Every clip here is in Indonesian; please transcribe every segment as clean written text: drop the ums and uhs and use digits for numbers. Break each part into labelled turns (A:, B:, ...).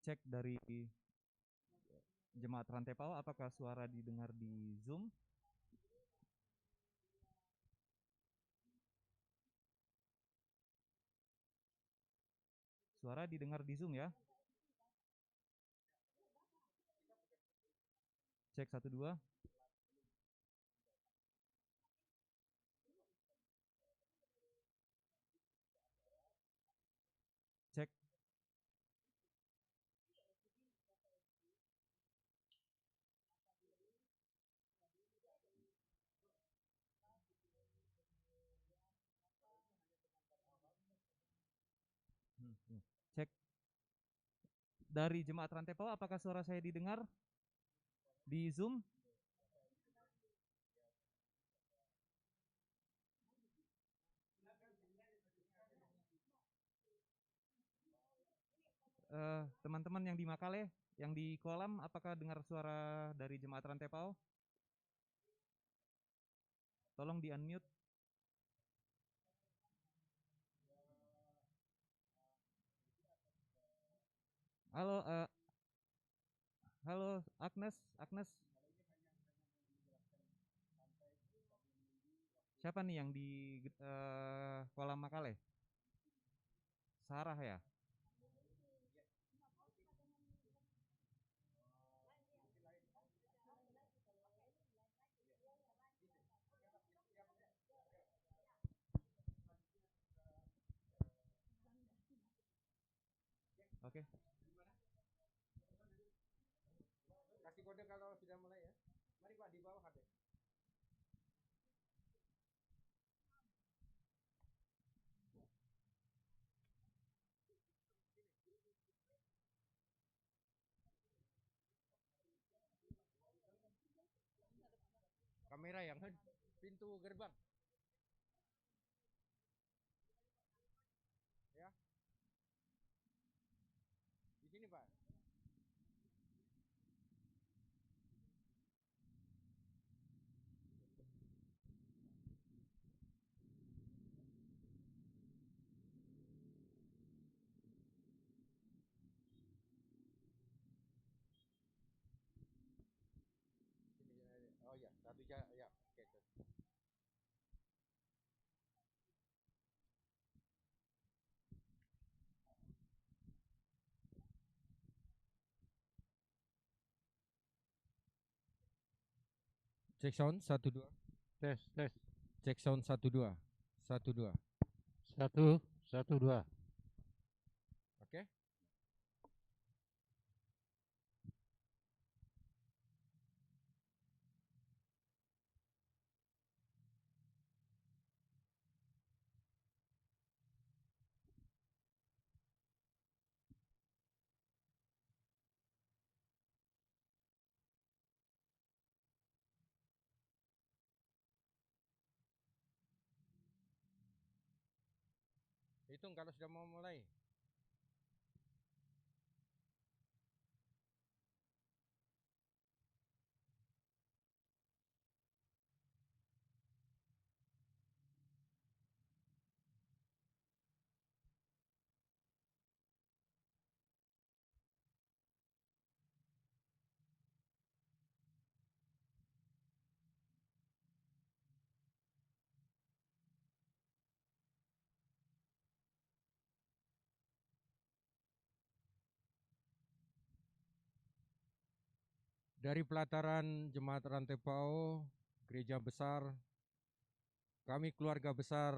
A: Cek dari jemaat Rantai Pawa, apakah suara didengar di Zoom? Suara didengar di Zoom ya. Cek 1 2. Cek. Cek. Dari jemaat Rantai Pawa, apakah suara saya didengar di Zoom? Teman-teman yang di Makale, yang di kolam, apakah dengar suara dari jemaat Rantai Pawa? Tolong di unmute. Halo, halo Agnes, Agnes. Siapa nih yang di kolam Makale? Sarah ya? Oke.
B: Kasih kode kalau sudah mulai ya. Mari Pak di bawah HP. Kamera yang pintu gerbang. Ya. Di sini Pak. Sini, oh ya, satu jam ya. Oke.
C: Cek sound 1 2.
D: Tes, tes.
C: Cek sound 1 2. 1 2.
D: 1, 1, 2.
B: Oke. Hitung kalau sudah mau mulai.
C: Dari pelataran Jemaat Rantai Pau, Gereja Besar, kami keluarga besar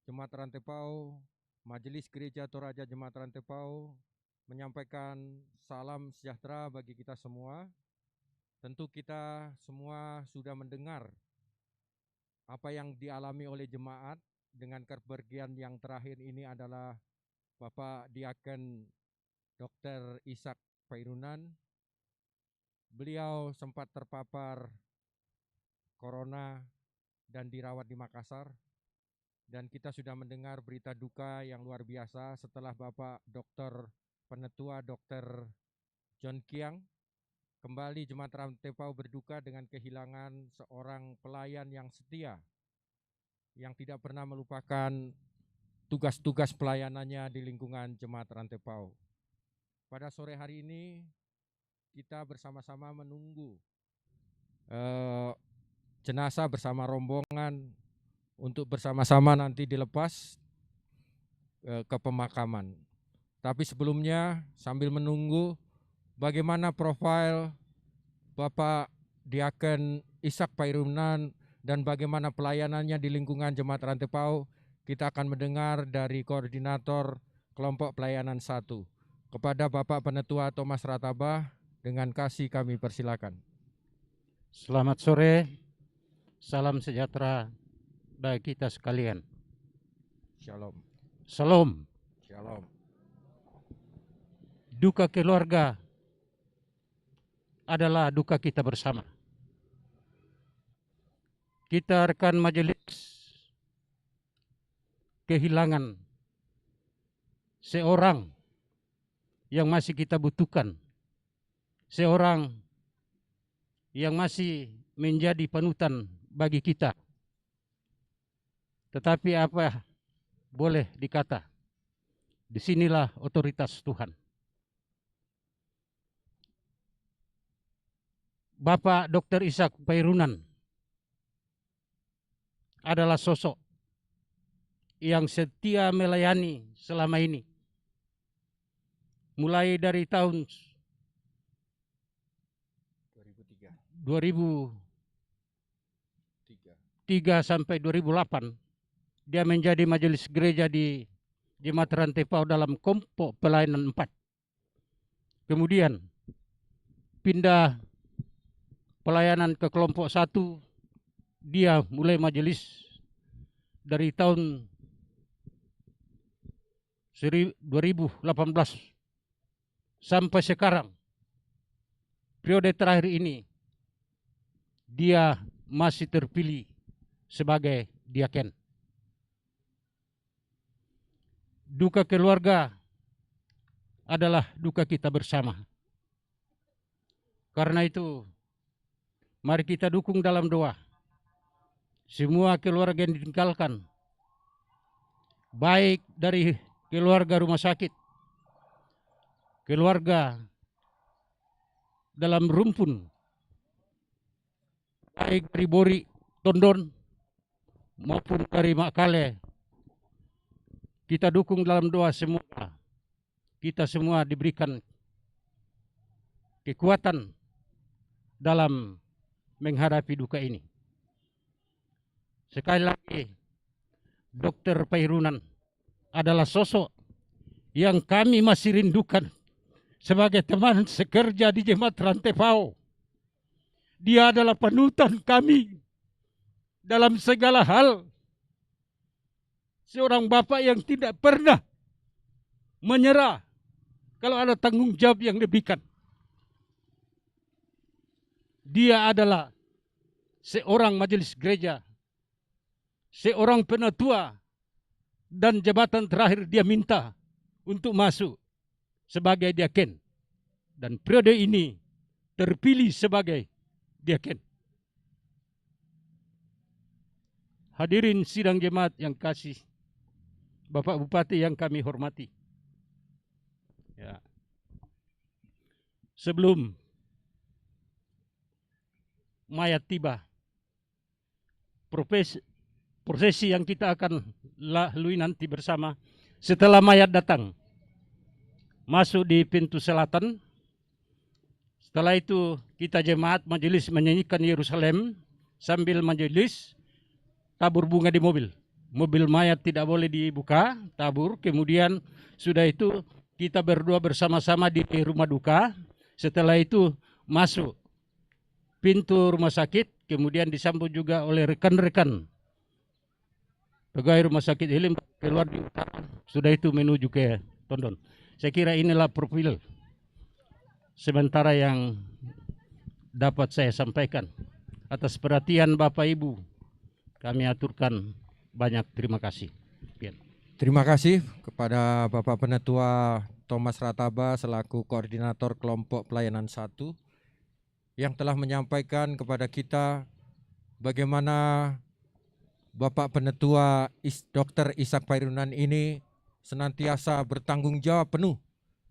C: Jemaat Rantai Pau, Majelis Gereja Toraja Jemaat Rantai Pau, menyampaikan salam sejahtera bagi kita semua. Tentu kita semua sudah mendengar apa yang dialami oleh jemaat dengan kepergian yang terakhir ini adalah Bapak Diaken Dr. Ishak Pairunan. Beliau sempat terpapar corona dan dirawat di Makassar. Dan kita sudah mendengar berita duka yang luar biasa setelah Bapak Dr. Penetua Dr. John Kiang. Kembali Jemaat Rantai Pau berduka dengan kehilangan seorang pelayan yang setia, yang tidak pernah melupakan tugas-tugas pelayanannya di lingkungan Jemaat Rantai Pau. pada sore hari ini kita bersama-sama menunggu jenazah bersama rombongan untuk bersama-sama nanti dilepas ke pemakaman. Tapi sebelumnya sambil menunggu bagaimana profil Bapak Diaken Ishak Pairunan dan bagaimana pelayanannya di lingkungan Jemaat Rantepao, kita akan mendengar dari Koordinator Kelompok Pelayanan 1. Kepada Bapak Penetua Thomas Rataba, dengan kasih kami persilakan.
D: Selamat sore, salam sejahtera bagi kita sekalian.
C: Shalom.
D: Salam.
C: Shalom.
D: Duka keluarga adalah duka kita bersama. Kita rekan majelis kehilangan seorang yang masih kita butuhkan, seorang yang masih menjadi panutan bagi kita. Tetapi apa boleh dikata, disinilah otoritas Tuhan. Bapak Dr. Ishak Pairunan adalah sosok yang setia melayani selama ini. Mulai dari tahun 2003 sampai 2008, dia menjadi majelis gereja di Jemaat Rantepao dalam kelompok pelayanan 4. Kemudian pindah pelayanan ke kelompok 1, dia mulai majelis dari tahun 2018 sampai sekarang. Periode terakhir ini dia masih terpilih sebagai diaken. Duka keluarga adalah duka kita bersama. Karena itu, mari kita dukung dalam doa semua keluarga yang ditinggalkan, baik dari keluarga rumah sakit, keluarga dalam rumpun, baik dari Bori, Tondon, maupun dari Makale. Kita dukung dalam doa semua. Kita semua diberikan kekuatan dalam menghadapi duka ini. Sekali lagi, Dr. Pairunan adalah sosok yang kami masih rindukan sebagai teman sekerja di Jemaat Rantepao. Dia adalah panutan kami dalam segala hal. Seorang bapak yang tidak pernah menyerah kalau ada tanggung jawab yang diberikan. Dia adalah seorang majelis gereja, seorang penatua, dan jabatan terakhir dia minta untuk masuk sebagai diaken. Dan periode ini terpilih sebagai diaken. Hadirin sidang jemaat yang kasih, Bapak Bupati yang kami hormati. Ya. Sebelum mayat tiba, prosesi yang kita akan lalui nanti bersama, setelah mayat datang, masuk di pintu selatan. Setelah itu kita jemaat majelis menyanyikan Yerusalem sambil majelis tabur bunga di mobil. Mobil mayat tidak boleh dibuka, tabur. Kemudian sudah itu kita berdoa bersama-sama di rumah duka. Setelah itu masuk pintu rumah sakit, kemudian disambut juga oleh rekan-rekan pegawai rumah sakit Elim keluar di utara. Sudah itu menuju ke Tondon. Saya kira inilah profil sementara yang dapat saya sampaikan. Atas perhatian Bapak Ibu, kami aturkan banyak terima kasih.
C: Terima kasih kepada Bapak Penetua Thomas Rataba selaku Koordinator Kelompok Pelayanan 1 yang telah menyampaikan kepada kita bagaimana Bapak Penetua Dr. Ishak Pairunan ini senantiasa bertanggung jawab penuh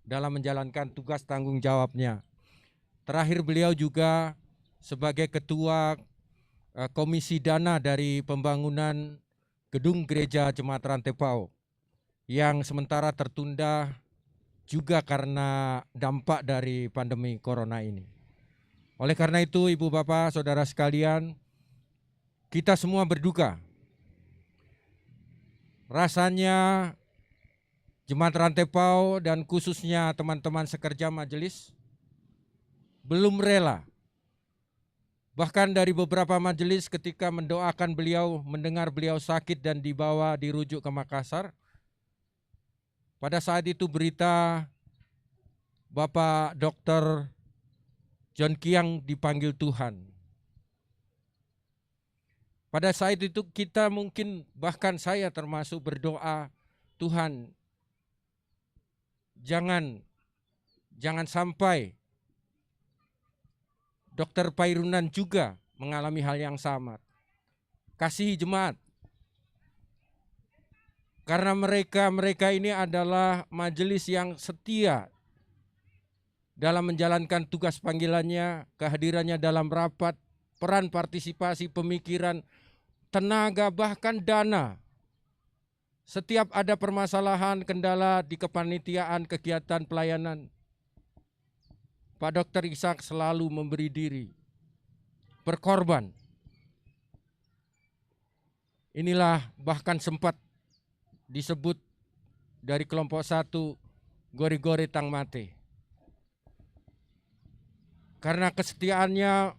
C: dalam menjalankan tugas tanggung jawabnya. Terakhir beliau juga sebagai ketua Komisi Dana dari pembangunan gedung gereja Jemaat Rantepao yang sementara tertunda juga karena dampak dari pandemi corona ini. Oleh karena itu, Ibu Bapak, Saudara sekalian, kita semua berduka. Rasanya Jemaat Rantepao dan khususnya teman-teman sekerja majelis belum rela. Bahkan dari beberapa majelis ketika mendoakan beliau, mendengar beliau sakit dan dibawa dirujuk ke Makassar, pada saat itu berita Bapak Dr. John Kiang dipanggil Tuhan. Pada saat itu kita mungkin, bahkan saya termasuk berdoa, Tuhan jangan sampai Dr. Pairunan juga mengalami hal yang sama. Kasihi jemaat. Karena mereka ini adalah majelis yang setia dalam menjalankan tugas panggilannya, kehadirannya dalam rapat, peran partisipasi, pemikiran, tenaga, bahkan dana. Setiap ada permasalahan, kendala di kepanitiaan, kegiatan pelayanan, Pak Dr. Ishak selalu memberi diri, berkorban. Inilah bahkan sempat disebut dari kelompok 1 Gori-Gori Tang Mate. Karena kesetiaannya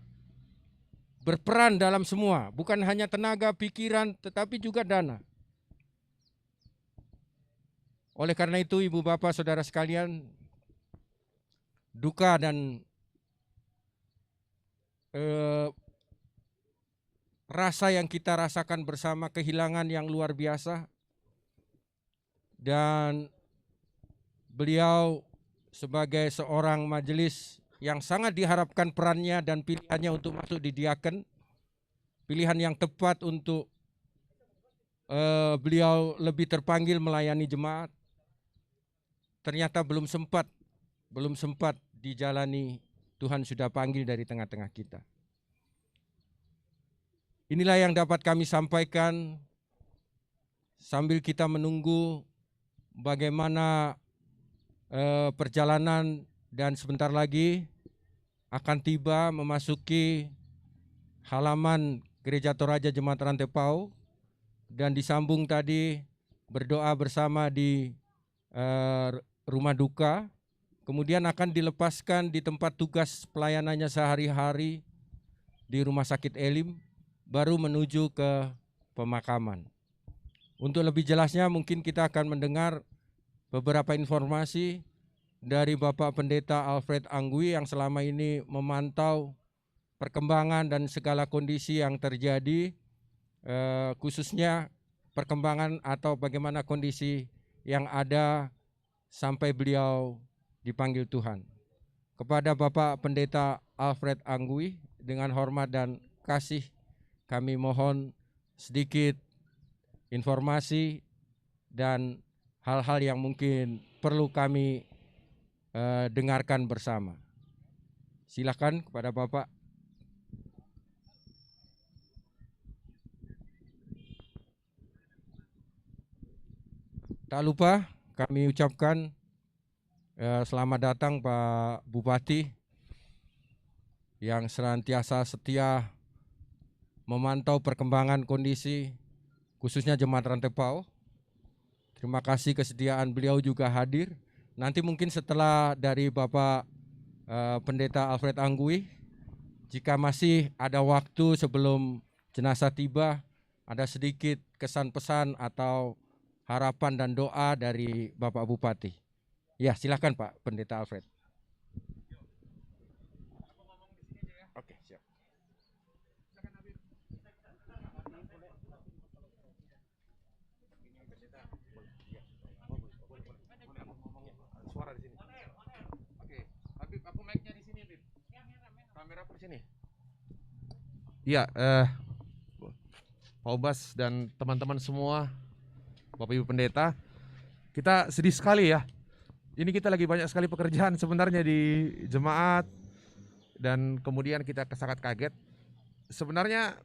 C: berperan dalam semua, bukan hanya tenaga, pikiran, tetapi juga dana. Oleh karena itu, Ibu Bapak Saudara sekalian, duka dan rasa yang kita rasakan bersama, kehilangan yang luar biasa. Dan beliau sebagai seorang majelis yang sangat diharapkan perannya dan pilihannya untuk masuk di diaken, pilihan yang tepat untuk beliau lebih terpanggil melayani jemaat, ternyata belum sempat dijalani. Tuhan sudah panggil dari tengah-tengah kita. Inilah yang dapat kami sampaikan sambil kita menunggu bagaimana perjalanan, dan sebentar lagi akan tiba memasuki halaman Gereja Toraja Jemaat Rantepao dan disambung tadi berdoa bersama di rumah duka, kemudian akan dilepaskan di tempat tugas pelayanannya sehari-hari di Rumah Sakit Elim, baru menuju ke pemakaman. Untuk lebih jelasnya mungkin kita akan mendengar beberapa informasi dari Bapak Pendeta Alfred Anggui yang selama ini memantau perkembangan dan segala kondisi yang terjadi, khususnya perkembangan atau bagaimana kondisi yang ada sampai beliau dipanggil Tuhan. Kepada Bapak Pendeta Alfred Anggui, dengan hormat dan kasih kami mohon sedikit informasi dan hal-hal yang mungkin perlu kami dengarkan bersama. Silakan kepada Bapak. Tak lupa kami ucapkan selamat datang Pak Bupati yang senantiasa setia memantau perkembangan kondisi khususnya Jemaat Rantepao. Terima kasih kesediaan beliau juga hadir. Nanti mungkin setelah dari Bapak Pendeta Alfred Anggui, jika masih ada waktu sebelum jenazah tiba, ada sedikit kesan pesan atau harapan dan doa dari Bapak Bupati. Ya, silakan Pak Pendeta Alfred. Oke, siap. Suara di sini. Oke, Habib, aku mic-nya di sini, Habib. Kamera di sini.
E: Iya, Pak Obas dan teman-teman semua, Bapak Ibu Pendeta, kita sedih sekali ya. ini kita lagi banyak sekali pekerjaan sebenarnya di jemaat, dan kemudian kita sangat kaget. Sebenarnya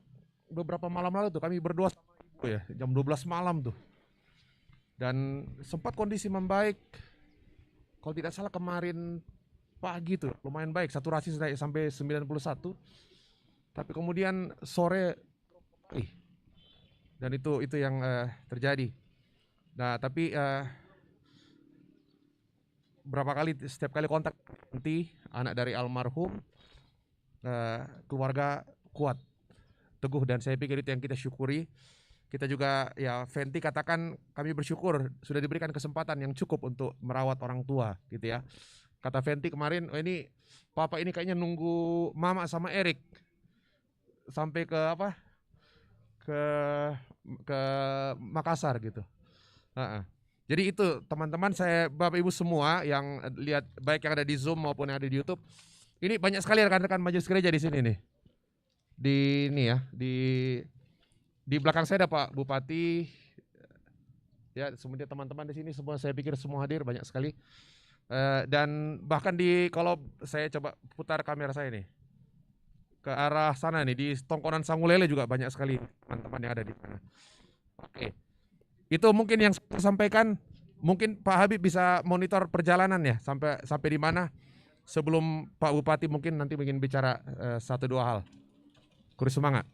E: beberapa malam lalu tuh kami berdoa sama ibu ya, jam 12 malam tuh. Dan sempat kondisi membaik. Kalau tidak salah kemarin pagi tuh lumayan baik, saturasi sampai 91. Tapi kemudian sore dan itu yang terjadi. Nah, tapi setiap kali kontak nanti anak dari almarhum, keluarga kuat, teguh, dan saya pikir itu yang kita syukuri. Kita juga ya Fenty katakan kami bersyukur sudah diberikan kesempatan yang cukup untuk merawat orang tua gitu ya. Kata Fenty kemarin, oh ini papa ini kayaknya nunggu mama sama Erik sampai ke apa? Ke Makassar gitu. Jadi itu teman-teman, saya Bapak Ibu semua yang lihat baik yang ada di Zoom maupun yang ada di YouTube. Ini banyak sekali rekan-rekan majelis gereja di sini nih. Di belakang saya ada Pak Bupati. Ya, semuanya teman-teman di sini semua saya pikir semua hadir, banyak sekali. Dan bahkan kalau saya coba putar kamera saya nih ke arah sana nih, di Tongkonan Sangulele juga banyak sekali teman-teman yang ada di sana. Oke. Itu mungkin yang saya sampaikan. Mungkin Pak Habib bisa monitor perjalanan ya sampai di mana, sebelum Pak Bupati mungkin nanti ingin bicara 1-2 hal. Kuri semangat.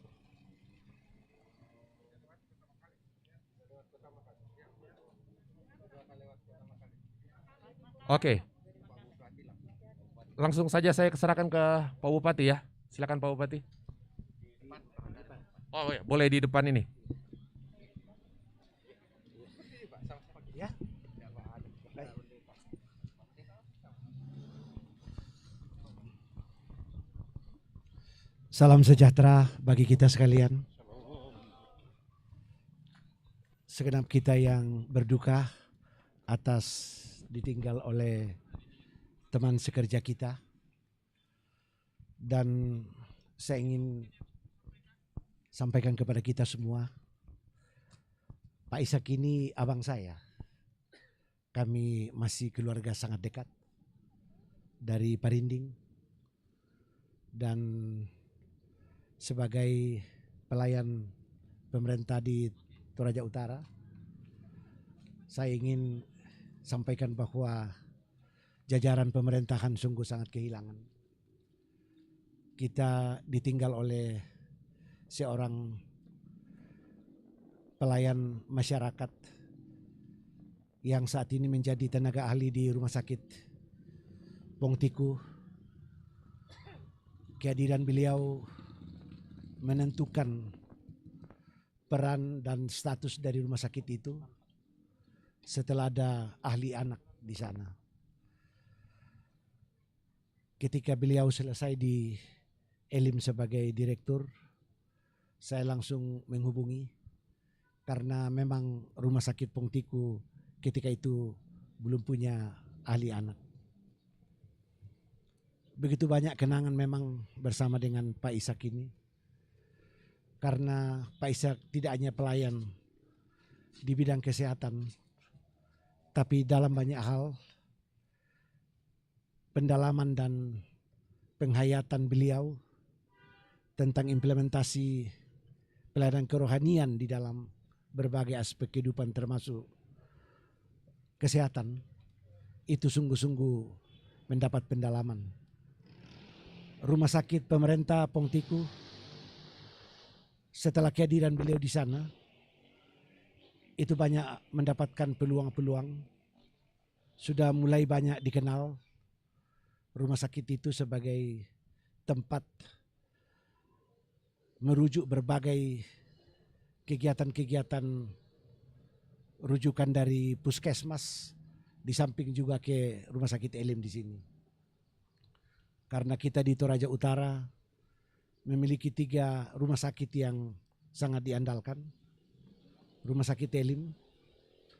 E: Oke. Langsung saja saya serahkan ke Pak Bupati ya. Silakan Pak Bupati. Oh ya, boleh di depan ini.
F: Salam sejahtera bagi kita sekalian. Segenap kita yang berduka atas ditinggal oleh teman sekerja kita. Dan saya ingin sampaikan kepada kita semua, Pak Ishak ini abang saya. Kami masih keluarga sangat dekat dari Parinding. Dan sebagai pelayan pemerintah di Toraja Utara, saya ingin sampaikan bahwa jajaran pemerintahan sungguh sangat kehilangan. Kita ditinggal oleh seorang pelayan masyarakat yang saat ini menjadi tenaga ahli di Rumah Sakit Pongtiku. Kehadiran beliau menentukan peran dan status dari rumah sakit itu setelah ada ahli anak di sana. Ketika beliau selesai di Elim sebagai direktur, saya langsung menghubungi karena memang rumah sakit Pongtiku ketika itu belum punya ahli anak. Begitu banyak kenangan memang bersama dengan Pak Ishak ini. Karena Pak Ishak tidak hanya pelayan di bidang kesehatan, tapi dalam banyak hal pendalaman dan penghayatan beliau tentang implementasi pelayanan kerohanian di dalam berbagai aspek kehidupan termasuk kesehatan itu sungguh-sungguh mendapat pendalaman. Rumah sakit pemerintah Pongtiku, setelah kehadiran beliau di sana, itu banyak mendapatkan peluang-peluang. Sudah mulai banyak dikenal rumah sakit itu sebagai tempat merujuk berbagai kegiatan-kegiatan rujukan dari puskesmas, di samping juga ke rumah sakit Elim di sini. Karena kita di Toraja Utara memiliki 3 rumah sakit yang sangat diandalkan. Rumah sakit Elim,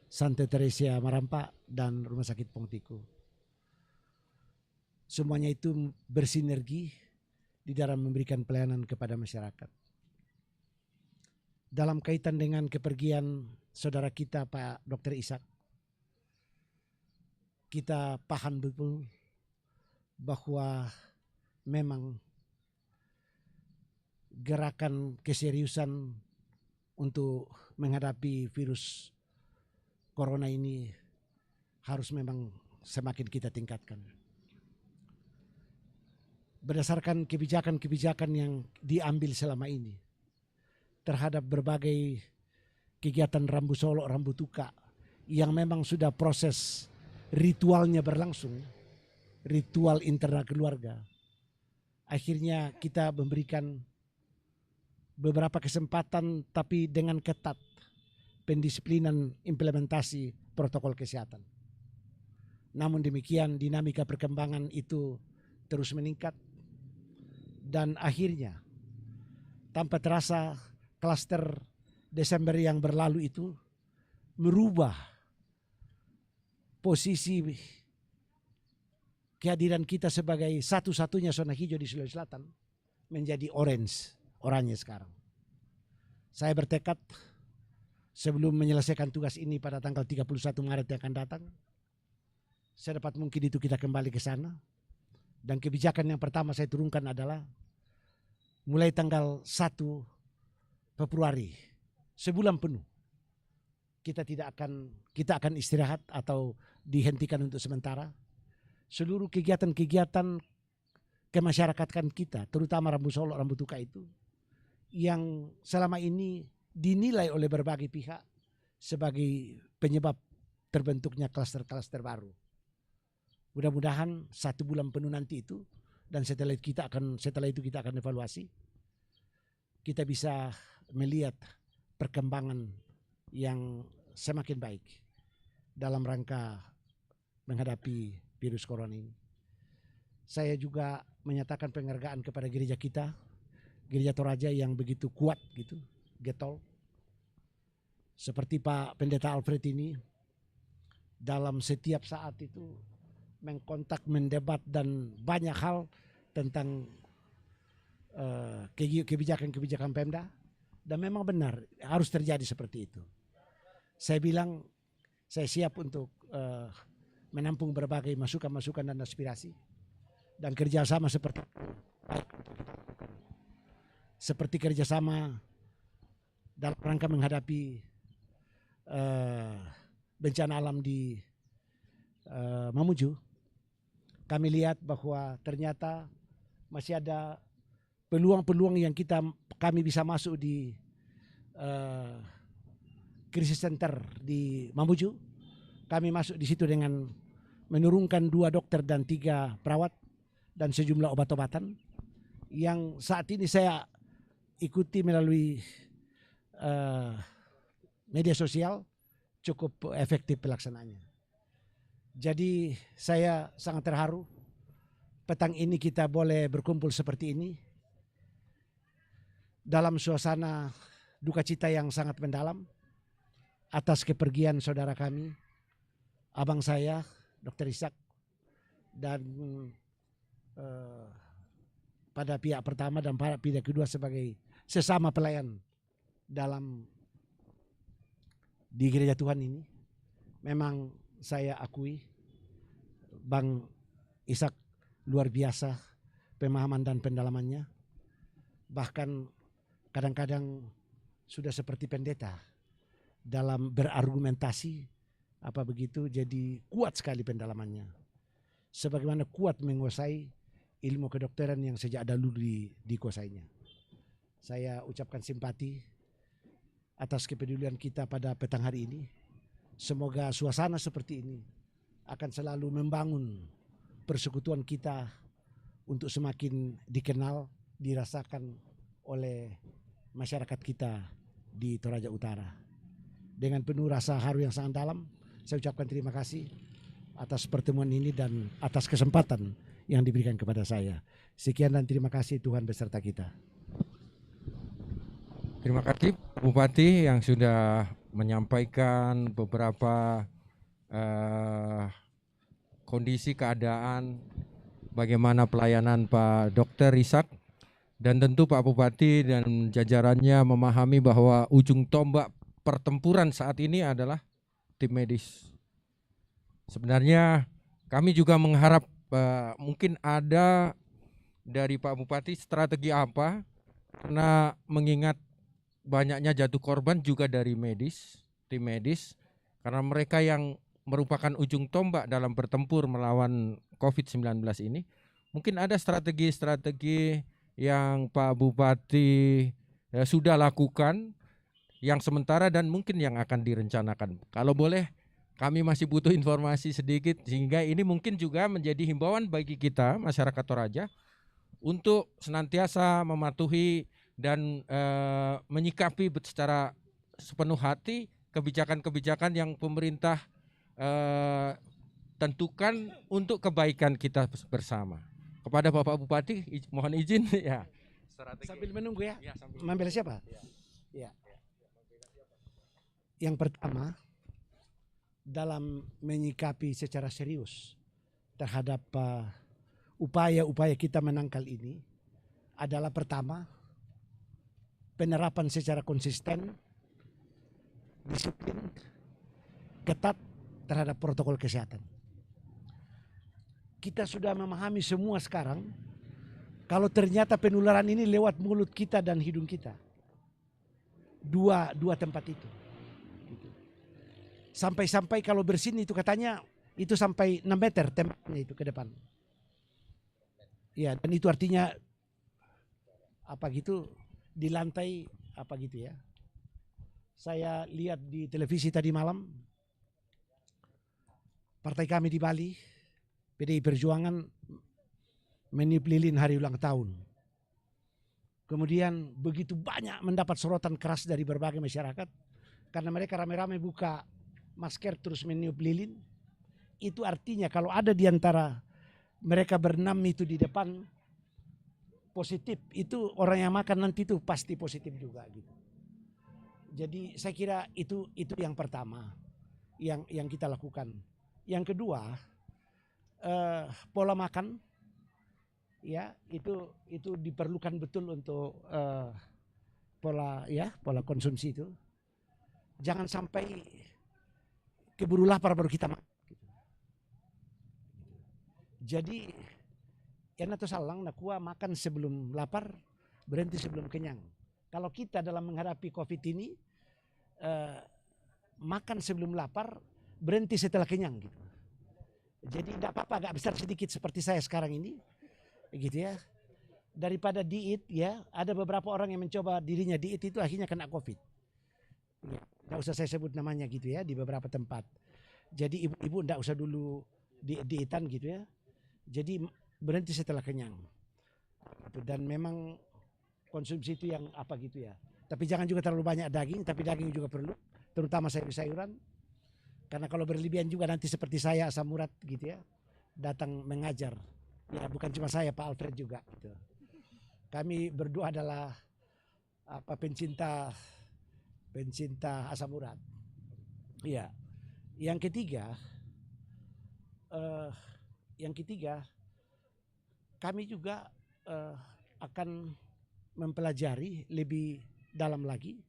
F: Santa Teresia Marampa, dan Rumah Sakit Pongtiku. Semuanya itu bersinergi di dalam memberikan pelayanan kepada masyarakat. Dalam kaitan dengan kepergian saudara kita Pak Dr. Ishak, kita paham betul bahwa memang gerakan keseriusan untuk menghadapi virus corona ini harus memang semakin kita tingkatkan. Berdasarkan kebijakan-kebijakan yang diambil selama ini terhadap berbagai kegiatan rambu solok, rambu tuka yang memang sudah proses ritualnya berlangsung, ritual internal keluarga. Akhirnya kita memberikan beberapa kesempatan tapi dengan ketat pendisiplinan implementasi protokol kesehatan. Namun demikian dinamika perkembangan itu terus meningkat dan akhirnya tanpa terasa klaster Desember yang berlalu itu merubah posisi kehadiran kita sebagai satu-satunya zona hijau di Sulawesi Selatan menjadi oranye sekarang. Saya bertekad sebelum menyelesaikan tugas ini pada tanggal 31 Maret yang akan datang, sedapat mungkin itu kita kembali ke sana. Dan kebijakan yang pertama saya turunkan adalah mulai tanggal 1 Februari, sebulan penuh kita akan istirahat atau dihentikan untuk sementara. Seluruh kegiatan-kegiatan kemasyarakatan kita, terutama rambu solok, rambu tuka itu, yang selama ini dinilai oleh berbagai pihak sebagai penyebab terbentuknya klaster-klaster baru. Mudah-mudahan 1 bulan penuh nanti itu dan setelah itu kita akan evaluasi. Kita bisa melihat perkembangan yang semakin baik dalam rangka menghadapi virus corona ini. Saya juga menyatakan penghargaan kepada gereja kita, Gereja Toraja yang begitu kuat gitu, getol. Seperti Pak Pendeta Alfred ini dalam setiap saat itu mengkontak, mendebat dan banyak hal tentang kebijakan-kebijakan Pemda, dan memang benar harus terjadi seperti itu. Saya bilang saya siap untuk menampung berbagai masukan-masukan dan aspirasi dan kerjasama seperti kerjasama dalam rangka menghadapi bencana alam di Mamuju. Kami lihat bahwa ternyata masih ada peluang-peluang yang kami bisa masuk di krisis center di Mamuju. Kami masuk di situ dengan menurunkan 2 dokter dan 3 perawat dan sejumlah obat-obatan yang saat ini saya ikuti melalui media sosial, cukup efektif pelaksanaannya. Jadi saya sangat terharu petang ini kita boleh berkumpul seperti ini dalam suasana duka cita yang sangat mendalam atas kepergian saudara kami, abang saya, Dr. Ishak, dan pada pihak pertama dan pada pihak kedua sebagai sesama pelayan di gereja Tuhan ini. Memang saya akui Bang Ishak luar biasa pemahaman dan pendalamannya. Bahkan kadang-kadang sudah seperti pendeta dalam berargumentasi apa begitu, jadi kuat sekali pendalamannya. Sebagaimana kuat menguasai ilmu kedokteran yang sejak dahulu dikuasainya. Saya ucapkan simpati atas kepedulian kita pada petang hari ini. Semoga suasana seperti ini akan selalu membangun persekutuan kita untuk semakin dikenal, dirasakan oleh masyarakat kita di Toraja Utara. Dengan penuh rasa haru yang sangat dalam, saya ucapkan terima kasih atas pertemuan ini dan atas kesempatan yang diberikan kepada saya. Sekian dan terima kasih, Tuhan beserta kita.
C: Terima kasih Bupati yang sudah menyampaikan beberapa kondisi keadaan bagaimana pelayanan Pak Dr. Ishak, dan tentu Pak Bupati dan jajarannya memahami bahwa ujung tombak pertempuran saat ini adalah tim medis. Sebenarnya kami juga mengharap mungkin ada dari Pak Bupati strategi apa, karena mengingat banyaknya jatuh korban juga dari medis, tim medis, karena mereka yang merupakan ujung tombak dalam bertempur melawan COVID-19 ini. Mungkin ada strategi-strategi yang Pak Bupati sudah lakukan, yang sementara dan mungkin yang akan direncanakan. Kalau boleh, kami masih butuh informasi sedikit, sehingga ini mungkin juga menjadi himbauan bagi kita masyarakat Toraja untuk senantiasa mematuhi dan menyikapi secara sepenuh hati kebijakan-kebijakan yang pemerintah tentukan untuk kebaikan kita bersama. Kepada Bapak Bupati, mohon izin ya.
F: Sambil menunggu ya.
C: Ya, sambil
F: Membela siapa? Ya. Yang pertama, dalam menyikapi secara serius terhadap upaya-upaya kita menangkal ini adalah pertama, penerapan secara konsisten, disiplin, ketat terhadap protokol kesehatan. Kita sudah memahami semua sekarang kalau ternyata penularan ini lewat mulut kita dan hidung kita. Dua tempat itu. Sampai-sampai kalau bersin itu katanya itu sampai 6 meter tembaknya itu ke depan. Ya, dan itu artinya apa gitu di lantai apa gitu ya. Saya lihat di televisi tadi malam, partai kami di Bali, PDI Perjuangan meniup lilin hari ulang tahun. Kemudian begitu banyak mendapat sorotan keras dari berbagai masyarakat karena mereka rame-rame buka masker terus meniup lilin. Itu artinya kalau ada di antara mereka berenam itu di depan positif, itu orang yang makan nanti itu pasti positif juga gitu. Jadi saya kira itu yang pertama yang kita lakukan. Yang kedua, pola makan ya itu diperlukan betul untuk pola konsumsi itu. Jangan sampai keburu lapar baru kita makan. Jadi enak tuh salang nakua makan sebelum lapar, berhenti sebelum kenyang. Kalau kita dalam menghadapi COVID ini makan sebelum lapar, berhenti setelah kenyang gitu. Jadi tidak apa-apa agak besar sedikit seperti saya sekarang ini, gitu ya. Daripada diet ya, ada beberapa orang yang mencoba dirinya diet itu akhirnya kena COVID. Ya, tidak usah saya sebut namanya gitu ya di beberapa tempat. Jadi ibu-ibu tidak usah dulu dietan gitu ya. Jadi berhenti setelah kenyang. Dan memang konsumsi itu yang apa gitu ya. Tapi jangan juga terlalu banyak daging, tapi daging juga perlu, terutama sayur-sayuran. Karena kalau berlebihan juga nanti seperti saya asam urat gitu ya, datang mengajar. Ya bukan cuma saya, Pak Alfred juga gitu. Kami berdua adalah pencinta asam urat. Iya. Yang ketiga, kami juga akan mempelajari lebih dalam lagi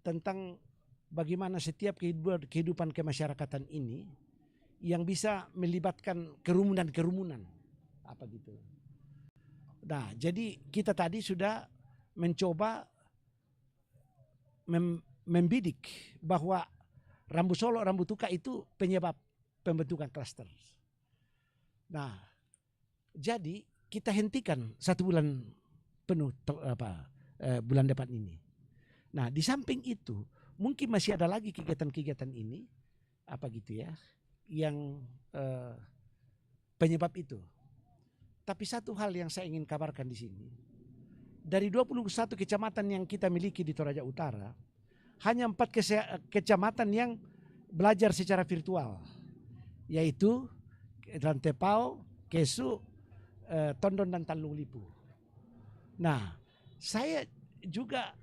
F: tentang bagaimana setiap kehidupan kemasyarakatan ini yang bisa melibatkan kerumunan apa gitu. Nah, jadi kita tadi sudah mencoba membidik bahwa Rambu Solo, Rambu Tuka itu penyebab pembentukan klaster. Nah, jadi kita hentikan 1 bulan penuh bulan depan ini. Nah, di samping itu mungkin masih ada lagi kegiatan-kegiatan ini apa gitu ya yang penyebab itu. Tapi satu hal yang saya ingin kabarkan di sini, dari 21 kecamatan yang kita miliki di Toraja Utara, hanya 4 kecamatan yang belajar secara virtual, yaitu Rantepao, Kesu, Tondon dan Tanjung Lipu. Nah, saya juga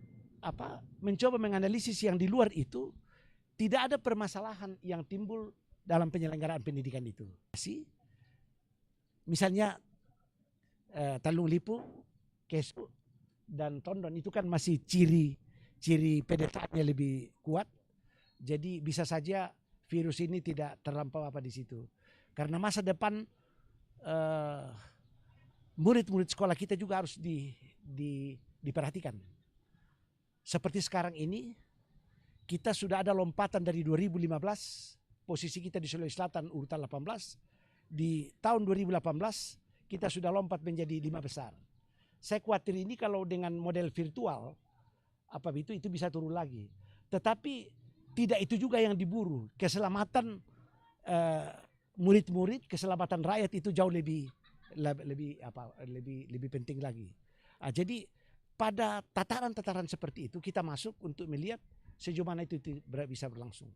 F: mencoba menganalisis yang di luar itu, tidak ada permasalahan yang timbul dalam penyelenggaraan pendidikan itu. Misalnya Tanjung Lipu, Kesu, dan Tondon itu kan masih ciri pedesaannya lebih kuat. Jadi bisa saja virus ini tidak terlampau di situ. Karena masa depan murid-murid sekolah kita juga harus diperhatikan. Seperti sekarang ini, kita sudah ada lompatan dari 2015, posisi kita di Sulawesi Selatan urutan 18. Di tahun 2018, kita sudah lompat menjadi 5 besar. Saya khawatir ini kalau dengan model virtual, itu bisa turun lagi. Tetapi tidak itu juga yang diburu. Keselamatan murid-murid, keselamatan rakyat itu jauh lebih penting lagi. Jadi pada tataran-tataran seperti itu kita masuk untuk melihat sejauh mana itu bisa berlangsung.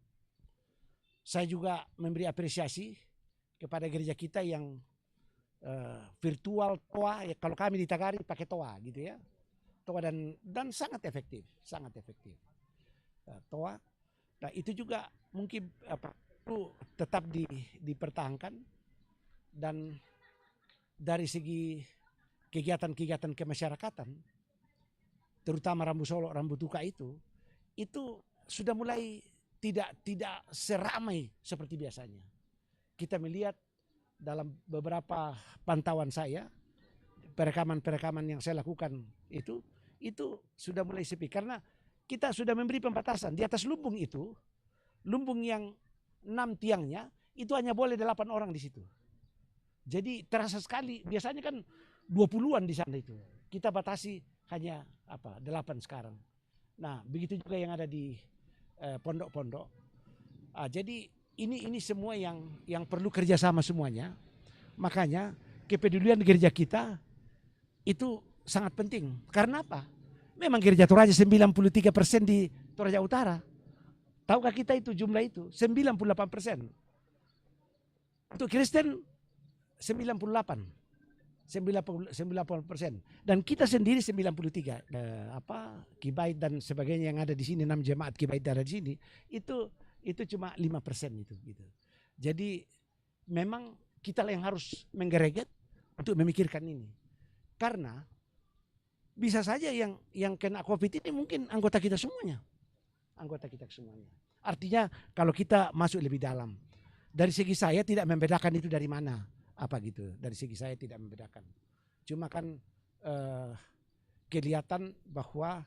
F: Saya juga memberi apresiasi kepada gereja kita yang virtual TOA, ya kalau kami di Tagari pakai TOA gitu ya. TOA dan sangat efektif. TOA. Nah, itu juga mungkin perlu tetap dipertahankan, dan dari segi kegiatan-kegiatan kemasyarakatan, terutama Rambu Solo, Rambu Tuka itu sudah mulai tidak seramai seperti biasanya. Kita melihat dalam beberapa pantauan saya, perekaman-perekaman yang saya lakukan itu sudah mulai sepi karena kita sudah memberi pembatasan di atas lumbung itu, lumbung yang 6 tiangnya itu hanya boleh 8 orang di situ. Jadi terasa sekali, biasanya kan 20-an di sana itu. Kita batasi hanya 8 sekarang. Nah, begitu juga yang ada di pondok-pondok. Jadi ini semua yang perlu kerjasama semuanya. Makanya kepedulian gereja kita itu sangat penting. Karena apa? Memang gereja Toraja 93% di Toraja Utara. Tahukah kita itu jumlah itu? 98%. Untuk Kristen 98%. Dan kita sendiri 93. Kibait dan sebagainya yang ada di sini, 6 jemaat Kibait ada di sini, itu cuma 5% itu gitu. Jadi memang kita yang harus menggereget untuk memikirkan ini. Karena bisa saja yang kena COVID ini mungkin anggota kita semuanya. Artinya kalau kita masuk lebih dalam, dari segi saya tidak membedakan itu dari mana, dari segi saya tidak membedakan. Cuma kan kelihatan bahwa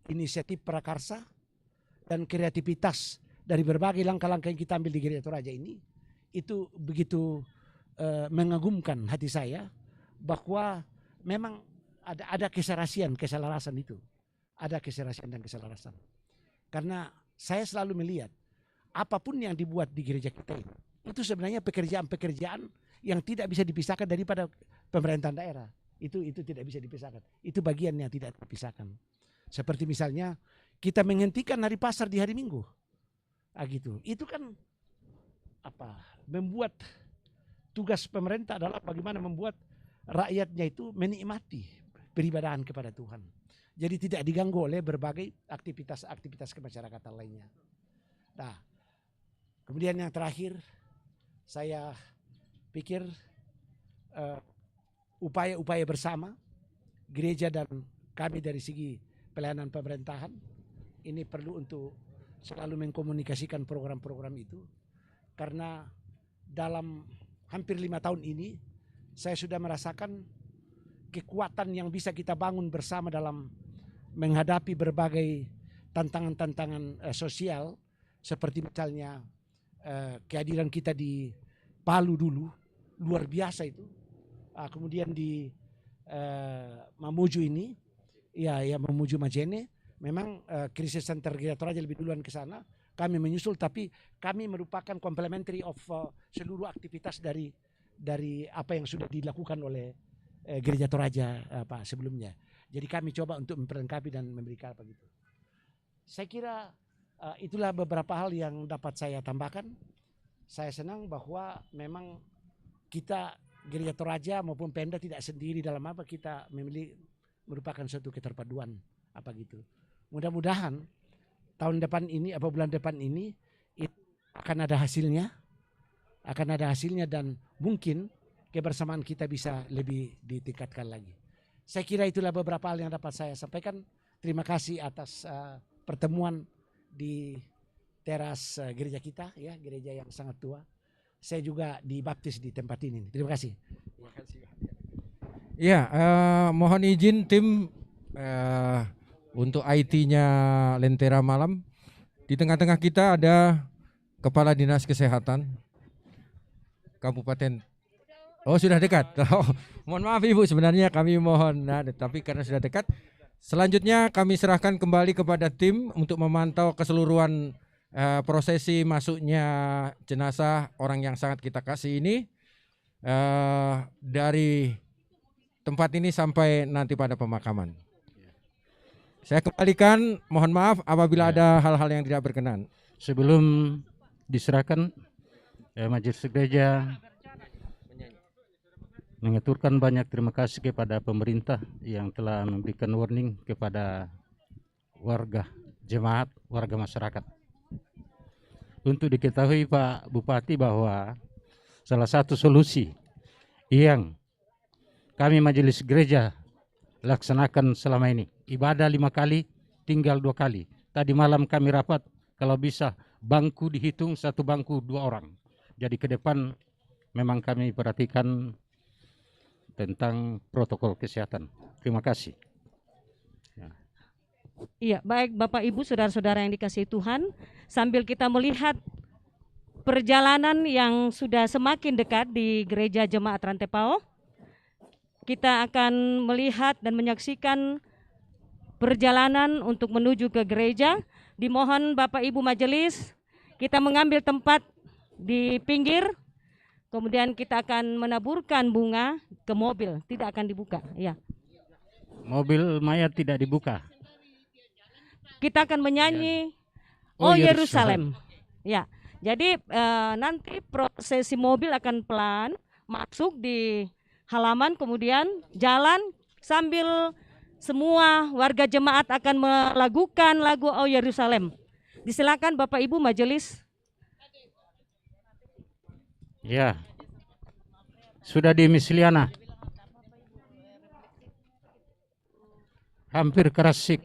F: inisiatif prakarsa dan kreativitas dari berbagai langkah-langkah yang kita ambil di Gereja Toraja ini itu begitu mengagumkan hati saya, bahwa memang ada keserasian, keselarasan itu. Ada keserasian dan keselarasan. Karena saya selalu melihat apapun yang dibuat di gereja kita itu sebenarnya pekerjaan-pekerjaan yang tidak bisa dipisahkan daripada pemerintahan daerah. Itu tidak bisa dipisahkan. Itu bagian yang tidak dipisahkan. Seperti misalnya kita menghentikan hari pasar di hari Minggu. Gitu. Itu kan membuat tugas pemerintah adalah bagaimana membuat rakyatnya itu menikmati peribadahan kepada Tuhan. Jadi tidak diganggu oleh berbagai aktivitas kemasyarakatan lainnya. Nah, kemudian yang terakhir, saya pikir upaya-upaya bersama gereja dan kami dari segi pelayanan pemerintahan ini perlu untuk selalu mengkomunikasikan program-program itu, karena dalam hampir 5 tahun ini saya sudah merasakan kekuatan yang bisa kita bangun bersama dalam menghadapi berbagai tantangan-tantangan sosial, seperti misalnya kehadiran kita di Palu dulu luar biasa itu, kemudian di Mamuju ini, ya Mamuju Majene, memang krisis center Gereja Toraja lebih duluan ke sana, kami menyusul, tapi kami merupakan complementary of seluruh aktivitas dari apa yang sudah dilakukan oleh Gereja Toraja sebelumnya. Jadi kami coba untuk memperlengkapi dan memberikan begitu. Saya kira itulah beberapa hal yang dapat saya tambahkan. Saya senang bahwa memang kita Gereja Toraja maupun Pemda tidak sendiri dalam kita merupakan suatu keterpaduan gitu. Mudah-mudahan tahun depan ini bulan depan ini akan ada hasilnya dan mungkin kebersamaan kita bisa lebih ditingkatkan lagi. Saya kira itulah beberapa hal yang dapat saya sampaikan. Terima kasih atas pertemuan di teras gereja kita, ya, gereja yang sangat tua. saya juga dibaptis di tempat ini. Terima kasih.
C: Ya, mohon izin tim untuk IT-nya Lentera Malam. Di tengah-tengah kita ada Kepala Dinas Kesehatan Kabupaten. Oh, sudah dekat. Oh, mohon maaf Ibu, sebenarnya kami mohon, tapi karena sudah dekat. Selanjutnya kami serahkan kembali kepada tim untuk memantau keseluruhan prosesi masuknya jenazah orang yang sangat kita kasih ini dari tempat ini sampai nanti pada pemakaman. Saya kembalikan, mohon maaf apabila ada hal-hal yang tidak berkenan.
D: Sebelum diserahkan, Majelis Gereja mengaturkan banyak terima kasih kepada pemerintah yang telah memberikan warning kepada warga, jemaat, warga masyarakat. Untuk diketahui Pak Bupati bahwa salah satu solusi yang kami Majelis Gereja laksanakan selama ini, ibadah 5 kali, tinggal 2 kali. Tadi malam kami rapat, kalau bisa bangku dihitung, 1 bangku 2 orang. Jadi ke depan memang kami perhatikan tentang protokol kesehatan. Terima kasih.
G: Iya, baik Bapak Ibu, saudara-saudara yang dikasihi Tuhan, sambil kita melihat perjalanan yang sudah semakin dekat di Gereja Jemaat Rantepao, kita akan melihat dan menyaksikan perjalanan untuk menuju ke gereja. Dimohon Bapak Ibu Majelis, kita mengambil tempat di pinggir, kemudian kita akan menaburkan bunga ke mobil, tidak akan dibuka. Ya.
D: Mobil mayat tidak dibuka.
G: Kita akan menyanyi Oh Yerusalem. Ya. Jadi nanti prosesi mobil akan pelan masuk di halaman, kemudian jalan sambil semua warga jemaat akan melakukan lagu Oh Yerusalem. Disilakan Bapak Ibu Majelis.
D: Ya. Sudah di Misliana. Hampir kerasik.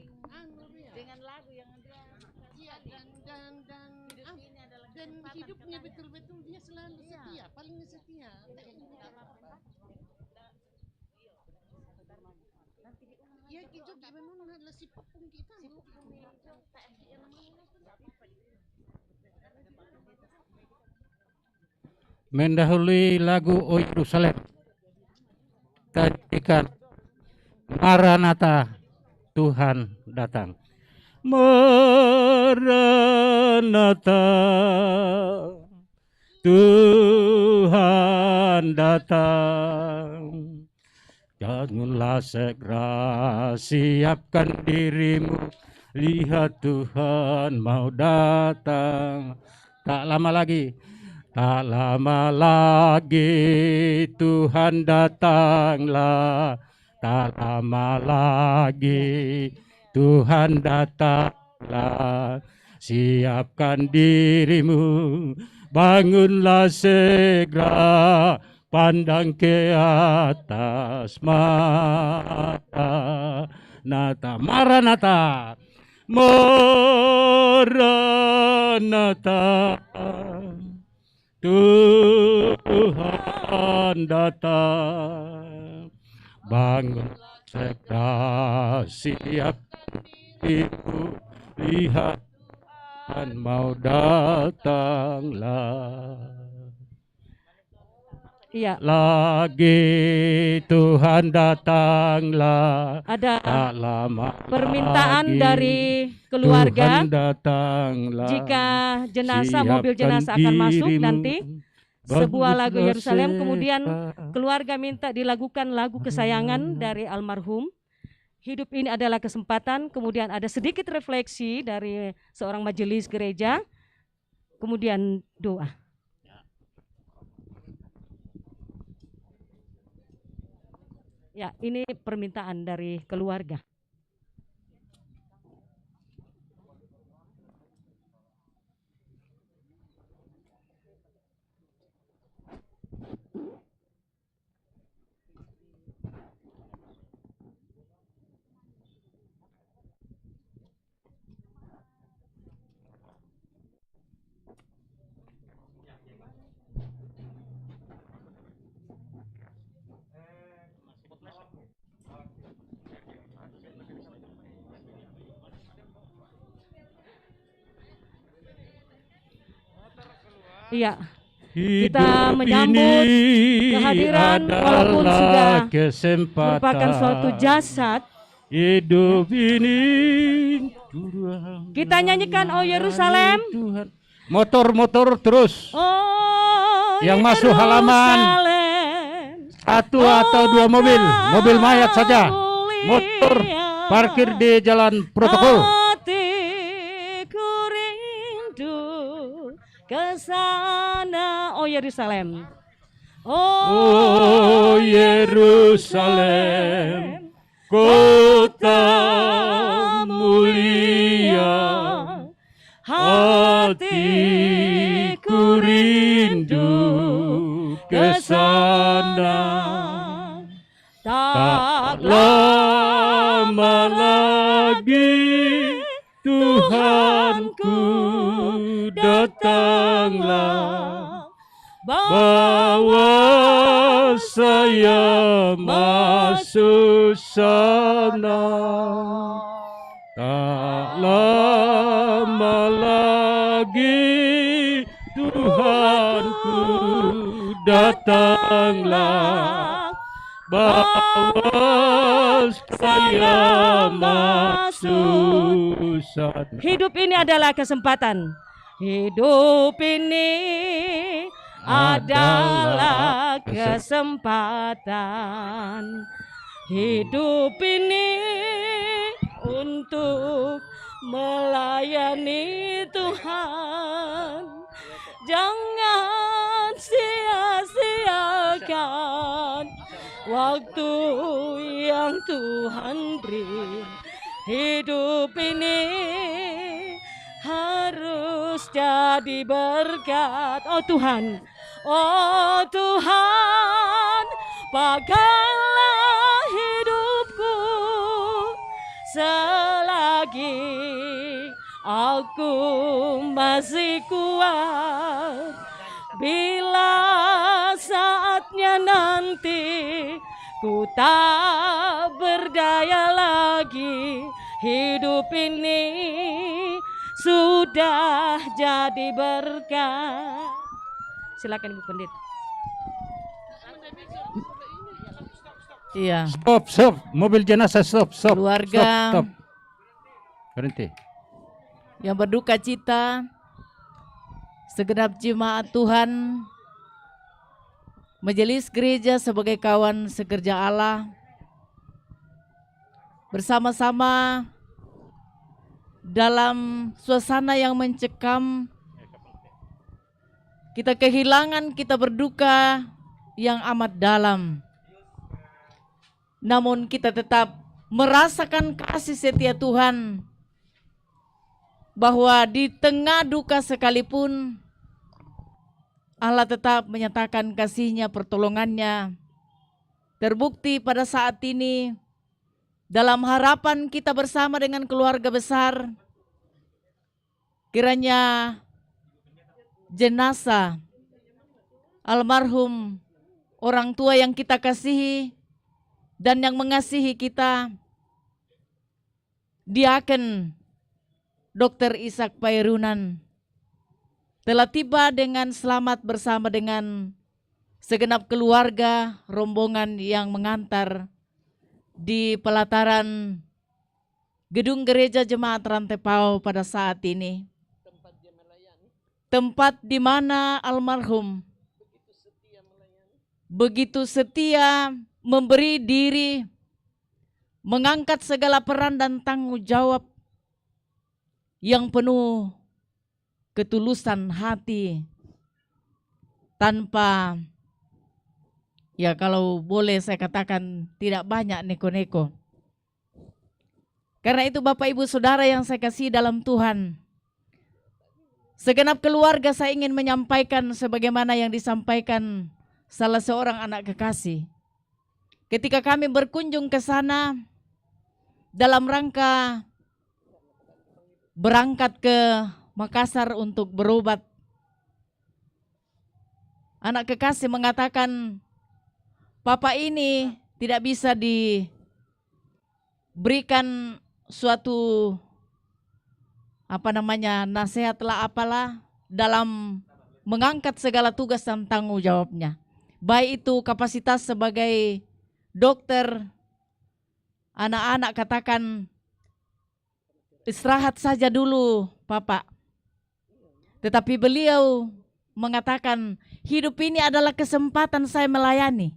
H: Dan hidupnya betul-betul dia selalu setia, paling setia. Ya kita memang adalah si popung kita.
D: Mendahului lagu O Yerusalem, tajikan Maranatha, Tuhan datang. Maranatha, Tuhan datang. Bangunlah segera, siapkan dirimu, lihat Tuhan mau datang. Tak lama lagi, tak lama lagi Tuhan datanglah. Tak lama lagi Tuhan datanglah. Siapkan dirimu, bangunlah segera, pandang ke atas mata. Nata Maranatha, Maranatha, Tuhan datang. Bangun segera, siap ibu, lihat Tuhan mau datanglah.
G: Iya.
D: Lagi Tuhan datanglah.
G: Ada
D: tak lama
G: permintaan
D: lagi,
G: dari keluarga.
D: Tuhan datanglah.
G: Jika jenazah, mobil jenazah akan masuk nanti, sebuah lagu Yerusalem, kemudian keluarga minta dilakukan lagu kesayangan dari almarhum. Hidup ini adalah kesempatan, kemudian ada sedikit refleksi dari seorang majelis gereja, kemudian doa. Ya, ini permintaan dari keluarga. Iya,
D: Hidup
G: menyambut
D: ini
G: kehadiran walaupun sudah
D: adalah kesempatan.
G: merupakan suatu jasad.
D: Hidup ini Tuhan.
G: Kita nyanyikan Oh Yerusalem.
D: Tuhan. Motor-motor terus.
G: Oh
D: Yang masuk halaman.
G: Yerusalem,
D: Satu atau dua mobil. Mobil mayat saja. Motor parkir di jalan protokol.
G: hatiku rindu ke sana. Oh Yerusalem.
D: Oh Yerusalem, kota mulia, hatiku rindu ke sana. Tak lama lagi Tuhanku datanglah, bawa saya masuk sana. Tak lama lagi Tuhanku datanglah, bawa saya masuk sana.
G: Hidup ini adalah kesempatan. Hidup ini adalah kesempatan. Hidup ini untuk melayani Tuhan. Jangan sia-siakan waktu yang Tuhan beri. Hidup ini harus jadi berkat. Oh Tuhan, oh Tuhan, pakailah hidupku selagi aku masih kuat. Bila saatnya nanti ku tak berdaya lagi, hidup ini sudah jadi berkat. Silakan Ibu Pendeta.
I: Iya,
D: Stop, mobil jenazah stop.
I: Keluarga.
D: Stop. Berhenti.
I: yang berduka cita, segenap jemaat Tuhan, Majelis Gereja sebagai kawan sekerja Allah, bersama-sama dalam suasana yang mencekam, kita kehilangan, kita berduka yang amat dalam. Namun kita tetap merasakan kasih setia Tuhan, bahwa di tengah duka sekalipun Allah tetap menyatakan kasih-Nya, pertolongannya. Terbukti pada saat ini dalam harapan kita bersama dengan keluarga besar, kiranya jenazah almarhum orang tua yang kita kasihi dan yang mengasihi kita, Diaken Dr. Ishak Pairunan, telah tiba dengan selamat bersama dengan segenap keluarga rombongan yang mengantar di pelataran gedung gereja Jemaat Rantepao pada saat ini. Tempat di mana almarhum begitu setia memberi diri, mengangkat segala peran dan tanggung jawab yang penuh ketulusan hati, tanpa, ya kalau boleh saya katakan, tidak banyak neko-neko. Karena itu Bapak Ibu Saudara yang saya kasih dalam Tuhan, segenap keluarga saya ingin menyampaikan sebagaimana yang disampaikan salah seorang anak kekasih. Ketika kami berkunjung ke sana dalam rangka berangkat ke Makassar untuk berobat, anak kekasih mengatakan, Papa ini tidak bisa diberikan suatu nasihat lah apalah dalam mengangkat segala tugas dan tanggung jawabnya. Baik itu kapasitas sebagai dokter, anak-anak katakan istirahat saja dulu Bapak. Tetapi beliau mengatakan hidup ini adalah kesempatan saya melayani.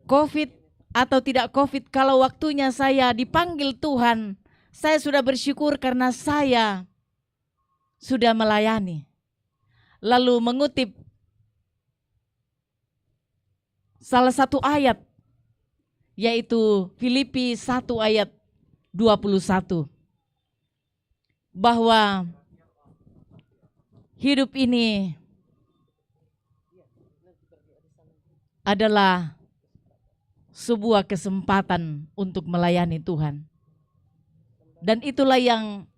I: COVID atau tidak COVID, kalau waktunya saya dipanggil Tuhan, saya sudah bersyukur karena saya sudah melayani. Lalu mengutip salah satu ayat, yaitu Filipi 1 ayat 21. Bahwa hidup ini adalah sebuah kesempatan untuk melayani Tuhan. Dan itulah yang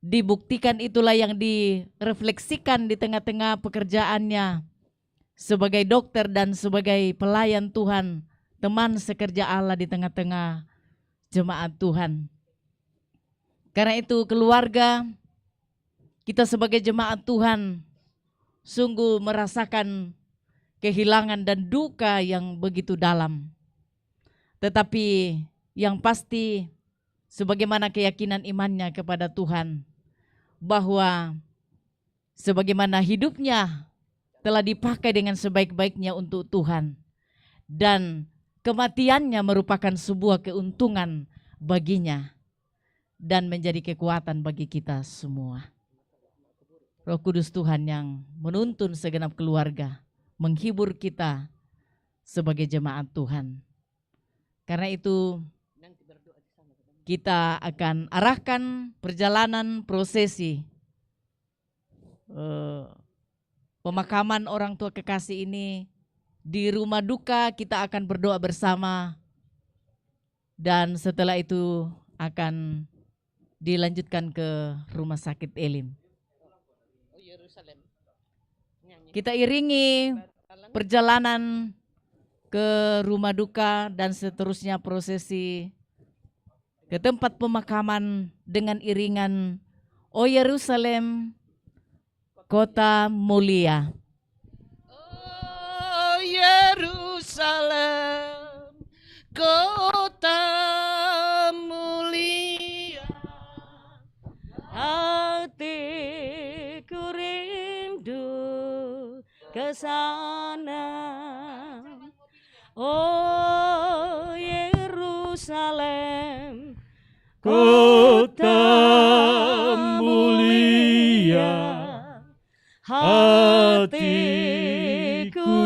I: dibuktikan, itulah yang direfleksikan di tengah-tengah pekerjaannya sebagai dokter dan sebagai pelayan Tuhan, teman sekerja Allah di tengah-tengah jemaat Tuhan. Karena itu keluarga, kita sebagai jemaat Tuhan sungguh merasakan kehilangan dan duka yang begitu dalam. Tetapi yang pasti sebagaimana keyakinan imannya kepada Tuhan, bahwa sebagaimana hidupnya telah dipakai dengan sebaik-baiknya untuk Tuhan, dan kematiannya merupakan sebuah keuntungan baginya dan menjadi kekuatan bagi kita semua. Roh Kudus Tuhan yang menuntun segenap keluarga, menghibur kita sebagai jemaat Tuhan. Karena itu kita akan arahkan perjalanan prosesi pemakaman orang tua kekasih ini di rumah duka. Kita akan berdoa bersama dan setelah itu akan dilanjutkan ke rumah sakit Elim. Kita iringi perjalanan ke rumah duka dan seterusnya prosesi ke tempat pemakaman dengan iringan O Yerusalem, kota mulia.
H: Oh Yerusalem, kota mulia,
G: Hatiku rindu ke sana. Oh Yerusalem,
D: Kota mulia, hatiku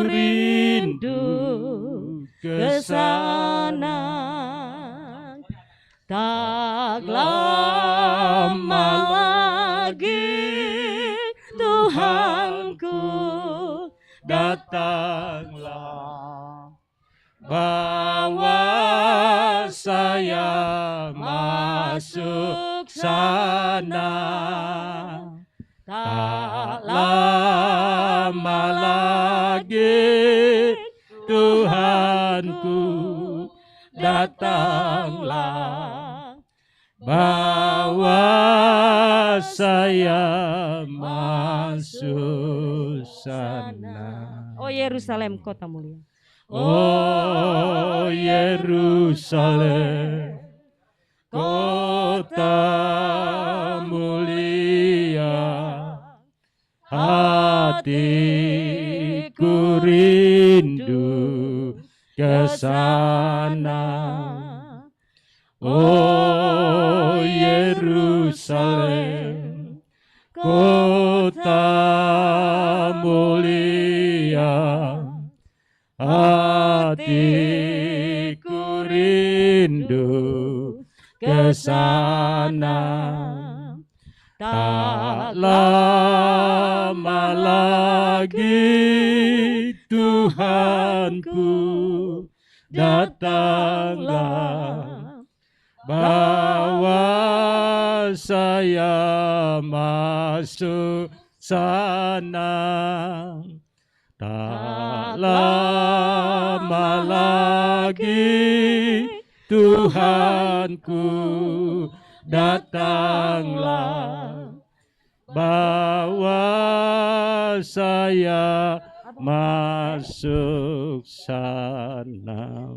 D: rindu ke sana. Tak lama lagi Tuhanku datanglah, bawa saya masuk sana. Tak lama lagi Tuhanku datanglah, bawa saya masuk sana.
G: Oh Yerusalem, kota mulia.
D: Oh Yerusalem, kota mulia, hatiku rindu ke sana. Oh Yerusalem, kota mulia, hatiku rindu ke sana. Tak lama lagi Tuhanku datanglah, bawa saya masuk sana. Tak lama lagi Tuhanku datanglah, bawa saya masuk sana.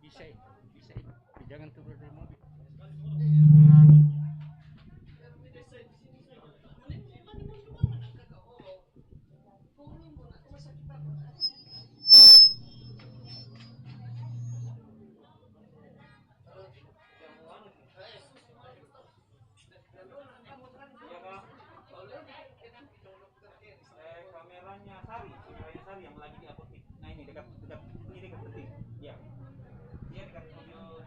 D: Bisa, jangan turun dari mobil.
A: Kameranya Sari yang lagi di apotik. Nah ini dekat penting. Ya. Dia dekat mobil jenazah.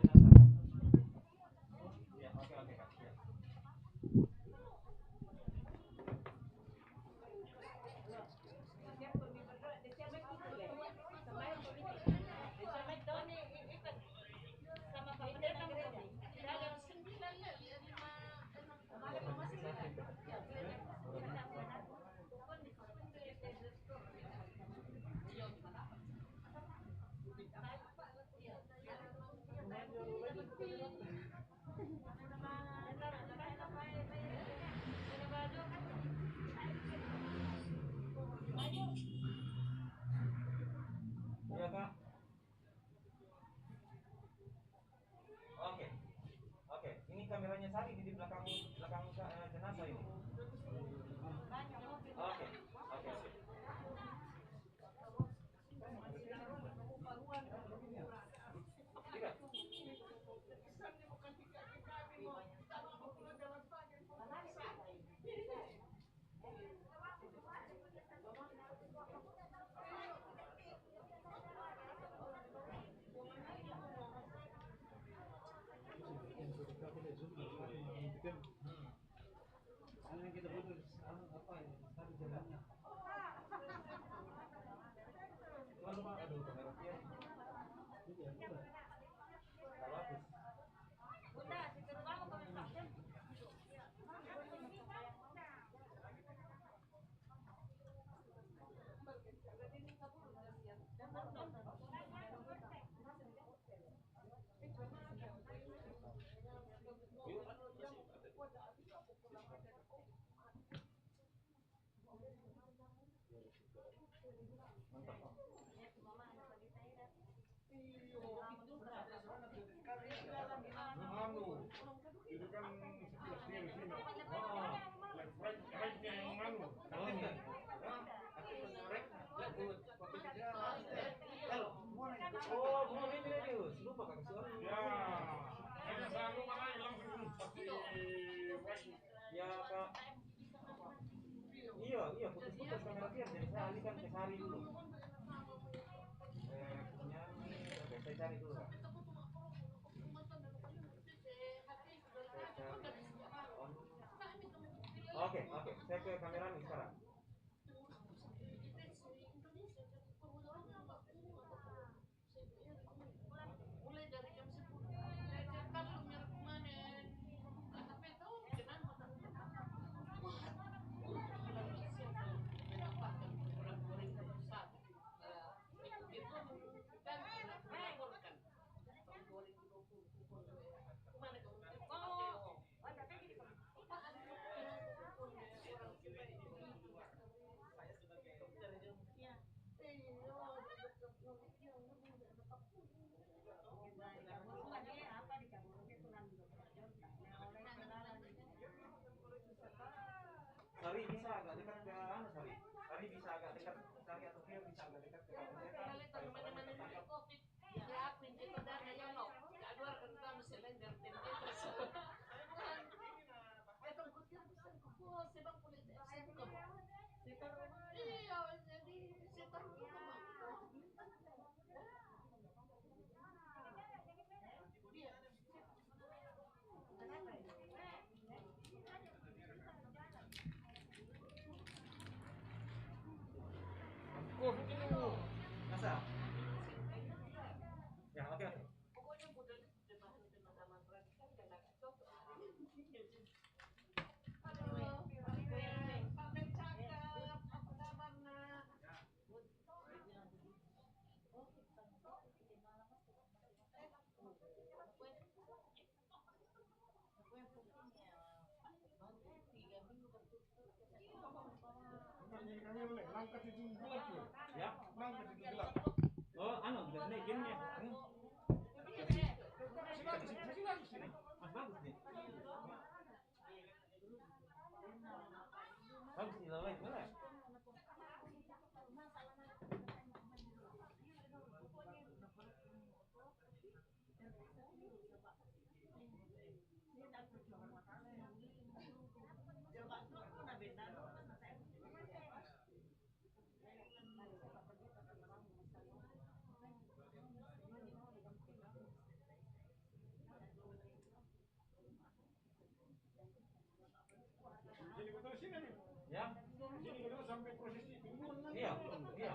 A: Ya, oke Kak. Ya. Iya Kak. Oke. Ini kameranya Sari di belakang jenazah ini. Oke. Tidak. Lupa Kak kasih orang. Ya Kak. Iya putus kamera tiar jadi saya alihkan ke Sari dulu. Saya cari dulu Kak. Oke, saya ke kamera nih sekarang. Sari bisa agak dekat ke Sari. Sari bisa agak dekat. Sari atau Fir bisa agak dekat ke Ya. Oh, anu, biasanya gamenya. Mas bagus nih. Bagus nih, lalai, boleh. Ya. Iya, iya.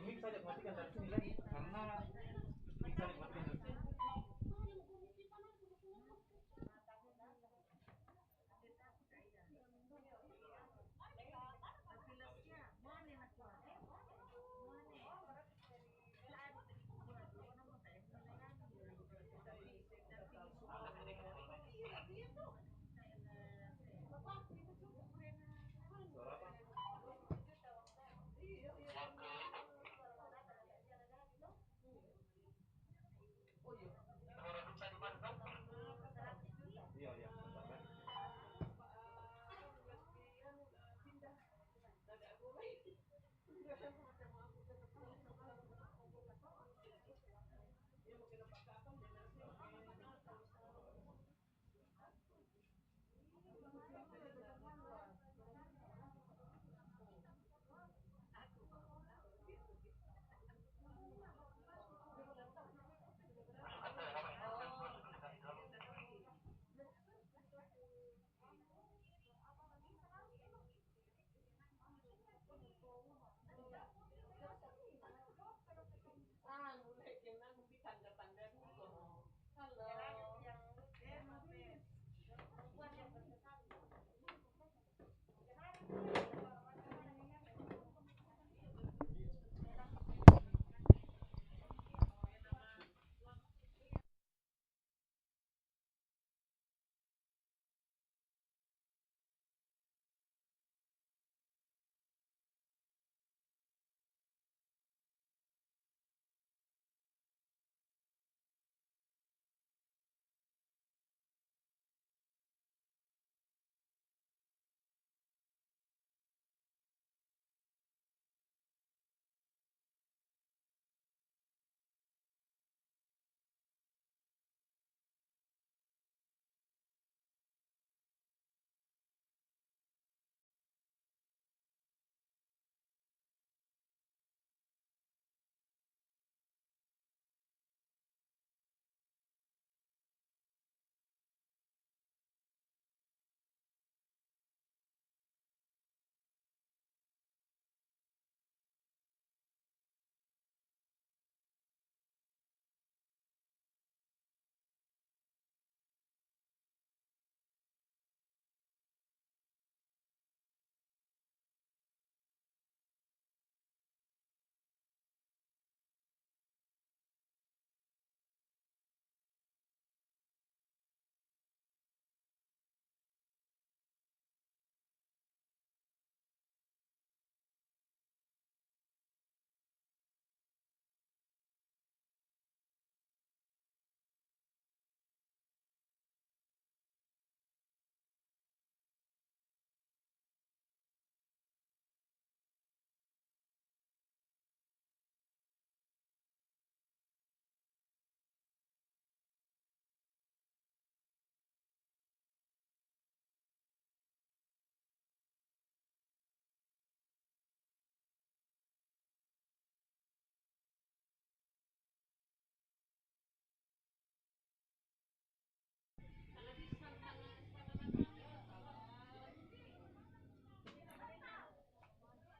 A: Mix saja matikan dari sini lagi karena mix saja matikan dari sini. Iya, iya, bentar kan.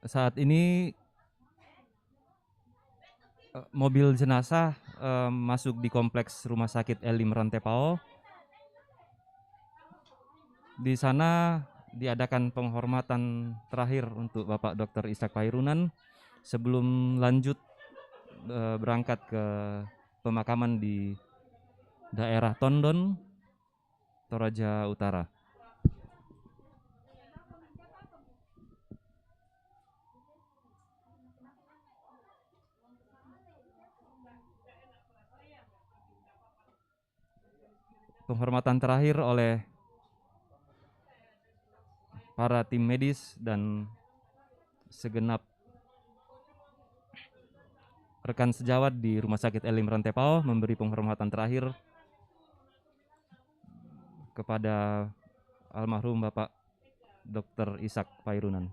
J: Saat ini mobil jenazah masuk di kompleks Rumah Sakit Elim Rantepao. Di sana diadakan penghormatan terakhir untuk Bapak Dr. Ishak Pairunan sebelum lanjut berangkat ke pemakaman di daerah Tondon, Toraja Utara. Penghormatan terakhir oleh para tim medis dan segenap rekan sejawat di Rumah Sakit Elim Rantepao memberi penghormatan terakhir kepada almarhum Bapak Dr. Ishak Pairunan.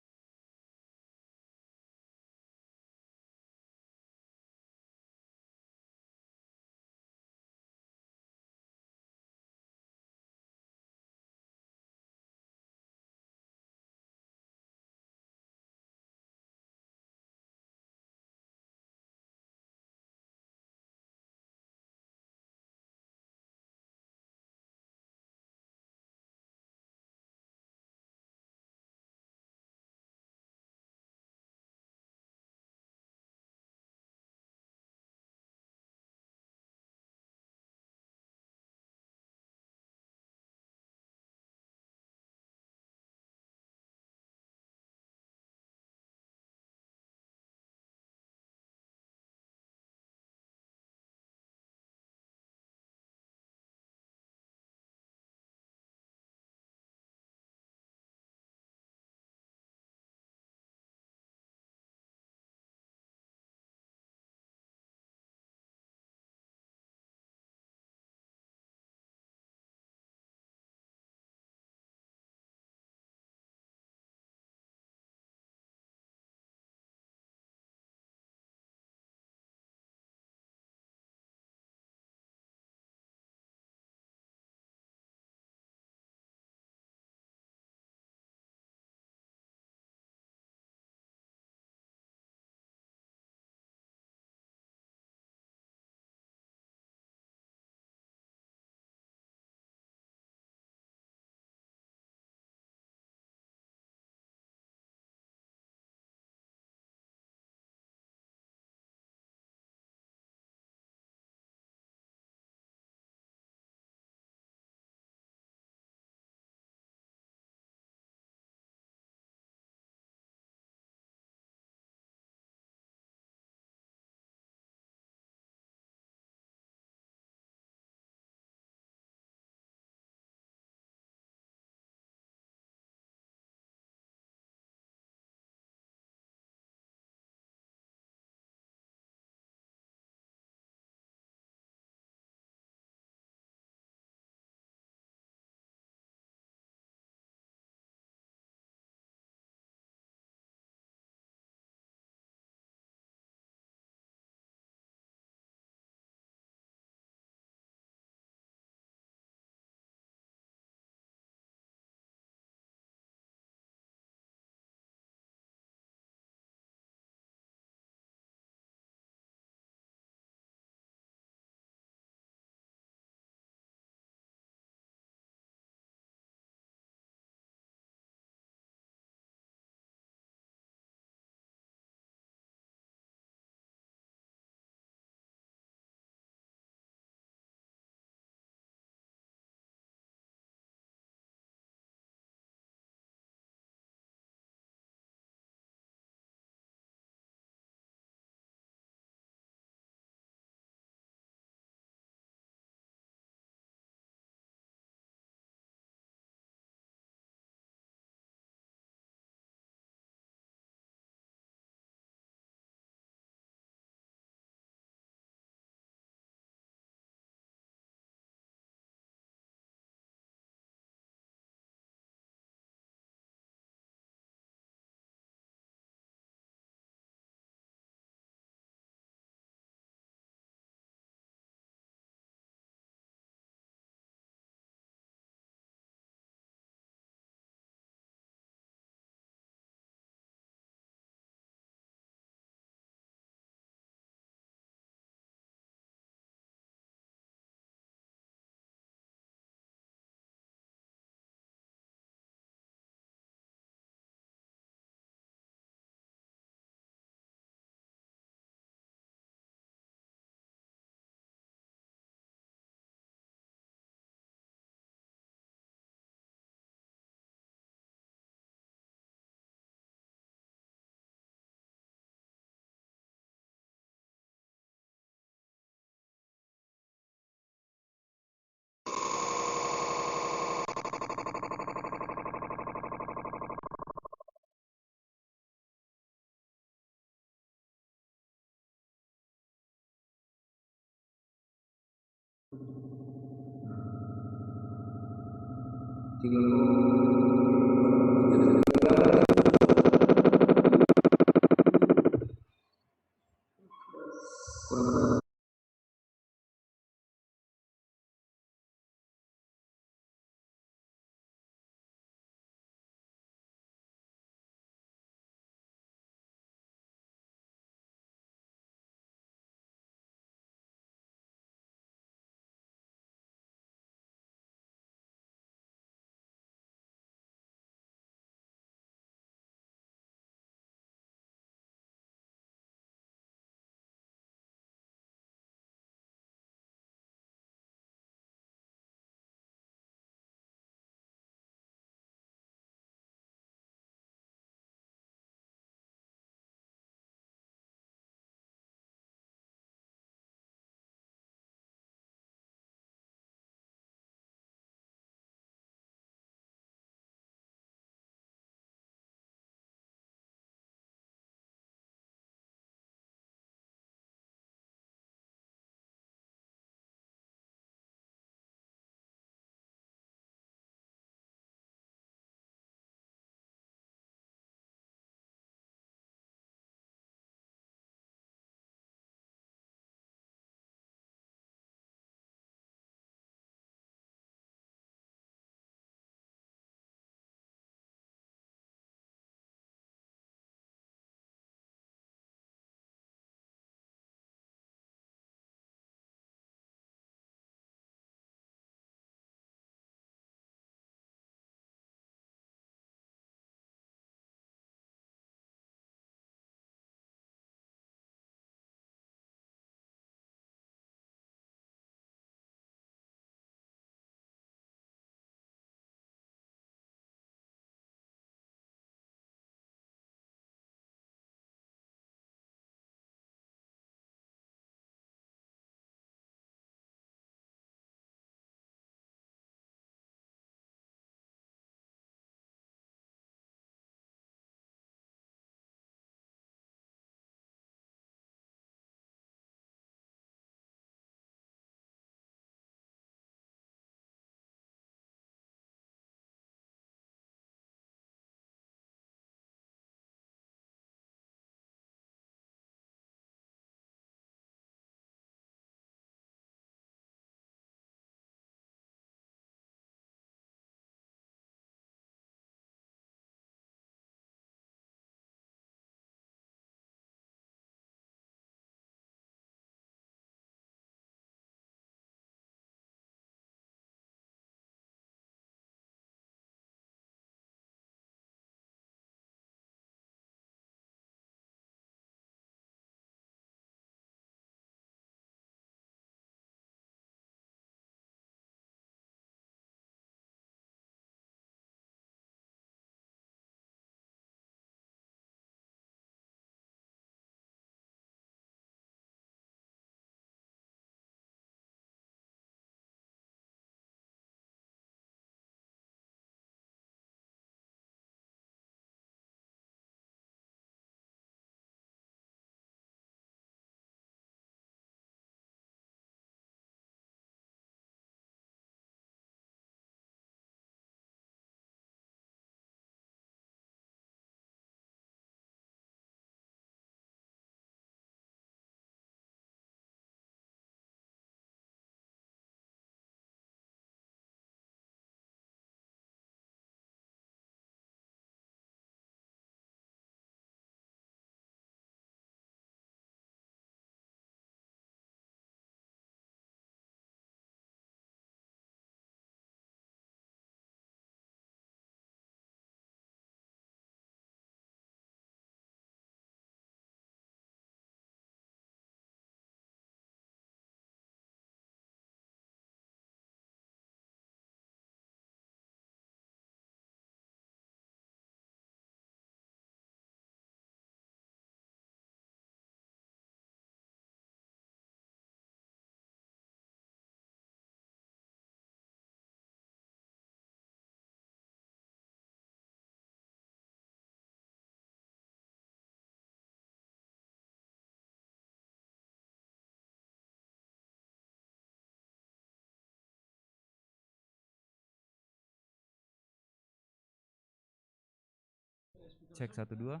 J: Cek 1 2.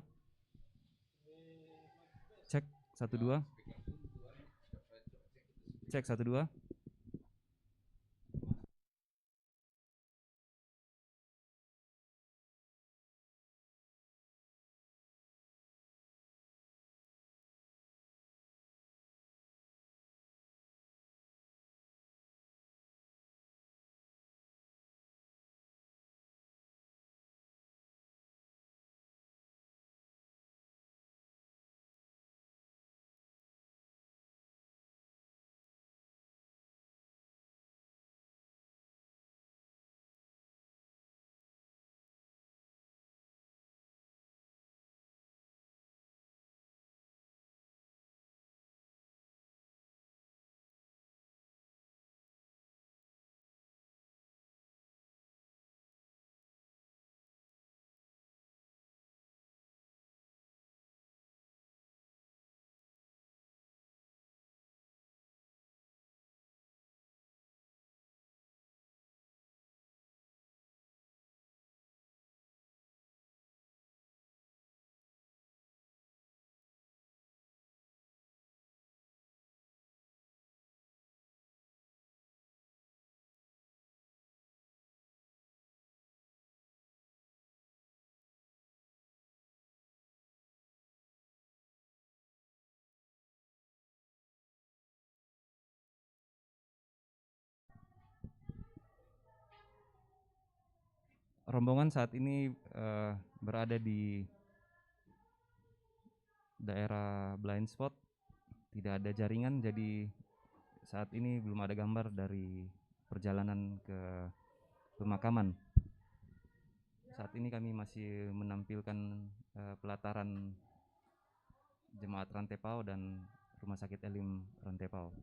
J: Cek 1 2. Cek 1 2. Rombongan saat ini berada di daerah blind spot, tidak ada jaringan, jadi saat ini belum ada gambar dari perjalanan ke pemakaman. Saat ini kami masih menampilkan pelataran Jemaat Rantepao dan Rumah Sakit Elim Rantepao.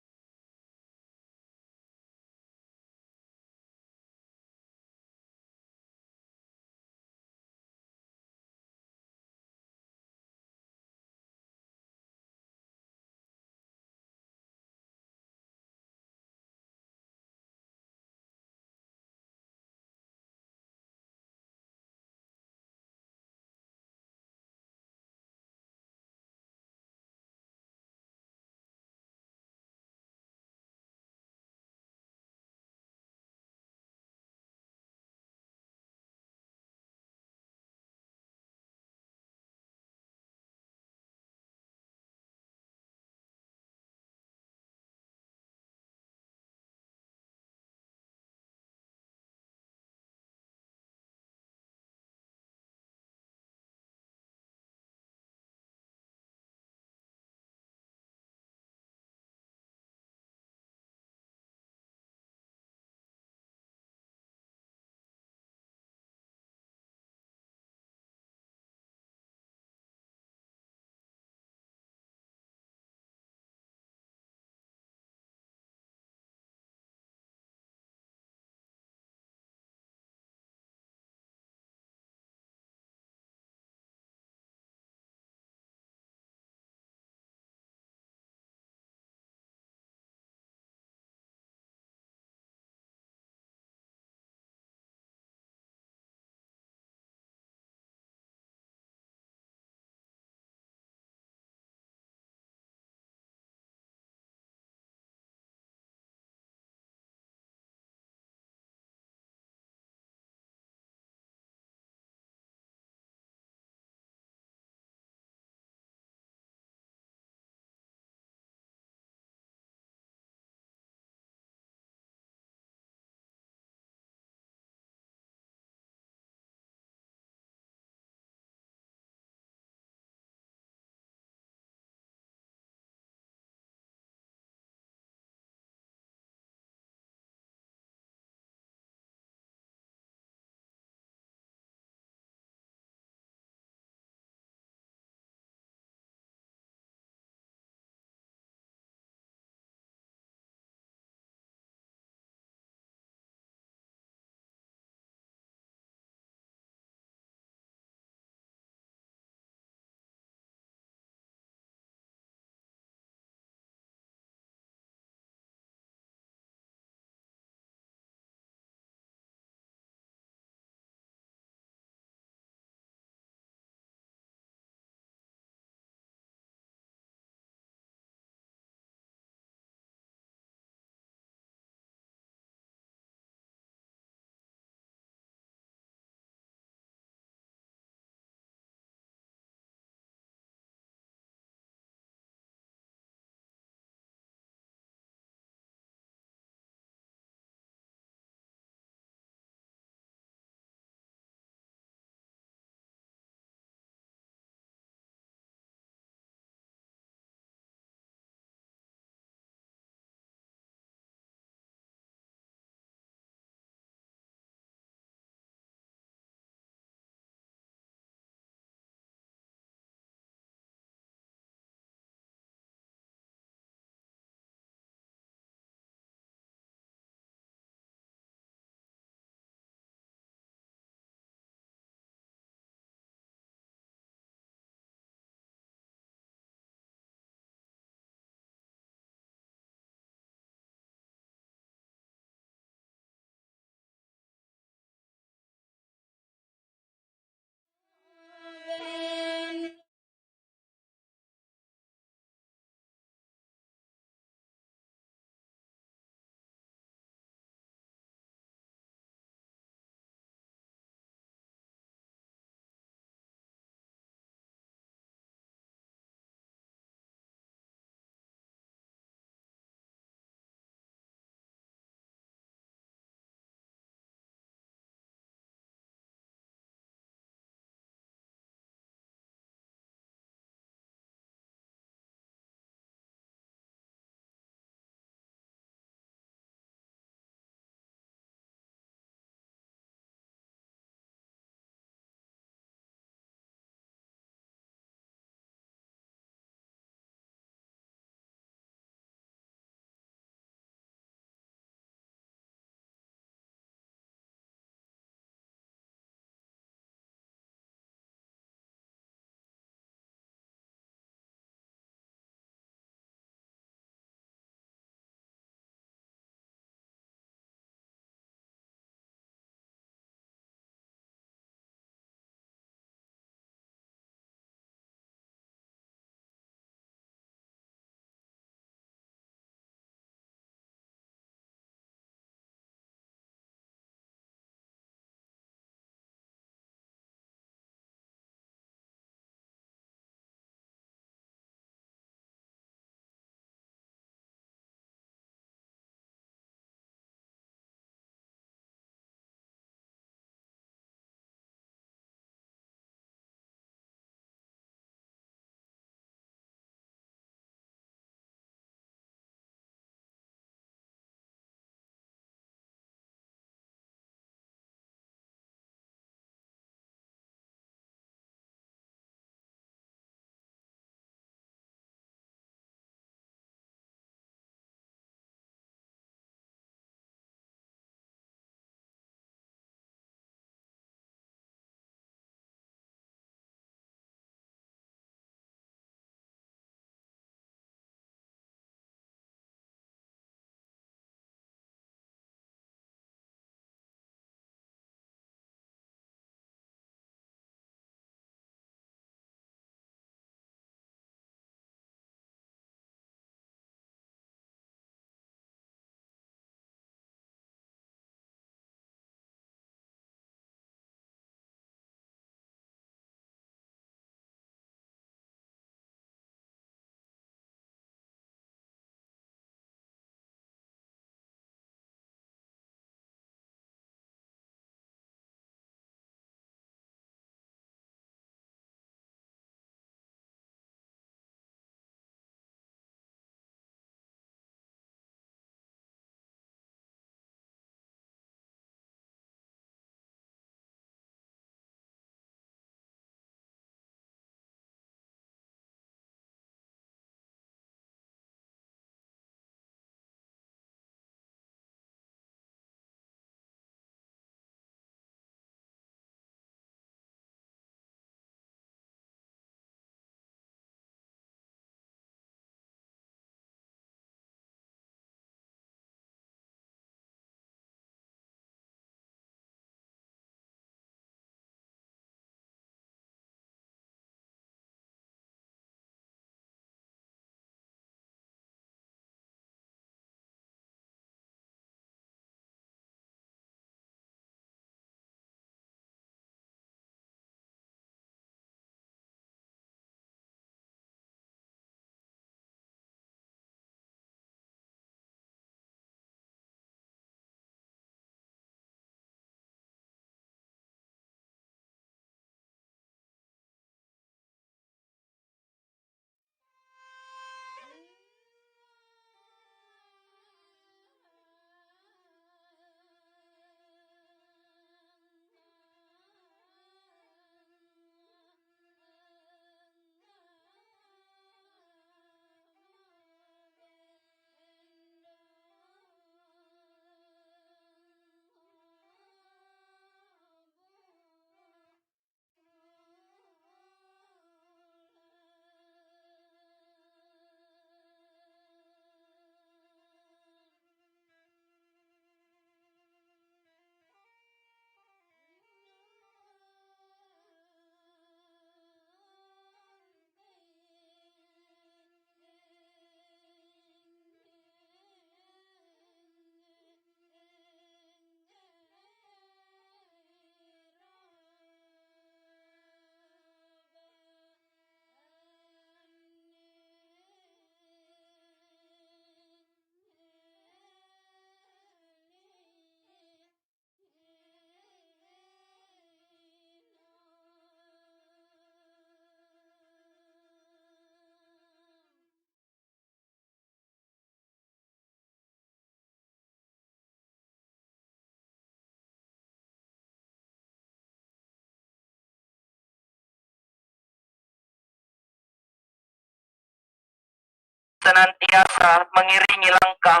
K: senantiasa mengiringi langkah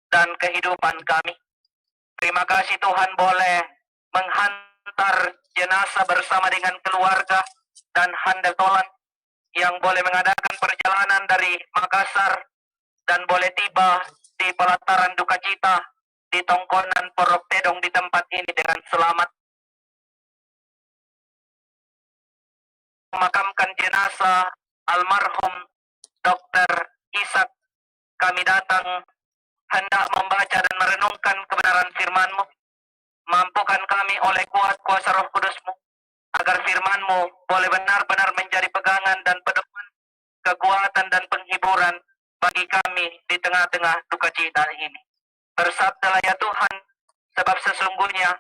K: dan kehidupan kami. Terima kasih Tuhan boleh menghantar jenazah bersama dengan keluarga dan handel tolan yang boleh mengadakan perjalanan dari Makassar dan boleh tiba di pelataran duka cita di Tongkonan Porok Tedong di tempat ini dengan selamat. Memakamkan jenazah almarhum Dr. Ishak, kami datang hendak membaca dan merenungkan kebenaran firman-Mu. Mampukan kami oleh kuat kuasa Roh Kudus-Mu, agar firman-Mu boleh benar-benar menjadi pegangan dan pedoman, kekuatan dan penghiburan bagi kami di tengah-tengah duka cita ini. Bersabdalah ya Tuhan, sebab sesungguhnya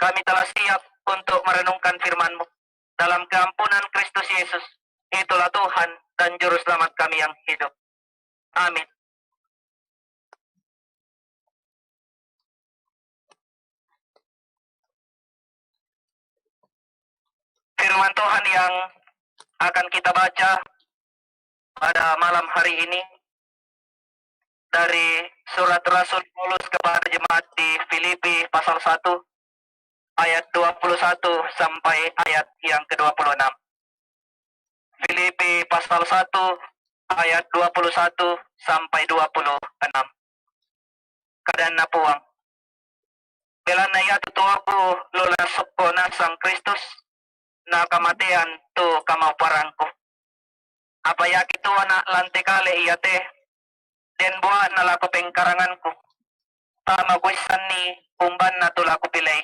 K: kami telah siap untuk merenungkan firman-Mu. Dalam keampunan Kristus Yesus, itulah Tuhan dan Juru Selamat kami yang hidup. Amin. Firman Tuhan yang akan kita baca pada malam hari ini dari surat Rasul Paulus kepada jemaat di Filipi pasal 1 ayat 21 sampai ayat yang ke-26. Filipi pasal 1 ayat 21 sampai 26. Kadang napuang. Belan na ya tutuaku lula soko na sang Kristus na kamatian tu kamau parangku. Apa ya kitu anak lantikale iya teh den buat na laku pengkaranganku. Tama kuisan ni umban na tulaku pilay.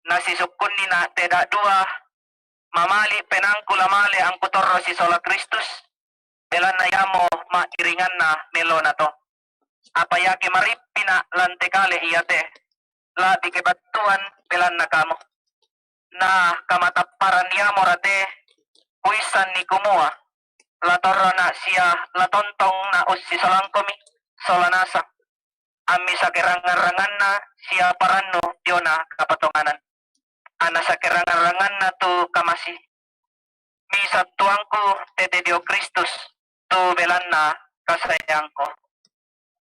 K: Nasi sukun ni na tidak dua mamali penangku lamali ang kutoro si sola Kristus belan na yamo mairingan na melo na to. Apa yaki maripina lantikale iya teh labi kebatuan belan na kamo na kamataparan yamo rate kuisan ni kumua latoro na siya latontong na usi salangkomi solanasa ami sa kerangan-rangan na siya parano yona kapatonganan. Ana sa kerangan-rangan na tu kamasi. Misa tuangku tete Dio Kristus tu belan na kasayangko.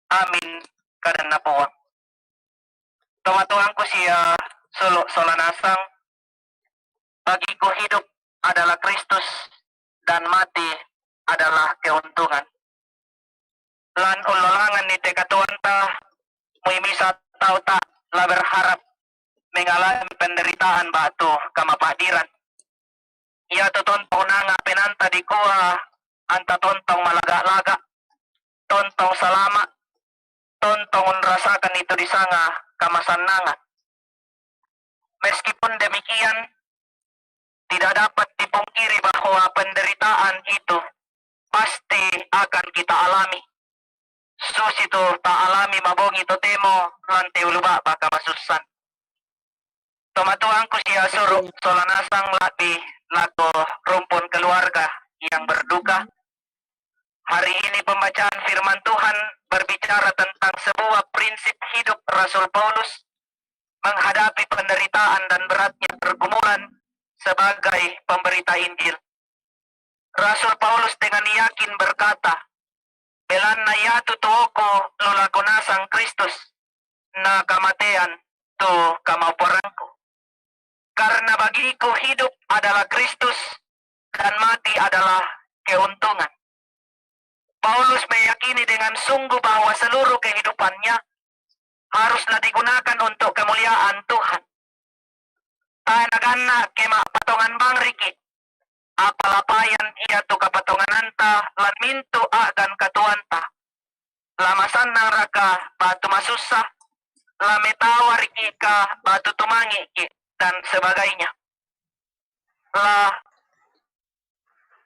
K: Amin kadan na po. Tumatuangku siya solanasang bagiku hidup adalah Kristus dan mati adalah keuntungan. Lan ulolangan ni tekatuanta muimisa tau tak la berharap mengalami penderitaan batu kamapadiran. Ia tontong nanga penanta di kuah anta tontong malaga-laga, tontong salama, tontong rasakan itu di sanga kamasan nanga. Meskipun demikian, tidak dapat dipungkiri bahwa penderitaan itu pasti akan kita alami. Sus itu tak alami mabongi totemo lante uluba baka masusan. Tomatuangku siya suruh solanasang labi lago rumpun keluarga yang berduka. Hari ini pembacaan firman Tuhan berbicara tentang sebuah prinsip hidup Rasul Paulus menghadapi penderitaan dan beratnya pergumulan sebagai pemberita Injil. Rasul Paulus dengan yakin berkata, "Belan na yatu tuoko lulakuna sang Kristus na kamatean tu kamauporangku." Karena bagiku hidup adalah Kristus dan mati adalah keuntungan. Paulus meyakini dengan sungguh bahwa seluruh kehidupannya haruslah digunakan untuk kemuliaan Tuhan. Tanagana kemak patongan bang Riki. Apalapayan ia tu kapatongan anta lan mintu agan katuanta. Lamasan nang raka batu masusah. Lametawar ika batu tumangi ki dan sebagainya. Lah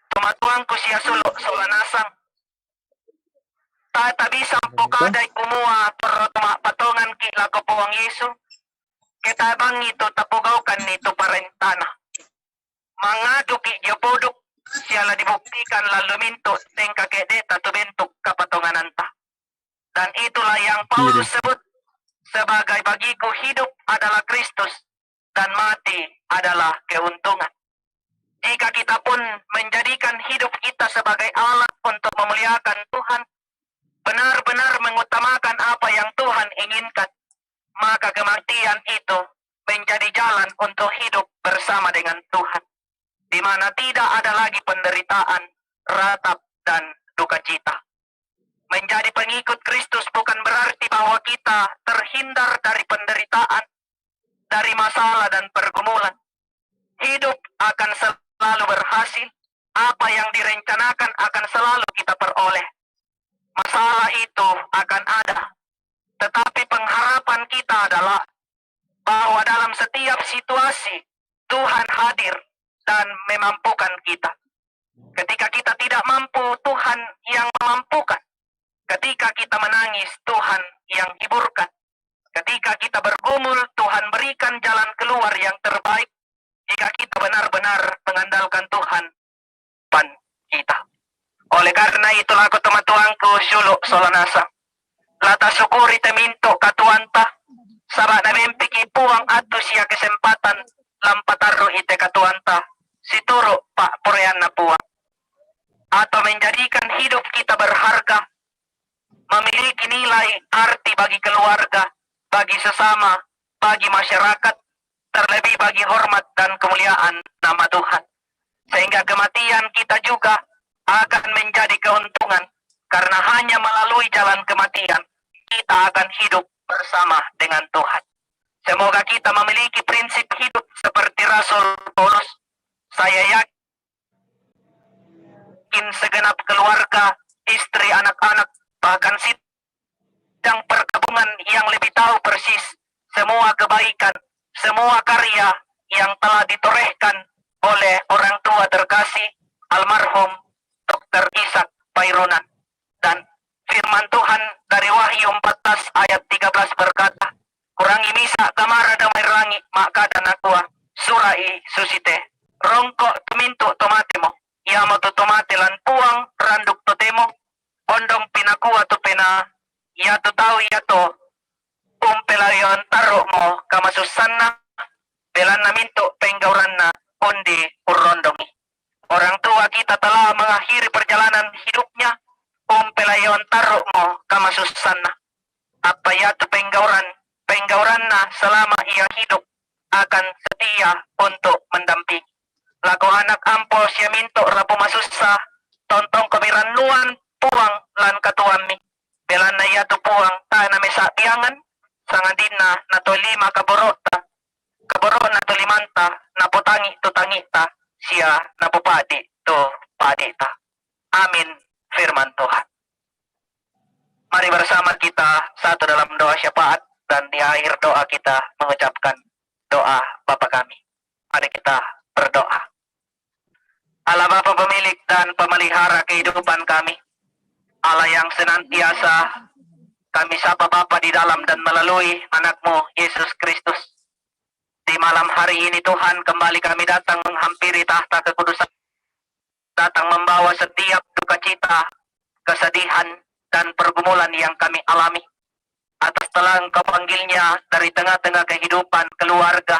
K: tumatuangku siya sulok solanasang. Tata bisang pukaday kumua pero tumak patongan ki lako puang Yesu. Ketabang itu tapugaukan nito parentana. Mangadu ki jopodok siala dibuktikan lalu minto tengka kedeta tu bentuk kapatongan anta. Dan itulah yang Paulus sebut sebagai bagiku hidup adalah Kristus dan mati adalah keuntungan. Jika kita pun menjadikan hidup kita sebagai alat untuk memuliakan Tuhan, benar-benar mengutamakan apa yang Tuhan inginkan, maka kematian itu menjadi jalan untuk hidup bersama dengan Tuhan, di mana tidak ada lagi penderitaan, ratap, dan duka cita. Menjadi pengikut Kristus bukan berarti bahwa kita terhindar dari penderitaan, dari masalah dan pergumulan. Hidup akan selalu berhasil, apa yang direncanakan akan selalu kita peroleh. Masalah itu akan ada, tetapi pengharapan kita adalah bahwa dalam setiap situasi Tuhan hadir dan memampukan kita. Ketika kita tidak mampu, Tuhan yang memampukan. Ketika kita menangis, Tuhan yang hiburkan. Ketika kita bergumul, Tuhan berikan jalan keluar yang terbaik. Jika kita benar-benar mengandalkan Tuhan pan kita. Oleh karena itulah aku tuangku suluk solanasa. Lata syukuri teminto katuanta. Sabak na mimpiki puang atu siya kesempatan. Lampataru ite katuanta. Situro pak porean na puang. Atau menjadikan hidup kita berharga. Memiliki nilai arti bagi keluarga, bagi sesama, bagi masyarakat, terlebih bagi hormat dan kemuliaan nama Tuhan. Sehingga kematian kita juga akan menjadi keuntungan, karena hanya melalui jalan kematian kita akan hidup bersama dengan Tuhan. Semoga kita memiliki prinsip hidup seperti Rasul Paulus. Saya yakin segenap keluarga, istri, anak-anak, bahkan sidang perkabungan yang lebih tahu persis semua kebaikan, semua karya yang telah ditorehkan oleh orang tua terkasih almarhum Dr. Ishak Pairunan. Dan firman Tuhan dari Wahyu 14 ayat 13 berkata, kurangi misa kamara damai rangi maka dan aqua surai susite rongkok tumintu tomatemo yamo tu tomate lan puang randuk totemo ondong pinakua tu pena ya tu tahu ya to umpelayon taro mo kamasusanna belan naminto penggauranna undi urrondongi. Orang tua kita telah mengakhiri perjalanan hidupnya. Umpelayon taro mo kamasusanna. Apa ya tu penggauranna selama ia hidup akan setia untuk mendampingi. Laku anak ampo siya minto rapu masusa tontong kemiranluan puang lan katuami. Belan na iya tu puang ta na mesa biangan sangandina na to lima kaborota na to limanta na putangi tu tangita siya na pupadi tu padita. Amin firman Tuhan. Mari bersama kita satu dalam doa syafaat dan di akhir doa kita mengucapkan doa Bapa kami. Mari kita berdoa. Allah Bapa pemilik dan pemelihara kehidupan kami, Allah yang senantiasa kami sapa Bapa di dalam dan melalui anak-Mu Yesus Kristus. Di malam hari ini Tuhan kembali kami datang menghampiri tahta kekudusan, datang membawa setiap duka cita, kesedihan, dan pergumulan yang kami alami. Atas telah Engkau panggilnya dari tengah-tengah kehidupan keluarga,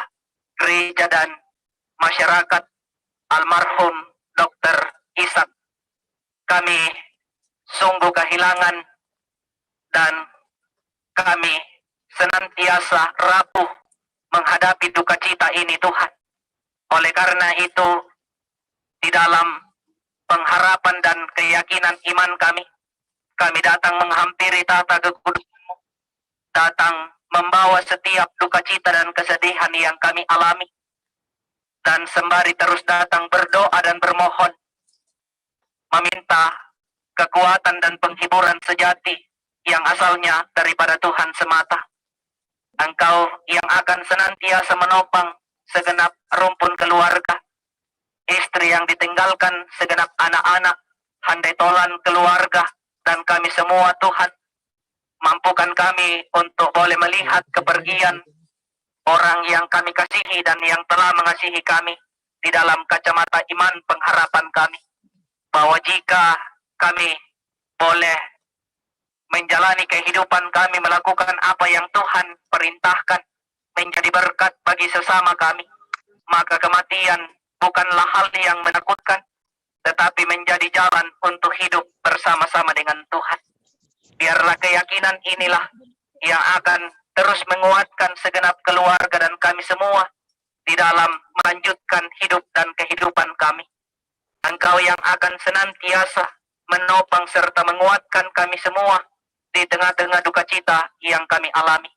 K: gereja, dan masyarakat almarhum Dr. Ishak. Kami sungguh kehilangan dan kami senantiasa rapuh menghadapi duka cita ini Tuhan. Oleh karena itu, di dalam pengharapan dan keyakinan iman kami datang menghampiri tahta kekudusan-Mu, datang membawa setiap duka cita dan kesedihan yang kami alami, dan sembari terus datang berdoa dan bermohon, meminta kekuatan dan penghiburan sejati yang asalnya daripada Tuhan semata. Engkau yang akan senantiasa menopang segenap rumpun keluarga, istri yang ditinggalkan, segenap anak-anak, handai tolan keluarga, dan kami semua Tuhan. Mampukan kami untuk boleh melihat kepergian orang yang kami kasihi dan yang telah mengasihi kami di dalam kacamata iman pengharapan kami. Bahwa jika kami boleh menjalani kehidupan kami, melakukan apa yang Tuhan perintahkan, menjadi berkat bagi sesama kami, maka kematian bukanlah hal yang menakutkan, tetapi menjadi jalan untuk hidup bersama-sama dengan Tuhan. Biarlah keyakinan inilah yang akan terus menguatkan segenap keluarga dan kami semua di dalam melanjutkan hidup dan kehidupan kami. Engkau yang akan senantiasa menopang serta menguatkan kami semua di tengah-tengah duka cita yang kami alami.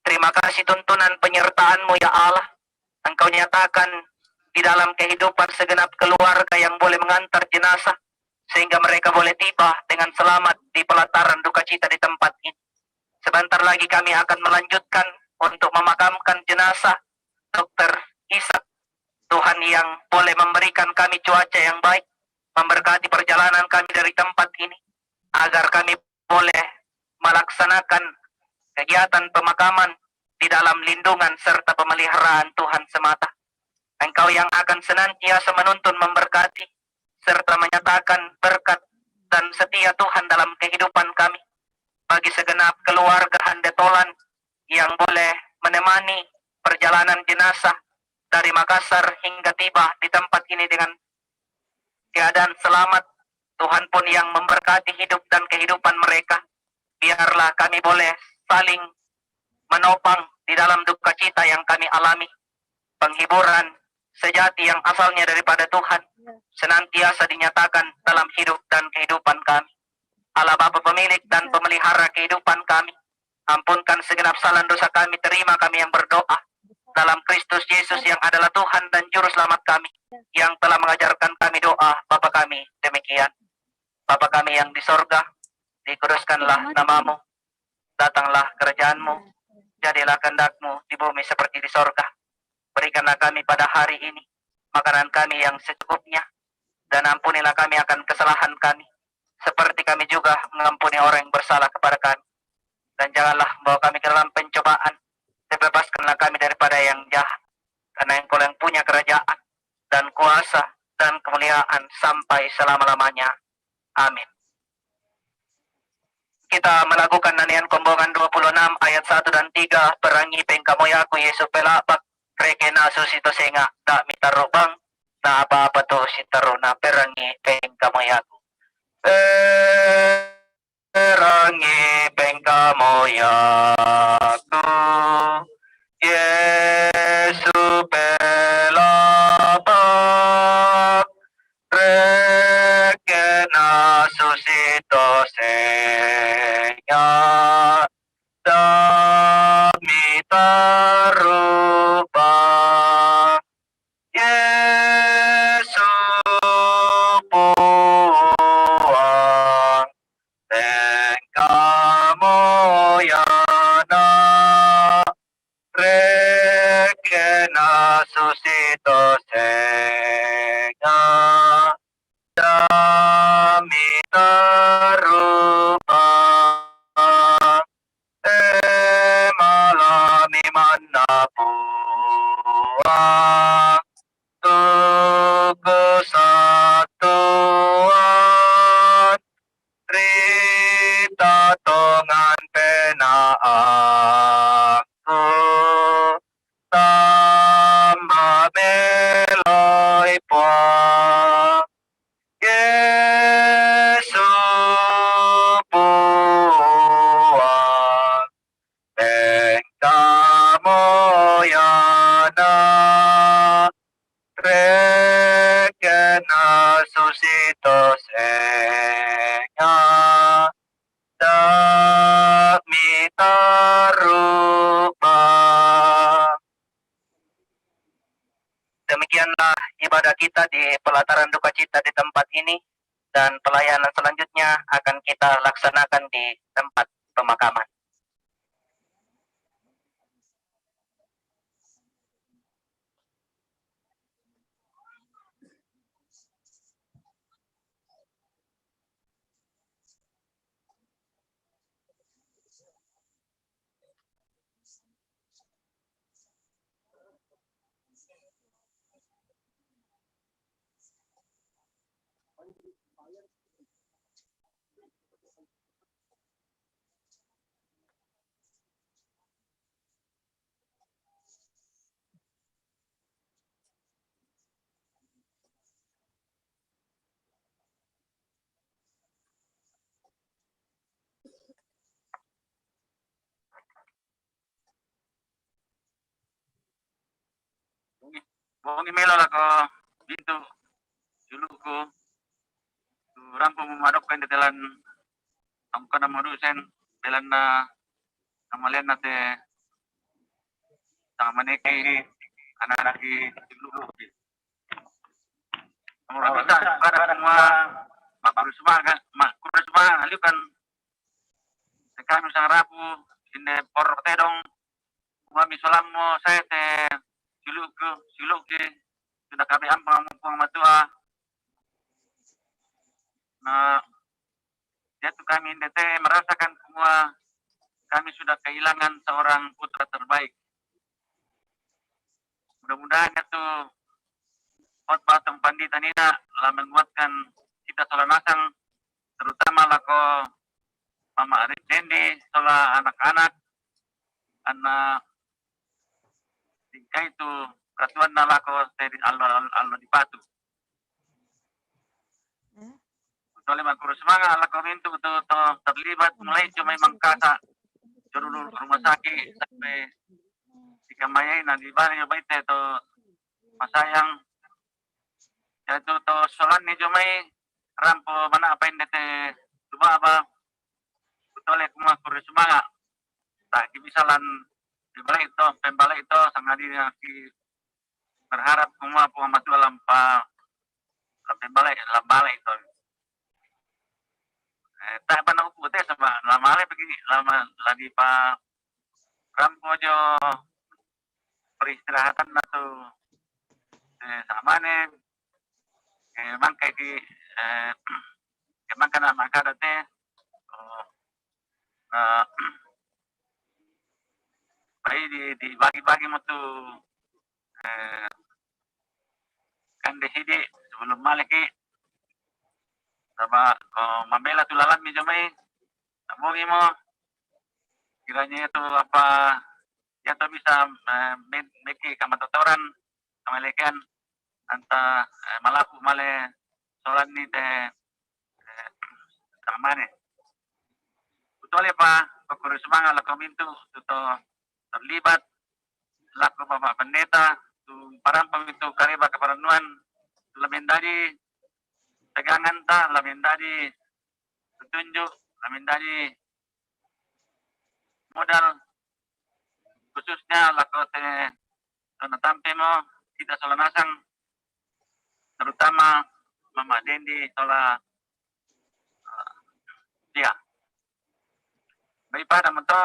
K: Terima kasih tuntunan penyertaan-Mu ya Allah. Engkau nyatakan di dalam kehidupan segenap keluarga yang boleh mengantar jenazah, sehingga mereka boleh tiba dengan selamat di pelataran duka cita di tempat ini. Sebentar lagi kami akan melanjutkan untuk memakamkan jenazah Dr. Ishak. Tuhan yang boleh memberikan kami cuaca yang baik, memberkati perjalanan kami dari tempat ini, agar kami boleh melaksanakan kegiatan pemakaman di dalam lindungan serta pemeliharaan Tuhan semata. Engkau yang akan senantiasa menuntun, memberkati, serta menyatakan berkat dan setia Tuhan dalam kehidupan kami. Bagi segenap keluarga Handetolan yang boleh menemani perjalanan jenazah dari Makassar hingga tiba di tempat ini dengan keadaan selamat, Tuhan pun yang memberkati hidup dan kehidupan mereka. Biarlah kami boleh saling menopang di dalam duka cita yang kami alami. Penghiburan sejati yang asalnya daripada Tuhan senantiasa dinyatakan dalam hidup dan kehidupan kami. Allah Bapa pemilik dan pemelihara kehidupan kami, ampunkan segenap salah dosa kami, terima kami yang berdoa dalam Kristus Yesus yang adalah Tuhan dan Juru Selamat kami, yang telah mengajarkan kami doa Bapa kami demikian. Bapa kami yang di sorga, dikuduskanlah namamu, datanglah kerajaan-Mu, jadilah kehendak-Mu di bumi seperti di sorga. Berikanlah kami pada hari ini makanan kami yang secukupnya, dan ampunilah kami akan kesalahan kami, seperti kami juga mengampuni orang yang bersalah kepada kami. Dan janganlah membawa kami ke dalam pencobaan, bebaskanlah kami daripada yang jahat, karena Engkau yang punya kerajaan dan kuasa dan kemuliaan sampai selama-lamanya. Amin. Kita melakukan nyanyian kombongan 26 ayat 1 dan 3. Perangi pengkamoyaku Yesu pelabak, rekena susito senga, tak mitarubang, na apa-apa to sitaruna perangi pengkamoyaku. Perangi pengkamoyaku Yesu pelabak, rekena susito senga, dami tarubang, Yesu puang pengkamoyana, rekena susito senga, dami tarubang, malami manapuang, tugu satuan, rita tongan penaangku, tambah meloy puang, Yesu puang pengkamoyana, rekena susito senga, dami tarubang. Demikianlah ibadah kita di pelataran duka cita di tempat ini, dan pelayanan selanjutnya akan kita laksanakan di tempat pemakaman. Bongi melo lah ko bintu juluku tu rampu memadokkan di telan angkana modusen telan na kamalian na te sama maneki anak-anak di juluku. Kamu bisa kada semua makuru semua kan makuru semua aliukan kami sang rapu ine porok tedong Mami solamo saya te siluku sudah kami ampang mumpung matua nah jatuh kami ndete merasakan semua kami sudah kehilangan seorang putra terbaik. Mudah-mudahan itu khotbah tempandita nina lah menguatkan kita Solanasang terutama lako Mama Dendi sola anak-anak anak tingkah itu peraturan nalako dari Allah di Batu. Betul makuru semangat lako mintu betul terlibat mulai cuma mangkasa jurul rumah sakit sampai di kamayai na di bari baik itu masayang itu to solan ni jomai rampo mana apa ini teh coba apa betul makuru semangat tak bisalan di balik itu pembalik itu sangat berharap semua pengamatu lampa pembalik lambalik itu tak pernah putih sebab lama lagi begini lama lagi pak rampo jo peristirahatan atau sama nih emang kayak di emang kena maka date bayi dibagi-bagi mutu kan di sini sebelum maliki sama membela tulalan mi jomai tamungi mo kiranya itu apa ya tuh bisa meki kamatotoran kamalekan anta malaku male solan ni teh kamane betul ya pak kokuru semangat lako mintu tuto terlibat laku bapak pendeta tu parampang itu kareba keparanuan lamin dari tegangan ta lamin dari petunjuk lamin dari modal khususnya laku teh tampe mo kita Solanasang terutama Mama Dendi sola dia baik pada mento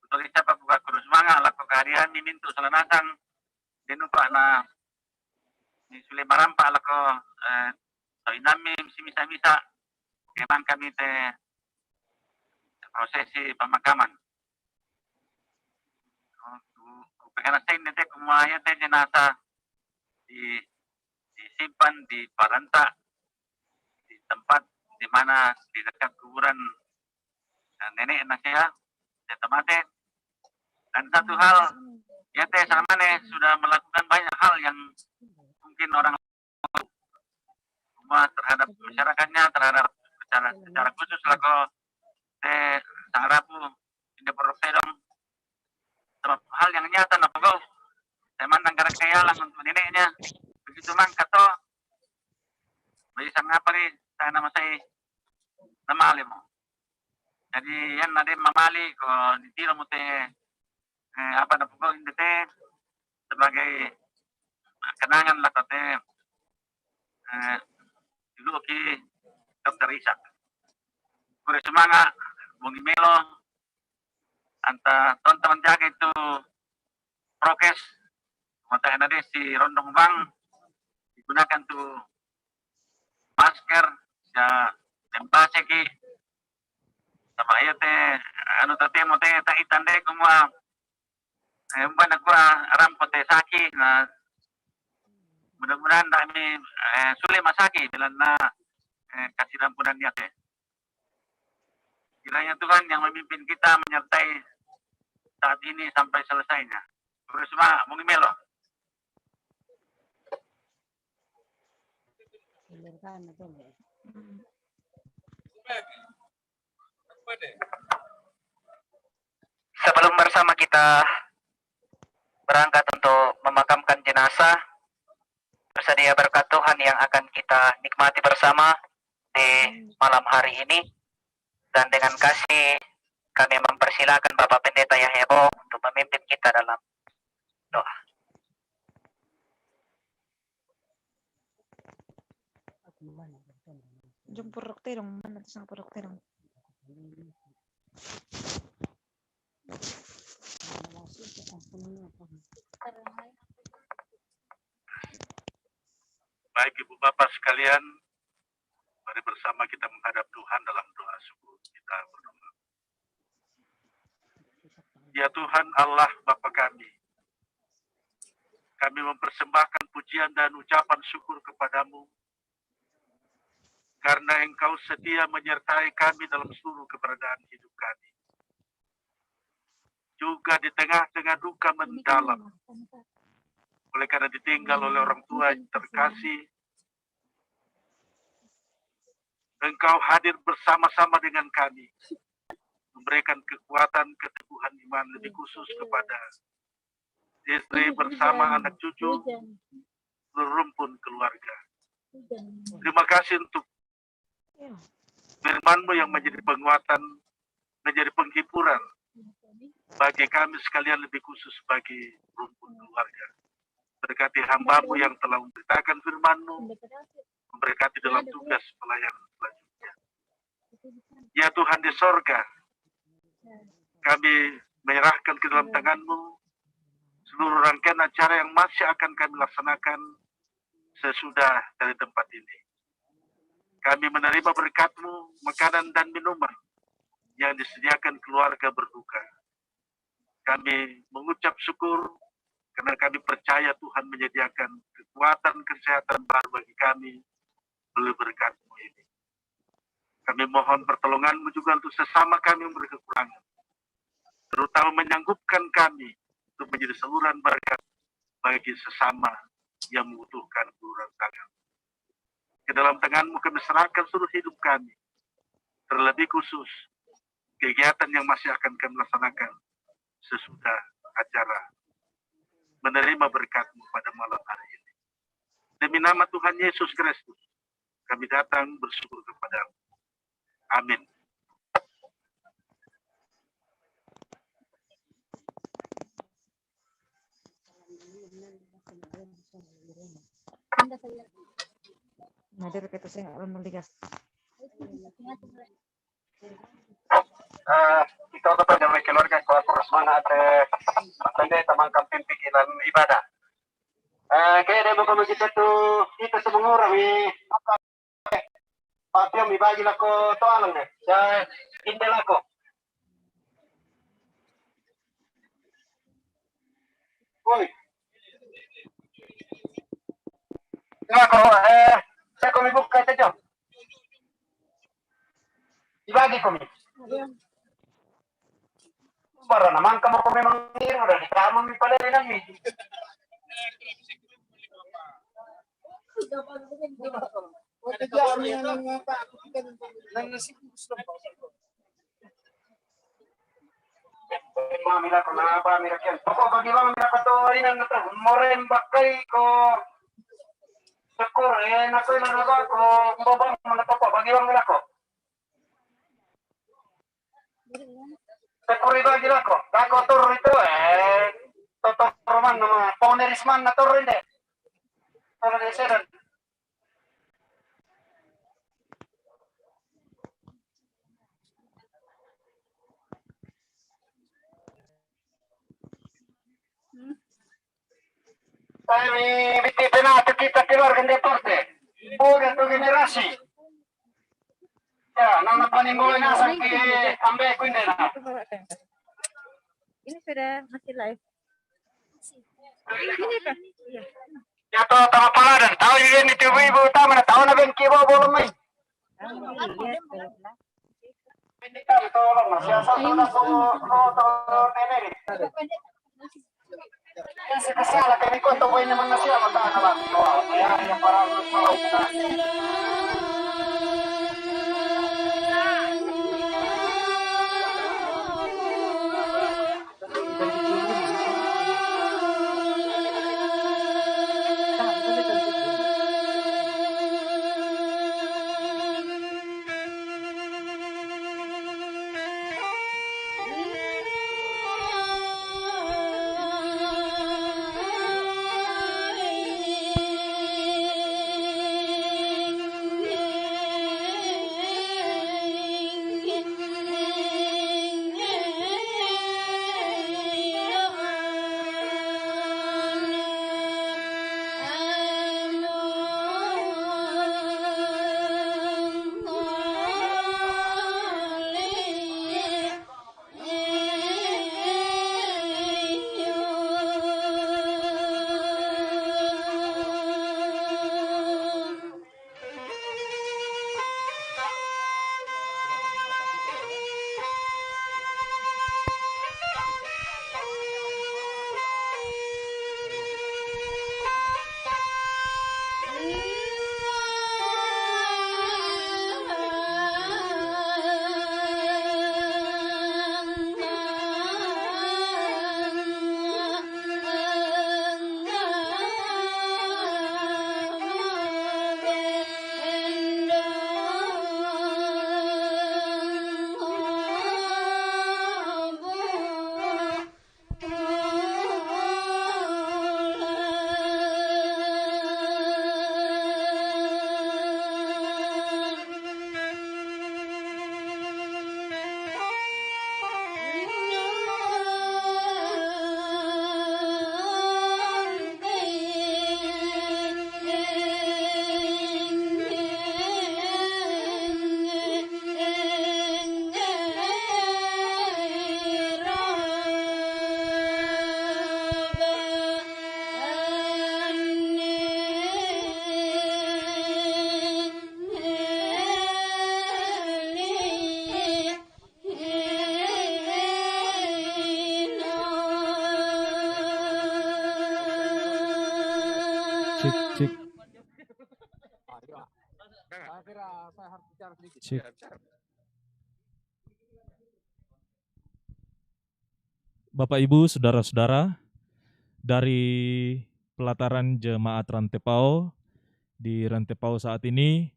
K: betul siapa buka kurus semangat laku keharian dimintu Solanasang dinupak na ni sule marampa laku so inami misa memang kami te prosesi pemakaman karena saya nanti kumaya te jenazah disimpan di Paranta di tempat di mana di dekat kuburan nenek saya temate dan satu hal ya teh sama nih sudah melakukan banyak hal yang mungkin orang rumah terhadap masyarakatnya terhadap secara khusus laku teh sang rapu di Poroksedong hal yang nyata napa kau saya mandang karena kayalang untuk neneknya begitu mang kato bisa ngapari saya nama saya nama alim jadi yan nade mamali ko ditiro mo te apa na po hindi te sebagai kenangan lah te dulu ki Dr. Isak kure semangat bungi melo anta teman-teman jaga itu prokes mata nade si rondong bang digunakan tuh masker ya tempase ki sama ayo teh anu teh mo teh tak itande kumwa umpan aku rampo teh saki na mudah-mudahan kami sulit masaki dalam na kasih ampunan dia teh kiranya Tuhan yang memimpin kita menyertai saat ini sampai selesainya terus semua mungkin melo sebelum bersama kita berangkat untuk memakamkan jenazah Bersedia berkat Tuhan yang akan kita nikmati bersama di malam hari ini. Dan dengan kasih kami mempersilakan Bapak Pendeta Yahya Bo untuk memimpin kita dalam doa.
L: Jemput terong mana sang purok terong.
M: Baik Ibu Bapak sekalian, mari bersama kita menghadap Tuhan dalam doa syukur kita berdoa. Ya Tuhan Allah Bapa kami mempersembahkan pujian dan ucapan syukur kepadamu karena Engkau setia menyertai kami dalam seluruh keberadaan hidup kami. Juga di tengah-tengah duka mendalam, oleh karena ditinggal oleh orang tua yang terkasih, Engkau hadir bersama-sama dengan kami, memberikan kekuatan, keteguhan iman lebih khusus kepada istri bersama anak cucu, seluruh rumpun keluarga. Terima kasih untuk firman-Mu yang menjadi penguatan, menjadi penghiburan bagi kami sekalian, lebih khusus bagi rumpun keluarga. Berkati hamba-Mu yang telah memberitakan firman-Mu, memberkati dalam tugas pelayanan selanjutnya. Ya Tuhan di sorga, kami menyerahkan ke dalam tangan-Mu seluruh rangkaian acara yang masih akan kami laksanakan sesudah dari tempat ini. Kami menerima berkat-Mu, makanan dan minuman yang disediakan keluarga berduka. Kami mengucap syukur karena kami percaya Tuhan menyediakan kekuatan kesehatan baru bagi kami melalui berkat-Mu ini. Kami mohon pertolongan-Mu juga untuk sesama kami yang berkekurangan, terutama menyanggup kami untuk menjadi saluran berkat bagi sesama yang membutuhkan uluran tangan. Ke dalam tangan-Mu kami serahkan seluruh hidup kami, terlebih khusus kegiatan yang masih akan kami laksanakan sesudah acara menerima berkat-Mu pada malam hari ini. Demi nama Tuhan Yesus Kristus, kami datang bersyukur kepada-Mu. Amin.
L: Nadir kata saya nggak melihat.
M: Ikaw na pa may keluarga ko ako rasmana at pendeta mangkang pimpigilan ibadah. Kaya demo ko magkita to dito sa mga orang Papio, may bagi lang ko to alang na. Sa Indel ako. Uy. Nga ko, saya ko may buka ito. Ibagi ko mi. Bara naman kamu ko may manghiro na. Di ka mo may palari ng mi. Mamila ko na ba mirakel. Poko bagi bang mira ko to rin na to. Moren bakay ko. Syukur na ko na ba ko. Mbabang mo na poko bagi bang mira ko. Syukur bagi ko. Ako tur ito toto roman na ponerisman na tur rin Toro de seran. Kami bitipin natin kita keluarga deporte. Udah tuh generasi. Ya, nana panimboy na sa ambe ko hindi na.
L: Ini sudah masih live. Ini kan? Iya.
M: Ya to tama pala dan tahu yun ito ibu tama na tahu na ben kibo bolong may. Hindi ka ito lang na siya sa to na so to nene. Kasi kasala kami ko to boy naman na siya mata na lang. Kaya yung parang
B: Saya kira saya harus bicara sedikit.
C: Sip.
N: Bapak Ibu, saudara-saudara, dari pelataran jemaat Rantepao di Rantepao saat ini,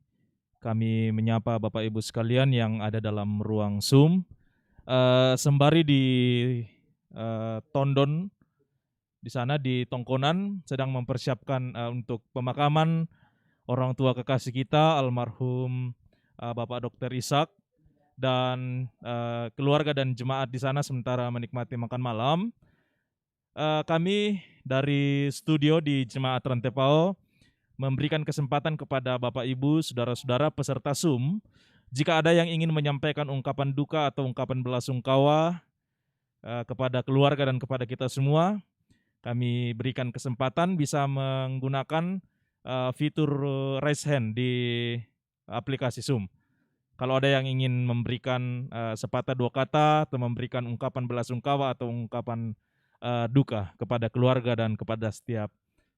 N: kami menyapa Bapak Ibu sekalian yang ada dalam ruang Zoom, sembari di Tondon, di sana di Tongkonan sedang mempersiapkan untuk pemakaman orang tua kekasih kita almarhum Bapak Dr. Ishak, dan keluarga dan jemaat di sana sementara menikmati makan malam. Kami dari studio di Jemaat Rantepao memberikan kesempatan kepada Bapak Ibu, saudara-saudara peserta Zoom, jika ada yang ingin menyampaikan ungkapan duka atau ungkapan belasungkawa kepada keluarga dan kepada kita semua, kami berikan kesempatan bisa menggunakan fitur raise hand di aplikasi Zoom. Kalau ada yang ingin memberikan sepatah dua kata atau memberikan ungkapan belasungkawa atau ungkapan duka kepada keluarga dan kepada setiap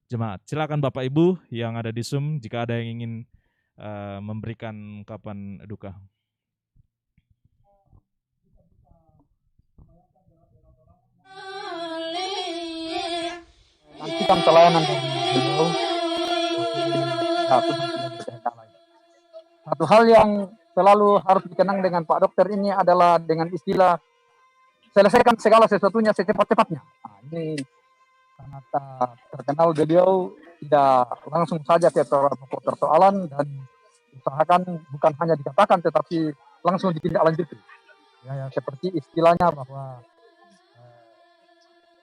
N: jemaat. Silakan Bapak Ibu yang ada di Zoom jika ada yang ingin memberikan ungkapan duka.
O: Nantikan pelayanan dari beliau. Satu hal yang selalu harus dikenang dengan Pak Dokter ini adalah dengan istilah selesaikan segala sesuatunya secepat-cepatnya. Nah, ini sangat terkenal, beliau tidak langsung saja ke pokok persoalan dan usahakan bukan hanya dikatakan tetapi langsung ditindaklanjuti. Ya, seperti istilahnya bahwa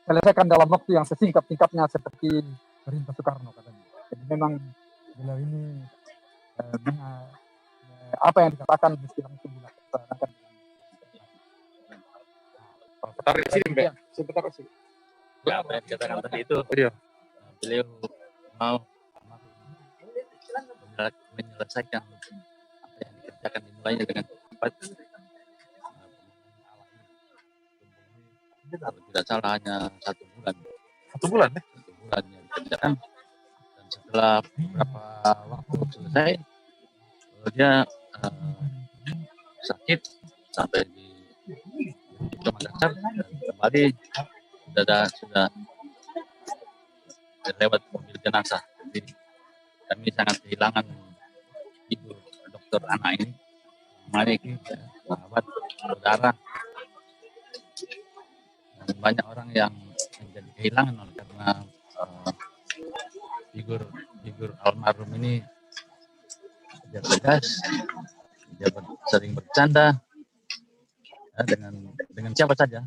O: selesaikan dalam waktu yang sesingkat-singkatnya seperti perintah Soekarno katanya. Jadi memang beliau ini apa yang dikatakan mesti langsung dilaksanakan.
E: Tarik sini, Mbak.
O: Sebentar sih.
P: Ya, apa yang dikatakan tadi itu, beliau mau menyelesaikan apa yang dikerjakan, dimulainya dengan cepat. Kalau tidak salah hanya 1 bulan.
E: 1 bulan ya?
P: 1 bulan yang dikerjakan. Dan setelah beberapa waktu selesai, dia sakit sampai di Makassar dan kembali sudah lewat mobil jenazah. Jadi kami sangat kehilangan ibu dokter anak ini, Malik, sahabat, saudara, dan banyak orang yang menjadi kehilangan karena figur almarhum ini dia tegas, dia sering bercanda ya, dengan siapa saja.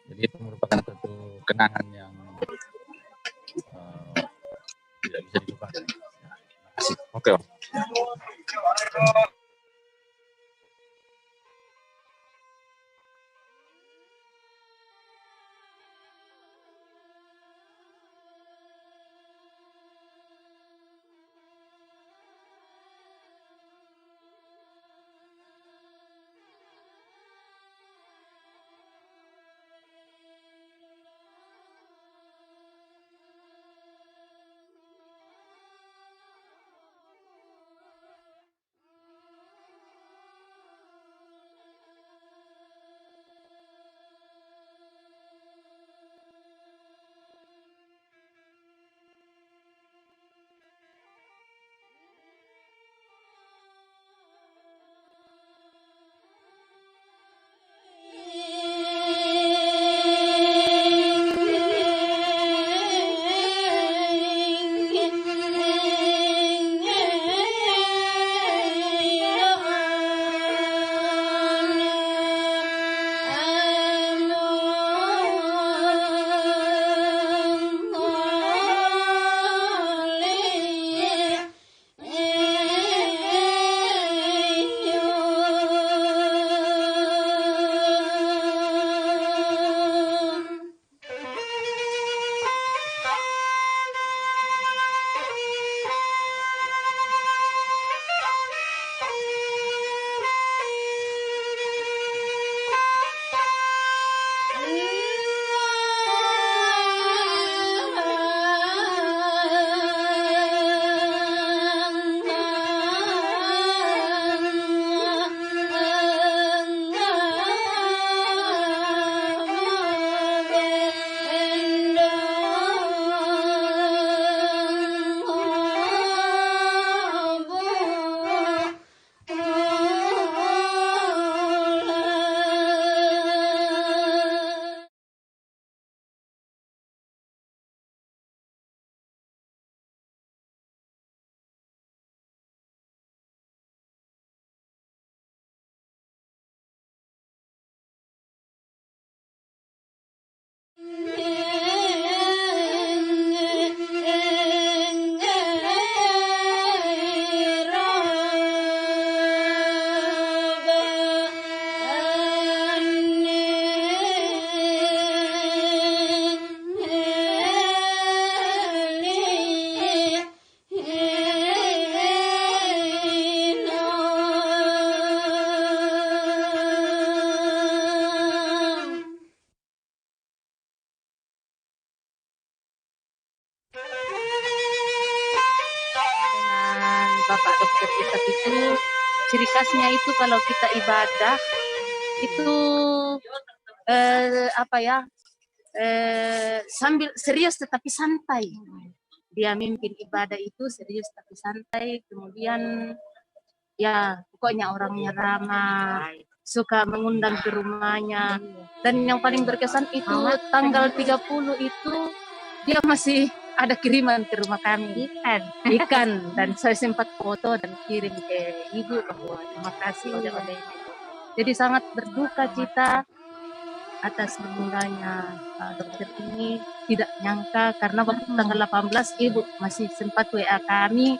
P: Jadi itu merupakan satu kenangan yang tidak bisa dilupakan. Terima kasih.
E: Oke.
Q: Bapak Dokter Ishak itu ciri khasnya itu kalau kita ibadah itu sambil serius tetapi santai. Dia mimpin ibadah itu serius tapi santai. Kemudian ya pokoknya orangnya ramah, suka mengundang ke rumahnya. Dan yang paling berkesan itu tanggal 30 itu dia masih ada kiriman ke rumah kami ikan dan saya sempat foto dan kirim ke ibu bahwa terima kasih oleh-oleh. Jadi sangat berduka cita atas meninggalnya dokter ini, tidak nyangka karena waktu tanggal 18 ibu masih sempat WA kami,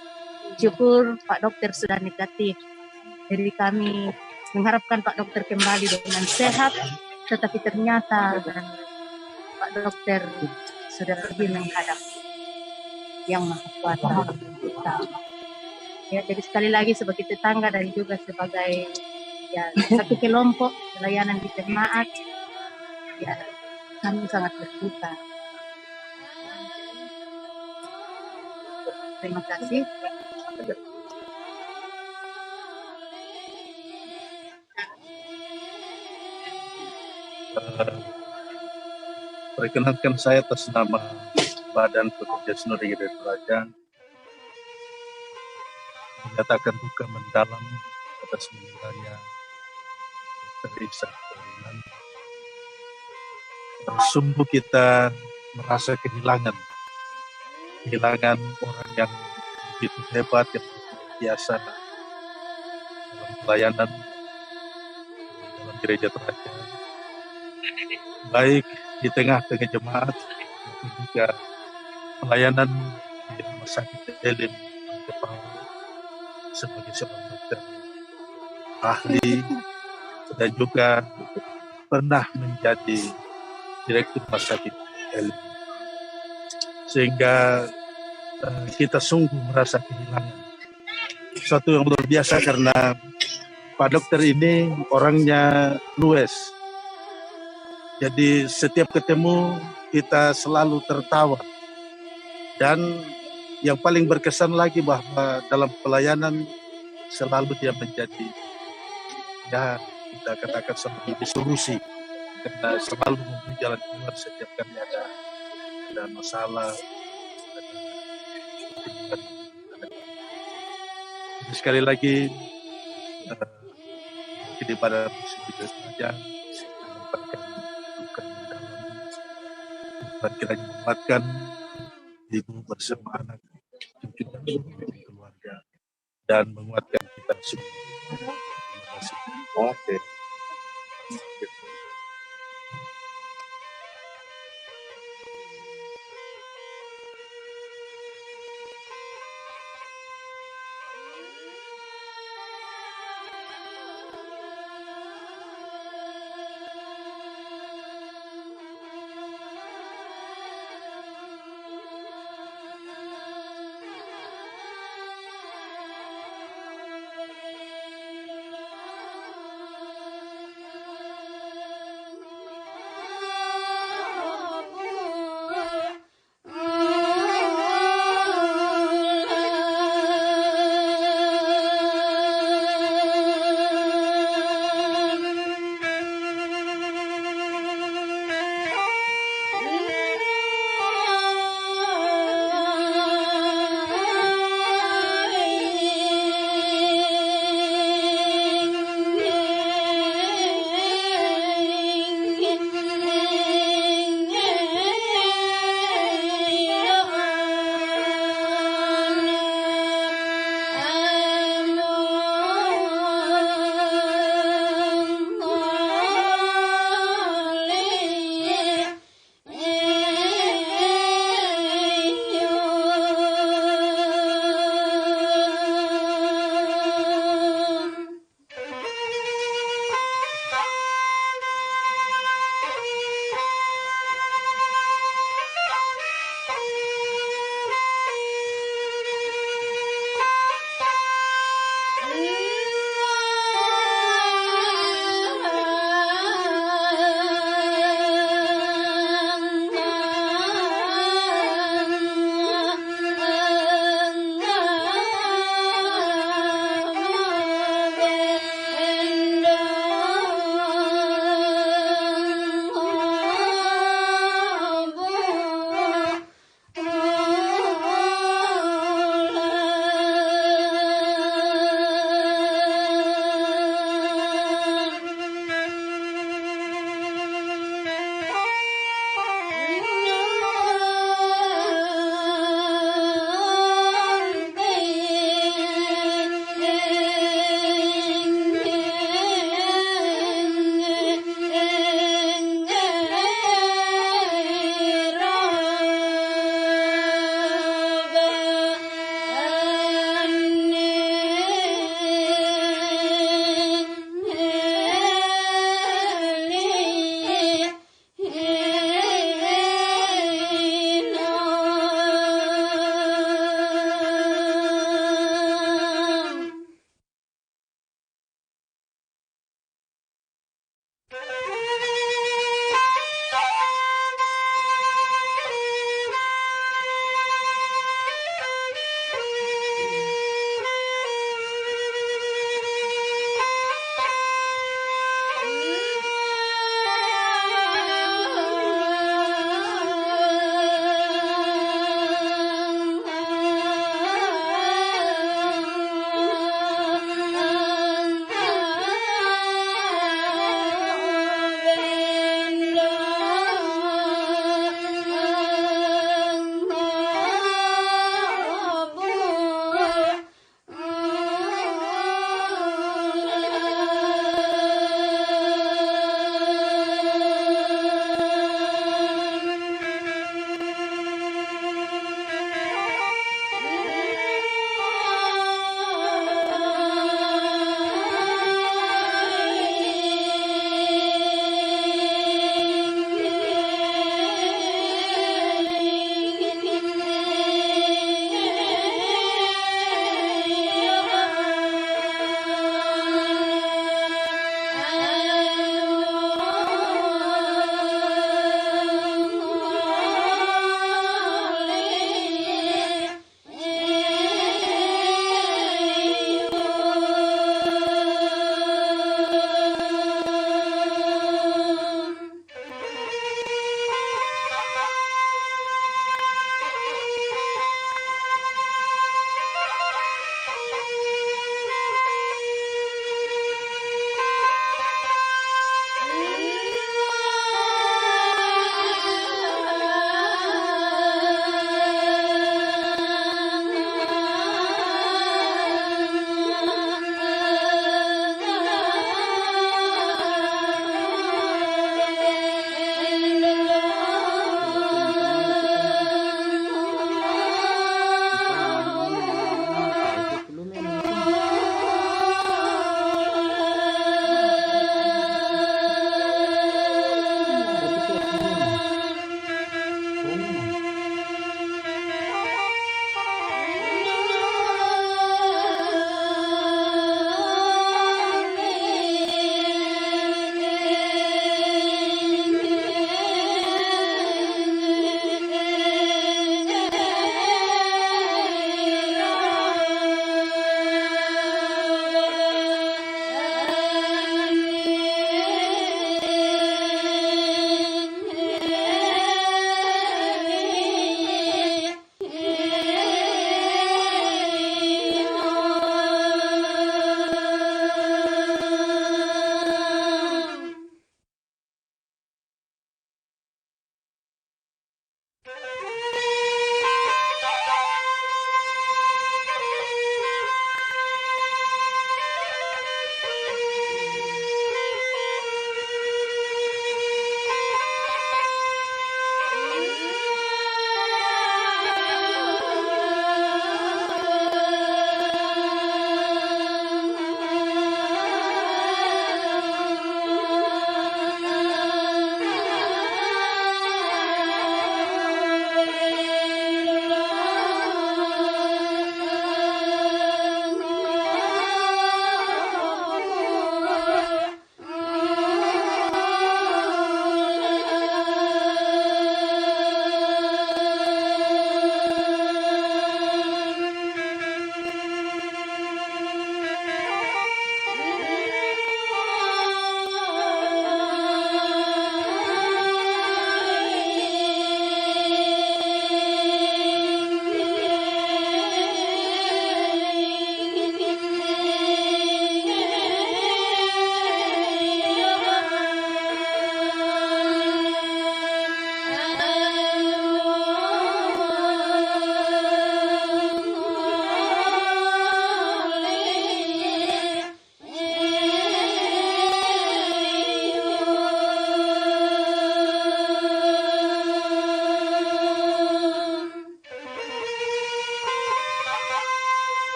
Q: syukur Pak Dokter sudah negatif. Jadi kami mengharapkan Pak Dokter kembali dengan sehat, tetapi ternyata Pak Dokter sudah pergi menghadap yang Maha Kuasa. Ya, jadi sekali lagi sebagai tetangga dan juga sebagai ya satu kelompok pelayanan di jemaat, ya kami sangat berduka. Terima kasih.
M: Perkenalkan saya atas nama Badan Pekerja Seno Gereja Toraja menyatakan duka mendalam atas meninggalnya Dr. Ishak. Sungguh kita merasa kehilangan orang yang begitu hebat, yang begitu biasa dalam pelayanan dalam gereja Toraja, baik di tengah-tengah jemaat maupun juga pelayanan di Rumah Sakit Elim Jepang sebagai seorang dokter ahli dan juga pernah menjadi direktur Rumah Sakit Elim, sehingga kita sungguh merasa kehilangan sesuatu yang luar biasa karena Pak Dokter ini orangnya luwes. Jadi setiap ketemu kita selalu tertawa. Dan yang paling berkesan lagi bahwa dalam pelayanan selalu dia menjadi, ya kita katakan sebagai solusi, karena selalu memberi jalan keluar setiap kali ada masalah. Jadi sekali lagi di pada musim saja menyampaikan duka mendalam, dan kiranya menguatkan ibu bersama anak, cucu dan keluarga, dan menguatkan kita semua. Terima kasih. Oke.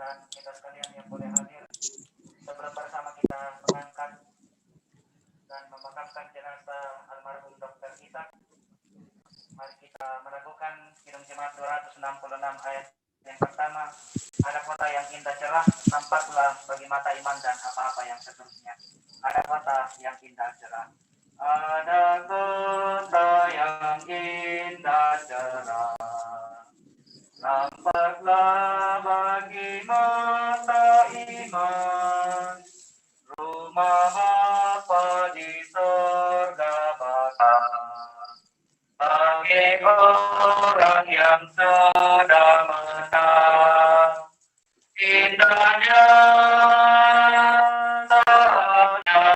K: dan kita sekalian yang boleh hadir sebelum bersama kita mengangkat dan memakamkan jenazah almarhum Dr. Ishak. Mari kita melakukan Kidung Jemaat 266 ayat yang pertama. Ada kota yang indah cerah, nampaklah bagi mata iman dan apa-apa yang seterusnya. Ada kota yang indah cerah. Ada kota yang indah cerah, nampaklah bagi mata iman, rumah Bapa di surga Bapa. Bagi orang yang sudah menang, indahnya saatnya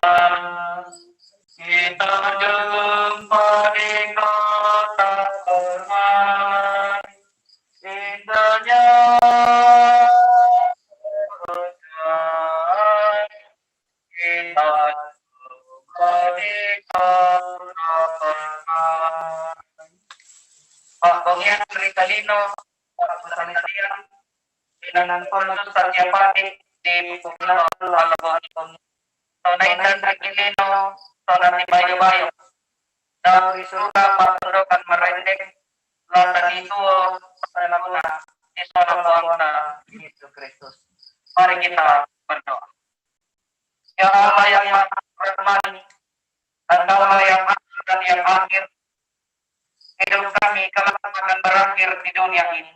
K: kita jumpa di kota permai. Indahnya kita jumpa di kota permai. Pak Bongyan Ritalino, Pak Pusanian, Dinanan Pono Satyapati, di Pulau Alabon, Tonaitan Rekilino, Tonani Bayu-Bayu, dari surga Pak Tudokan Merendek, Lantan itu, Salamuna, Isalamualaikum Yesus Kristus. Mari kita berdoa. Ya Allah yang Maha Rahmani, Engkaulah yang akhir dan yang akhir. Hidup kami kelak akan berakhir di dunia ini.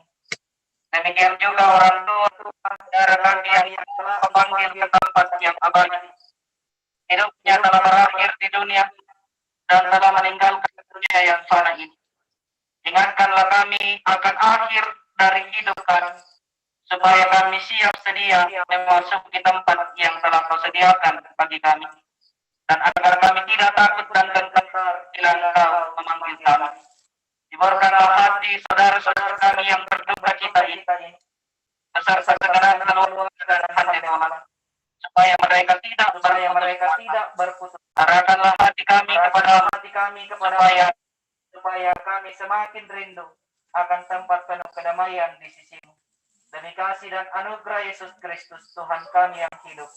K: Demikian juga orang tua saudara kami yang telah memanggil ke tempat yang abadi. Hidupnya telah berakhir di dunia dan telah meninggalkan dunia yang fana ini. Ingatkanlah kami akan akhir dari hidup kami, supaya kami siap sedia memasuki tempat yang telah Kau sediakan bagi kami, dan agar kami tidak takut dan gentar bila Engkau memanggil kami. Hiburkanlah hati saudara-saudara kami yang berduka cita ini, beserta segenap keluarga dan hati Tuhan, supaya mereka tidak berputus. Arahkanlah hati kami kepada supaya kami semakin rindu akan tempat penuh kedamaian di sisi-Mu. Demi kasih dan anugerah Yesus Kristus Tuhan kami yang hidup.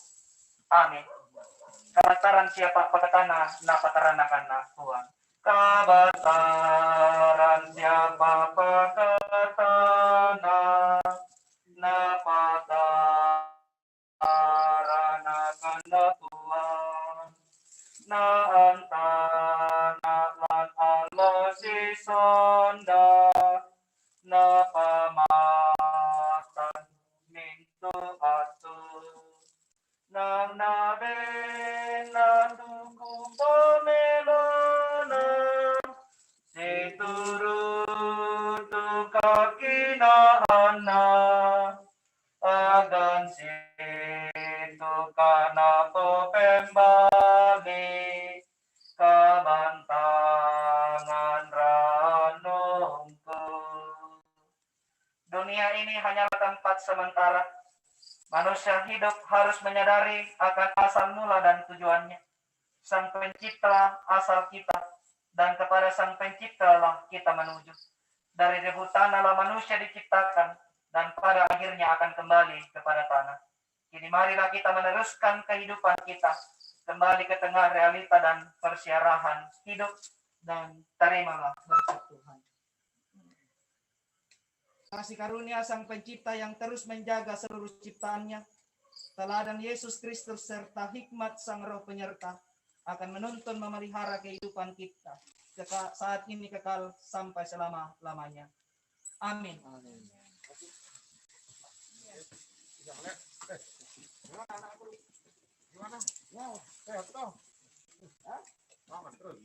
K: Amin. Kabataran siapa pakatana na pataranakan na Tuhan. Kabataran siapa pakatana na pataranakan na Tuhan. Na antana lan Allah si sonda na pamatan minto atu nang nabe na tuku pomelona si turu tu kakinaana agan si tu kana po pembali kabantangan ranungku. Dunia ini hanyalah tempat sementara. Manusia hidup harus menyadari akan asal mula dan tujuannya. Sang Pencipta asal kita, dan kepada Sang Pencipta lah kita menuju. Dari debu tanah lah manusia diciptakan, dan pada akhirnya akan kembali kepada tanah. Kini marilah kita meneruskan kehidupan kita, kembali ke tengah realita dan persiarahan hidup, dan terimalah berkat Tuhan. Kasih karunia Sang Pencipta yang terus menjaga seluruh ciptaannya, teladan Yesus Kristus serta hikmat Sang Roh Penyerta akan menuntun memelihara kehidupan kita saat ini kekal sampai selama-lamanya. Amin.
B: Gimana? Wow, sehat toh? Hah? Makan terus.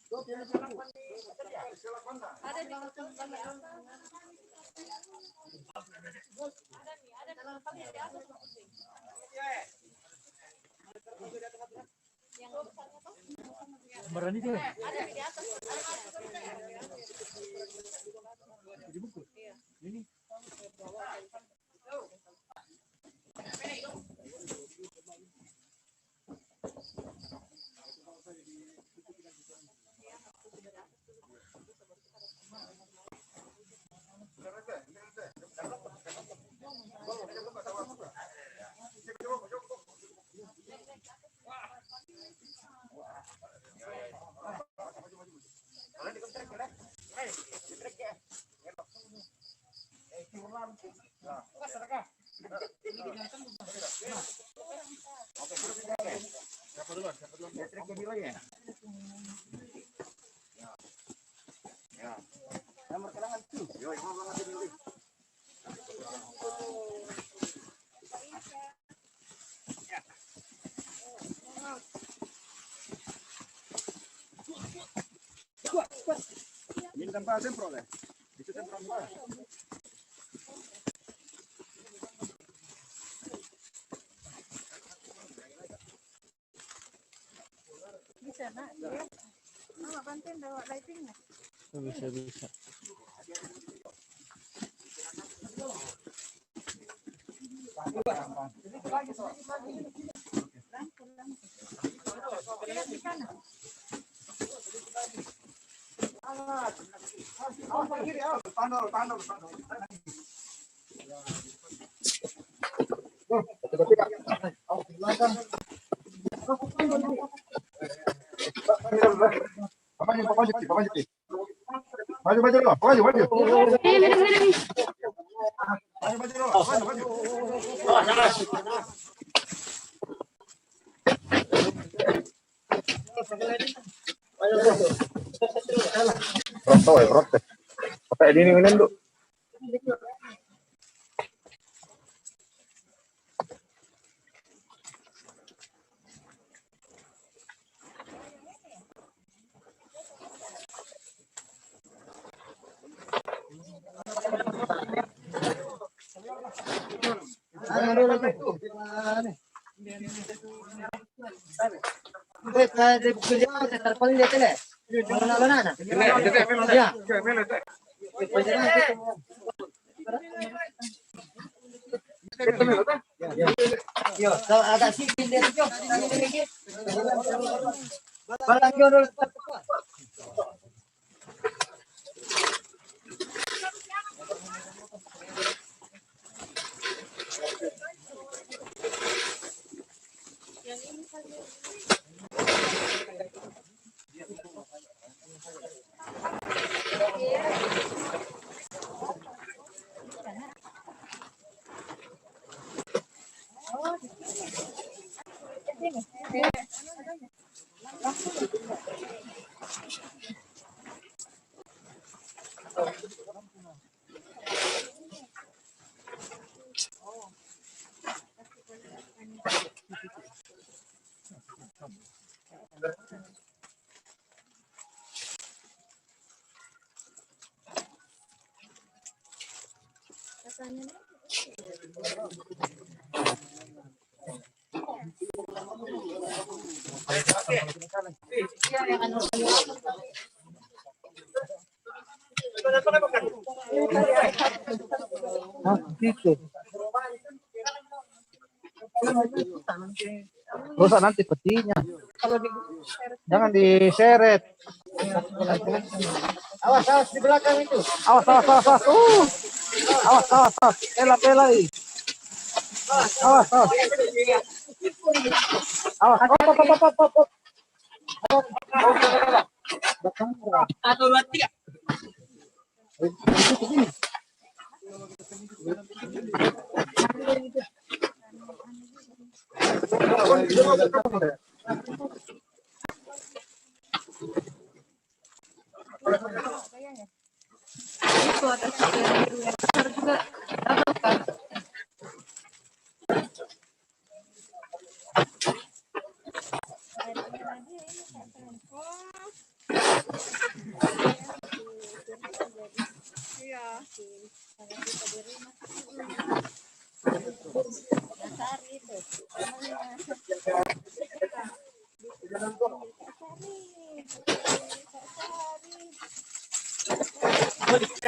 H: Ada di ada
O: Berani deh. Ini. Ini tanpa sempro deh. Itu sempro juga.
L: Bisa nak, ya. Mama bantuin bawa lightingnya.
O: Bisa. Pronto. Pakai ini dulu.
R: Agak sipin dia tu. Barang dia dulu. Gitu. Rusak nanti petinya. Jangan diseret. Awas di belakang itu. Awas. Awas. Pela. Awas. Satu, dua, tiga. Itu ada biru yang besar juga dapat kan?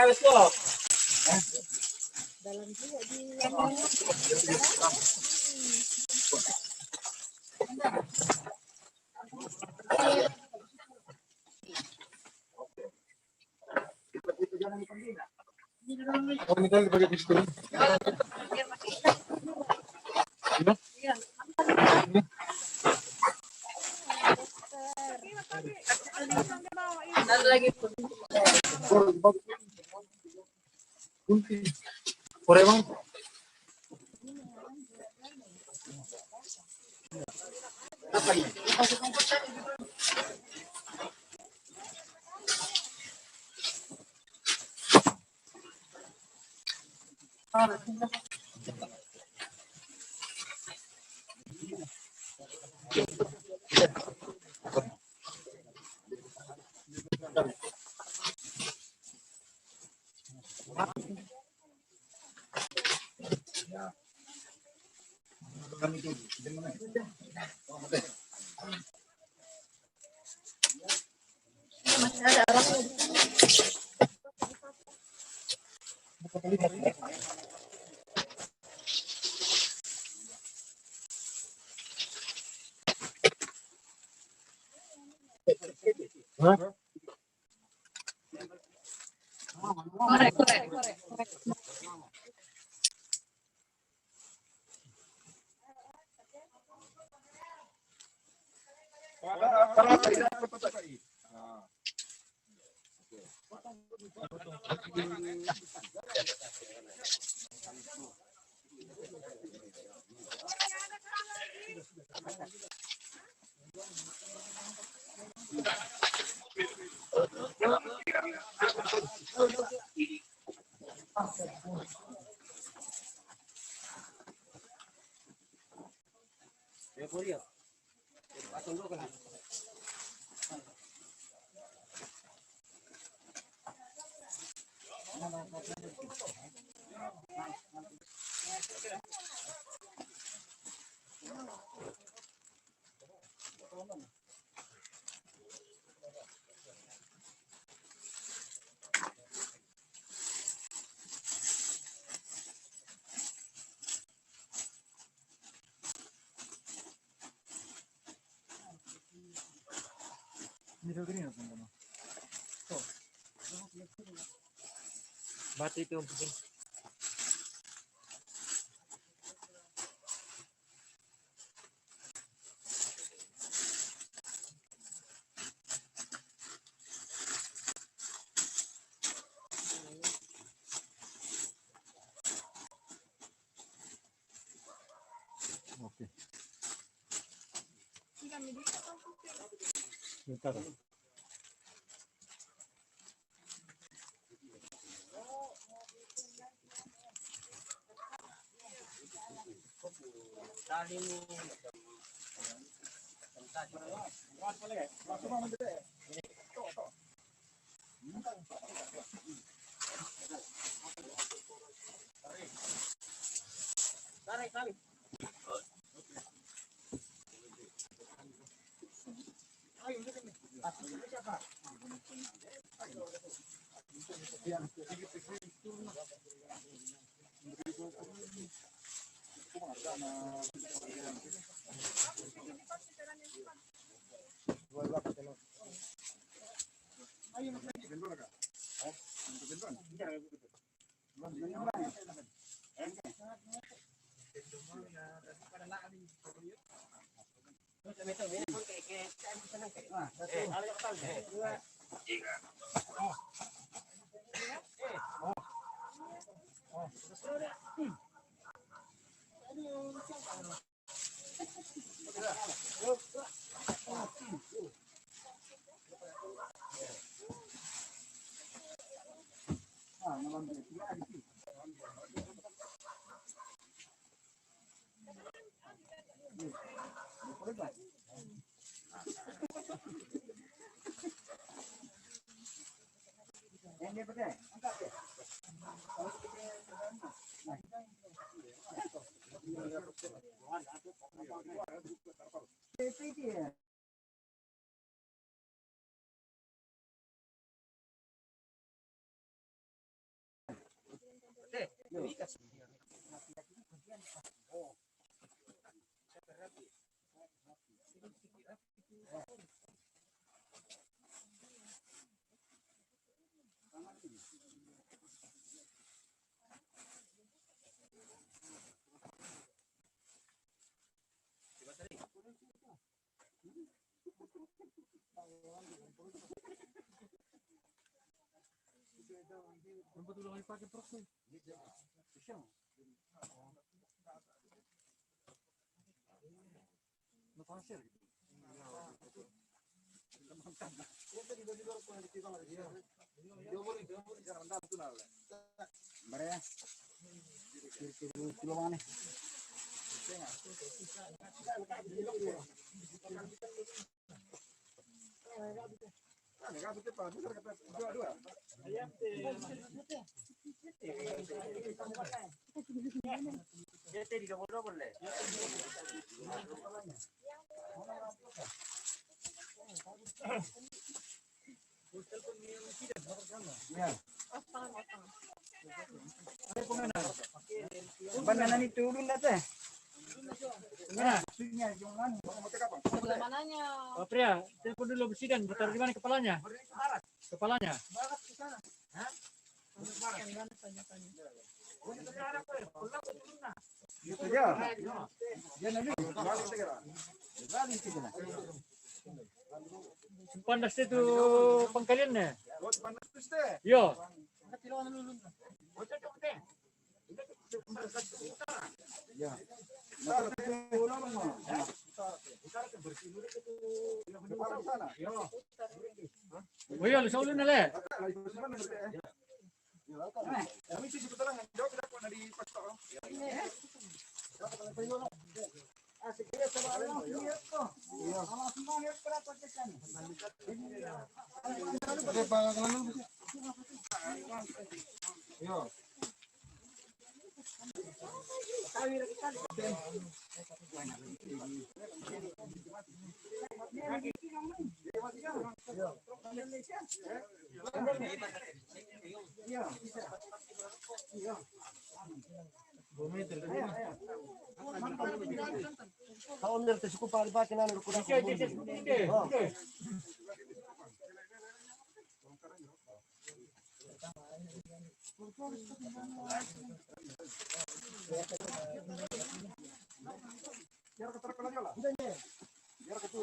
B: kali sekolah.
L: Dalam juga di
B: Oh, ini kan dipakai di situ.
L: lagi
B: Sore bang. Apa ini?
L: masih ada orang. Korek.
B: Batu itu yang penting.
C: Oke.
B: Bentar. Tarik. Bananan itu dulu teh.
S: Oh, pria, telepon dulu presiden, ditaruh di mana kepalanya? Kepalanya. Pandas itu pangkaliannya. Yo. Oh iya, lu selalu nale. Batu.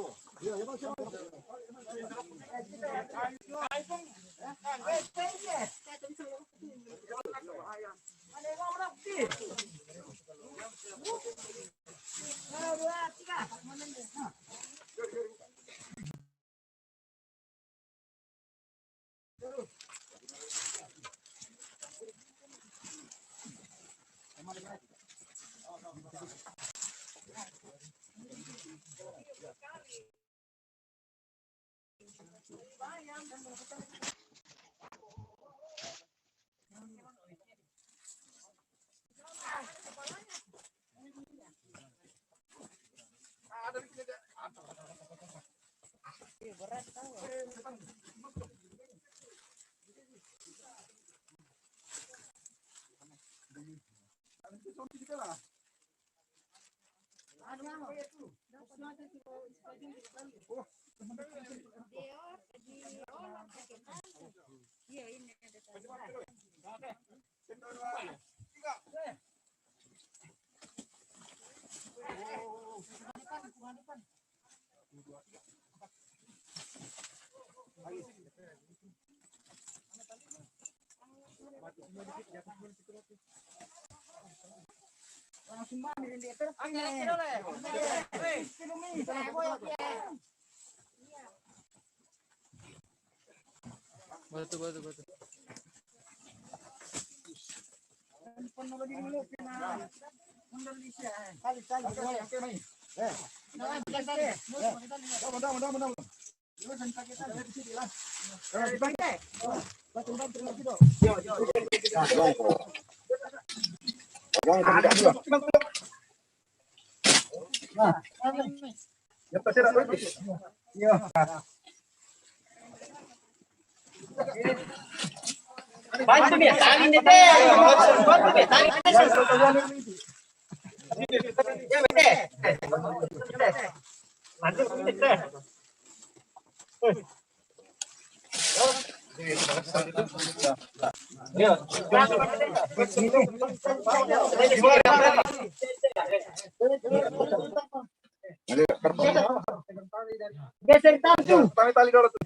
O: Geser tangan. Tali dulu tuh.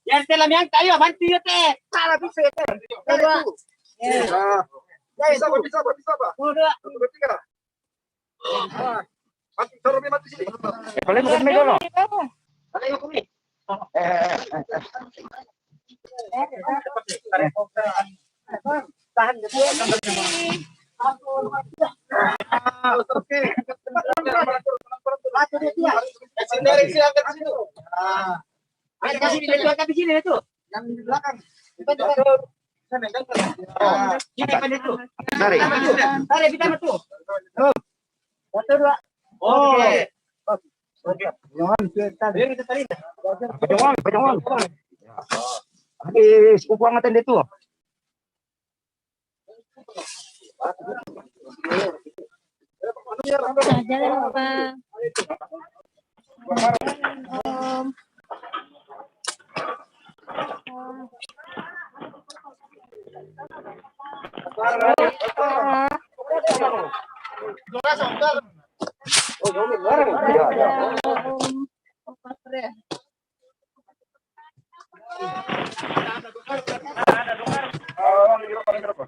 O: Yang telah yang kayu bantu ya teh. Salah bisa teh. Bisa Pak. Udah. Bertiga. Mati taruh mati sini. Boleh bukan dulu. Boleh hukum ni. Tahan gitu. Oke. Dari sini angkat situ. Ada di sini angkat di sini itu. Yang di belakang. Tarik kita betul. Satu dua. Oke. Pejongan. Habis ukuran ngatain itu.
Q: Jangan lupa.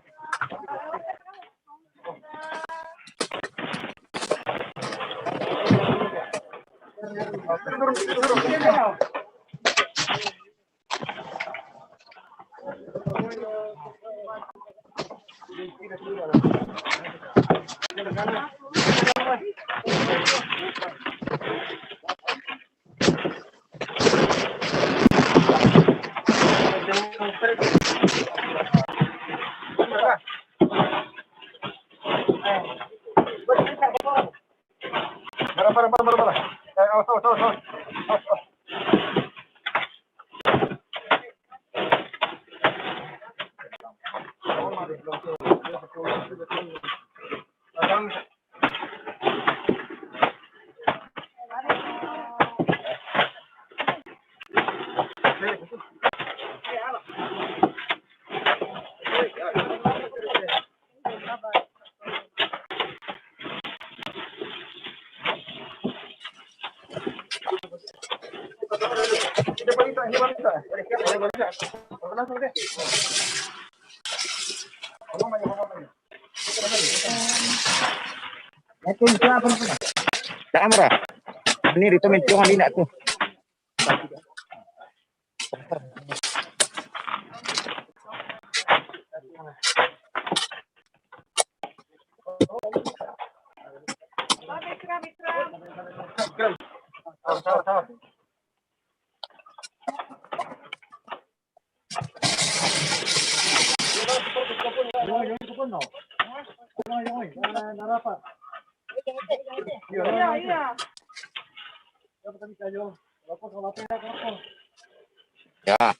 O: Kamera. Ini ditemen jangan ini tuh. Ya.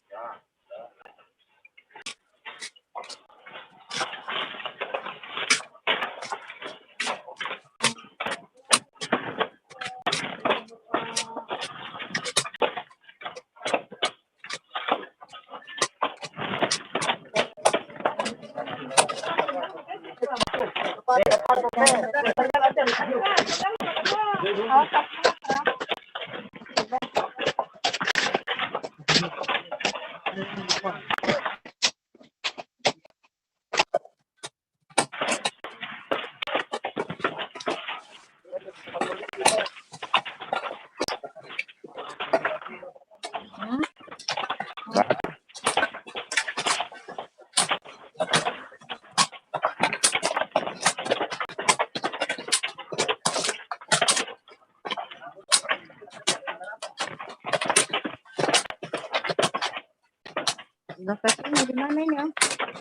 R: Lokasinya di mana ini Om?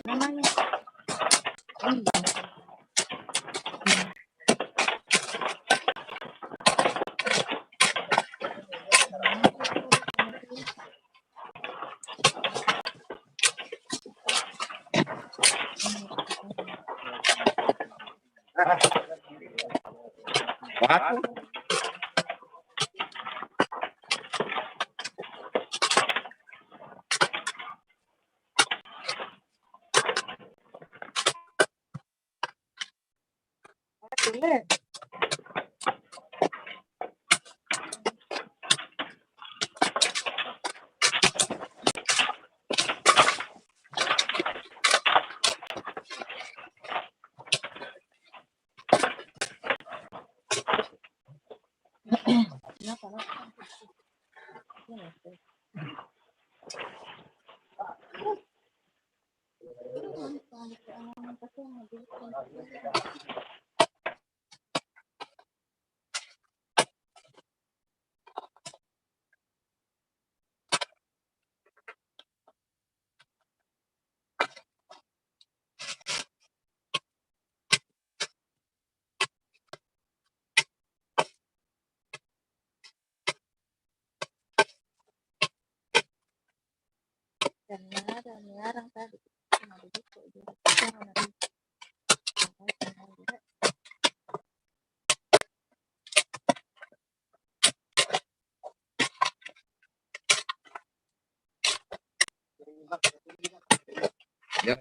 R: Namanya? Iya. Dan melarang tadi. Cuma begitu, jangan ada.
E: Ya.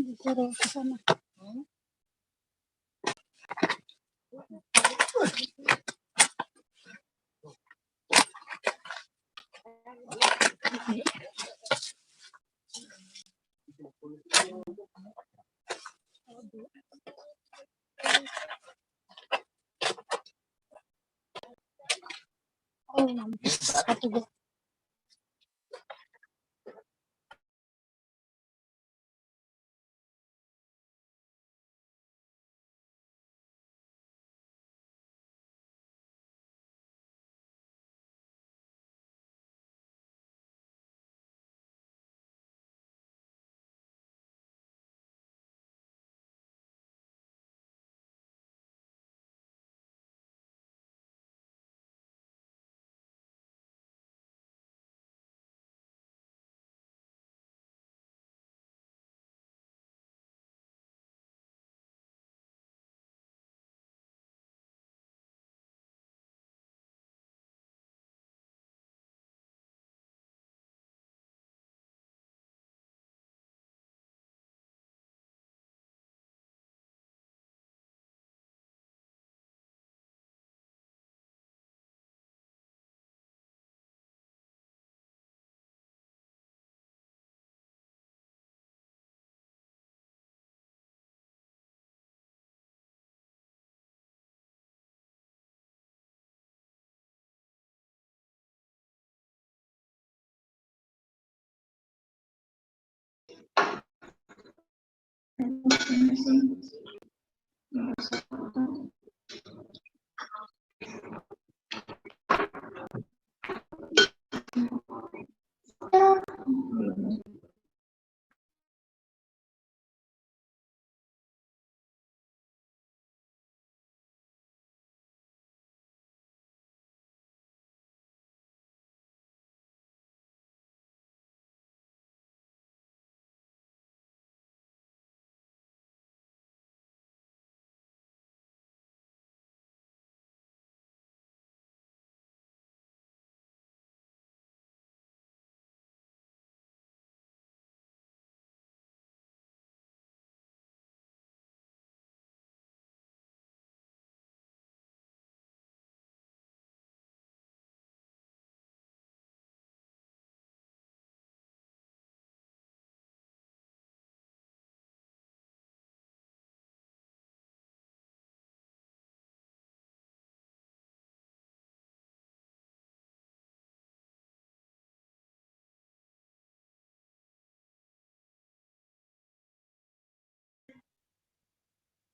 R: Disuruh ke sana. Oh, mampus. Satu dua.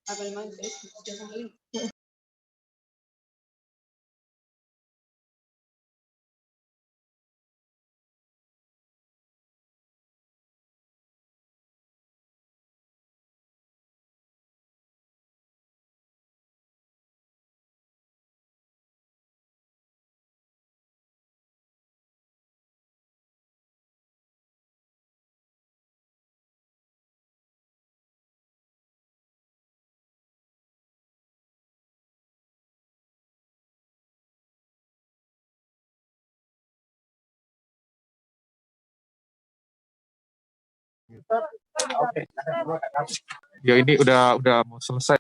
L: Apa memang sudah sampai?
E: Ya ini udah mau selesai.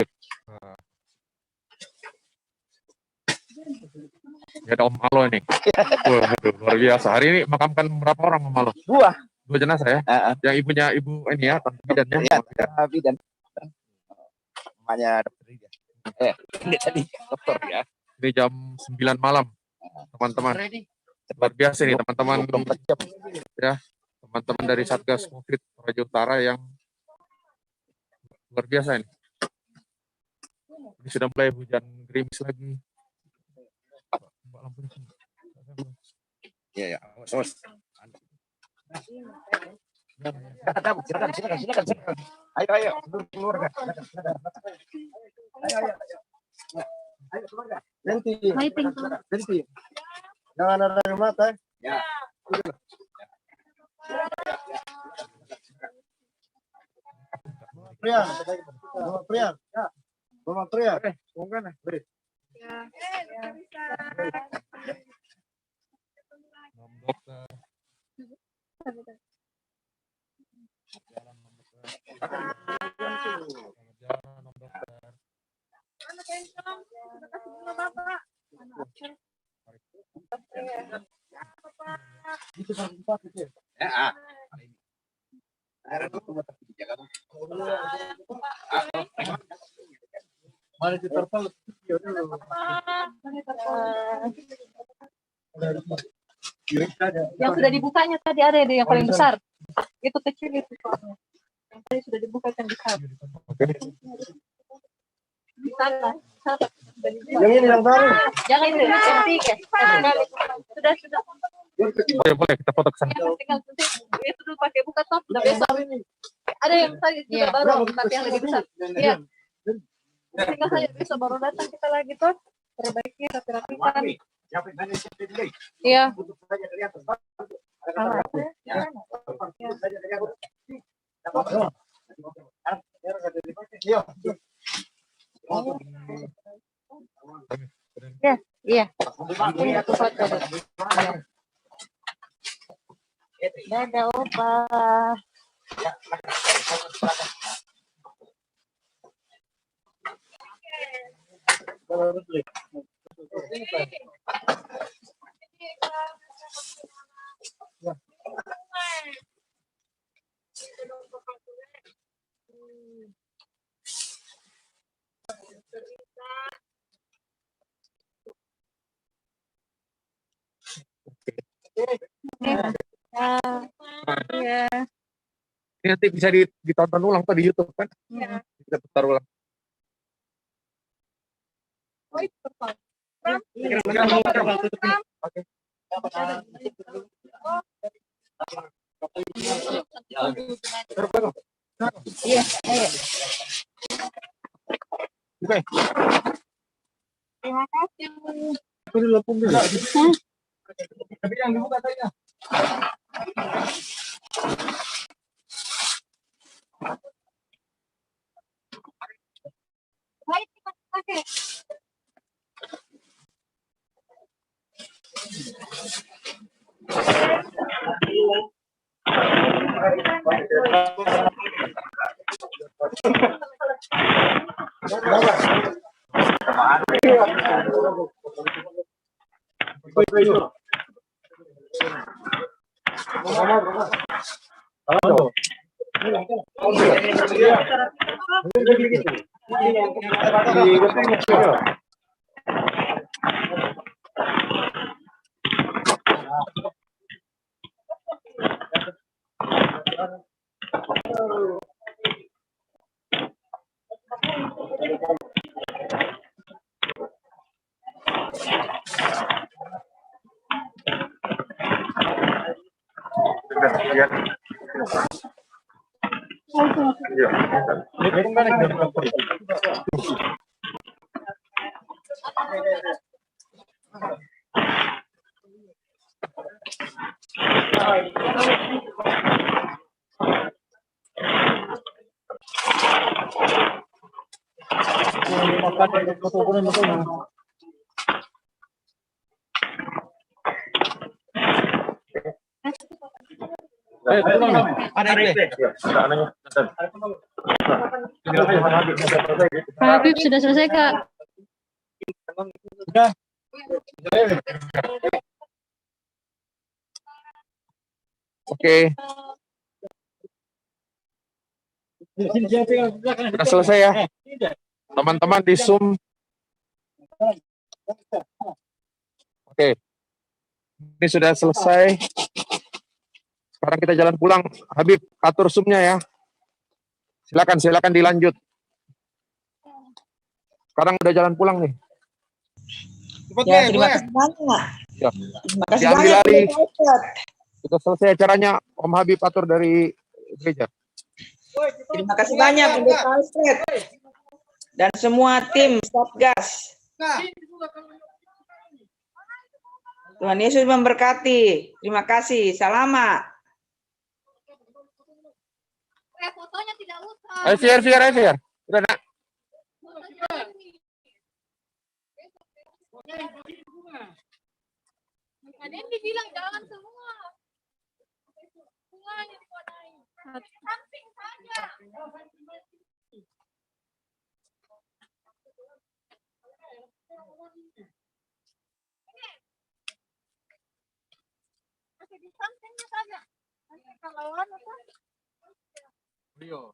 E: Ya ada Om Malo ini. Waduh, luar biasa. Hari ini makamkan berapa orang Om Malo? Dua jenazah ya? Yang ibunya ibu ini ya, Tante Bidan ya?
B: Iya, Bidan. Namanya dokter Rida. Ini tadi dokter ya.
E: Ini jam 9 malam, teman-teman. Luar biasa nih teman-teman. Ya, teman-teman dari Satgas Covid Raja Utara yang luar biasa ini. Ini sudah mulai hujan gerimis lagi.
B: Iya, ya. Awas. Silakan. Ayo, keluarga. Ayo. Ayo keluarga. Nanti. Jangan ada yang mata. Ya. Prian. Ya. Mama Prian. Bukan. Beri.
L: Ya.
E: Dokter.
L: Yang sudah dibukanya tadi ada yang paling besar. Itu kecil itu soalnya. Yang tadi sudah dibuka yang besar. Di sana.
E: Yang ini yang baru.
L: Jangan itu yang tiga. Sudah.
E: Boleh kita foto ke sana.
L: Tinggal itu dulu pakai buka top. Udah besar. Ada yang tadi juga baru tapi yang lebih besar. Iya. Tinggal saja besok baru datang kita lagi tuh. Perbaiki rapi-rapikan. Iya. Iya. Dadah opa. Iya.
E: Ini nanti bisa ditonton ulang tuh di YouTube kan?
L: Iya.
E: Kita putar ulang.
L: Oh, itu tepat.
E: Oke.
L: Iya, ayo.
E: Oke.
L: Terima kasih.
O: Tapi yang dibuka tadi.
L: Baik, pakai. Pak Habib sudah selesai, Kak.
O: Sudah.
E: Oke. Sudah selesai ya. Teman-teman di Zoom. Oke. Ini sudah selesai. Sekarang kita jalan pulang. Habib, atur Zoom-nya ya. Silakan dilanjut. Sekarang udah jalan pulang nih.
T: Ya, terima kasih banyak.
E: Ya.
T: Terima kasih
E: Diambil
T: banyak.
E: alih. Kita selesai acaranya. Om Habib atur dari gereja.
T: Terima kasih banyak Pendeta Alfred dan semua tim Satgas. Tuhan Yesus memberkati. Terima kasih. Salamat.
L: Fotonya tidak usah.
E: Ayo, udah nak.
L: Ada yang dibilang jangan semua. Bunganya diwarnai. Samping saja. Masih di sampingnya saja. Nanti kalau apa?
E: Rio,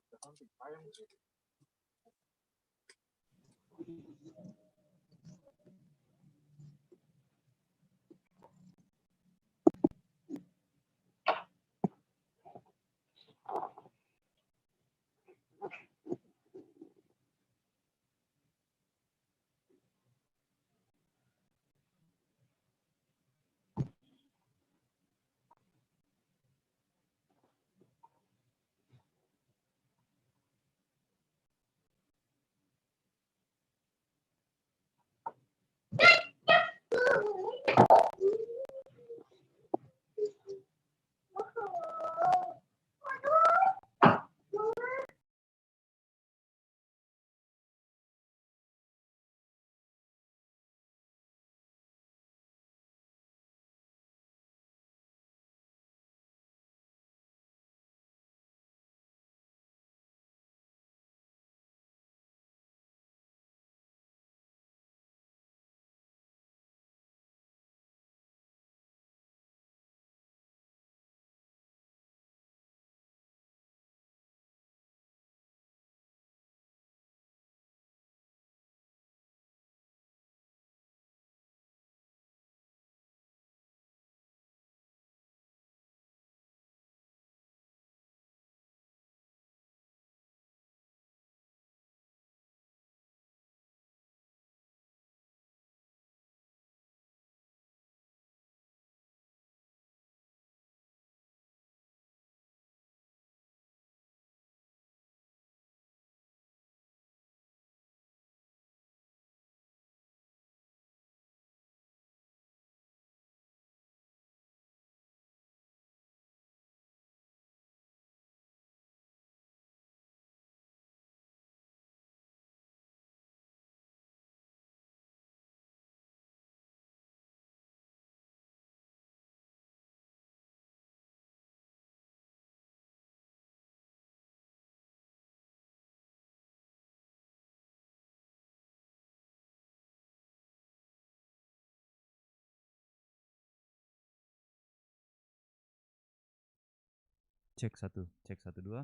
J: Cek 1, cek 1 2.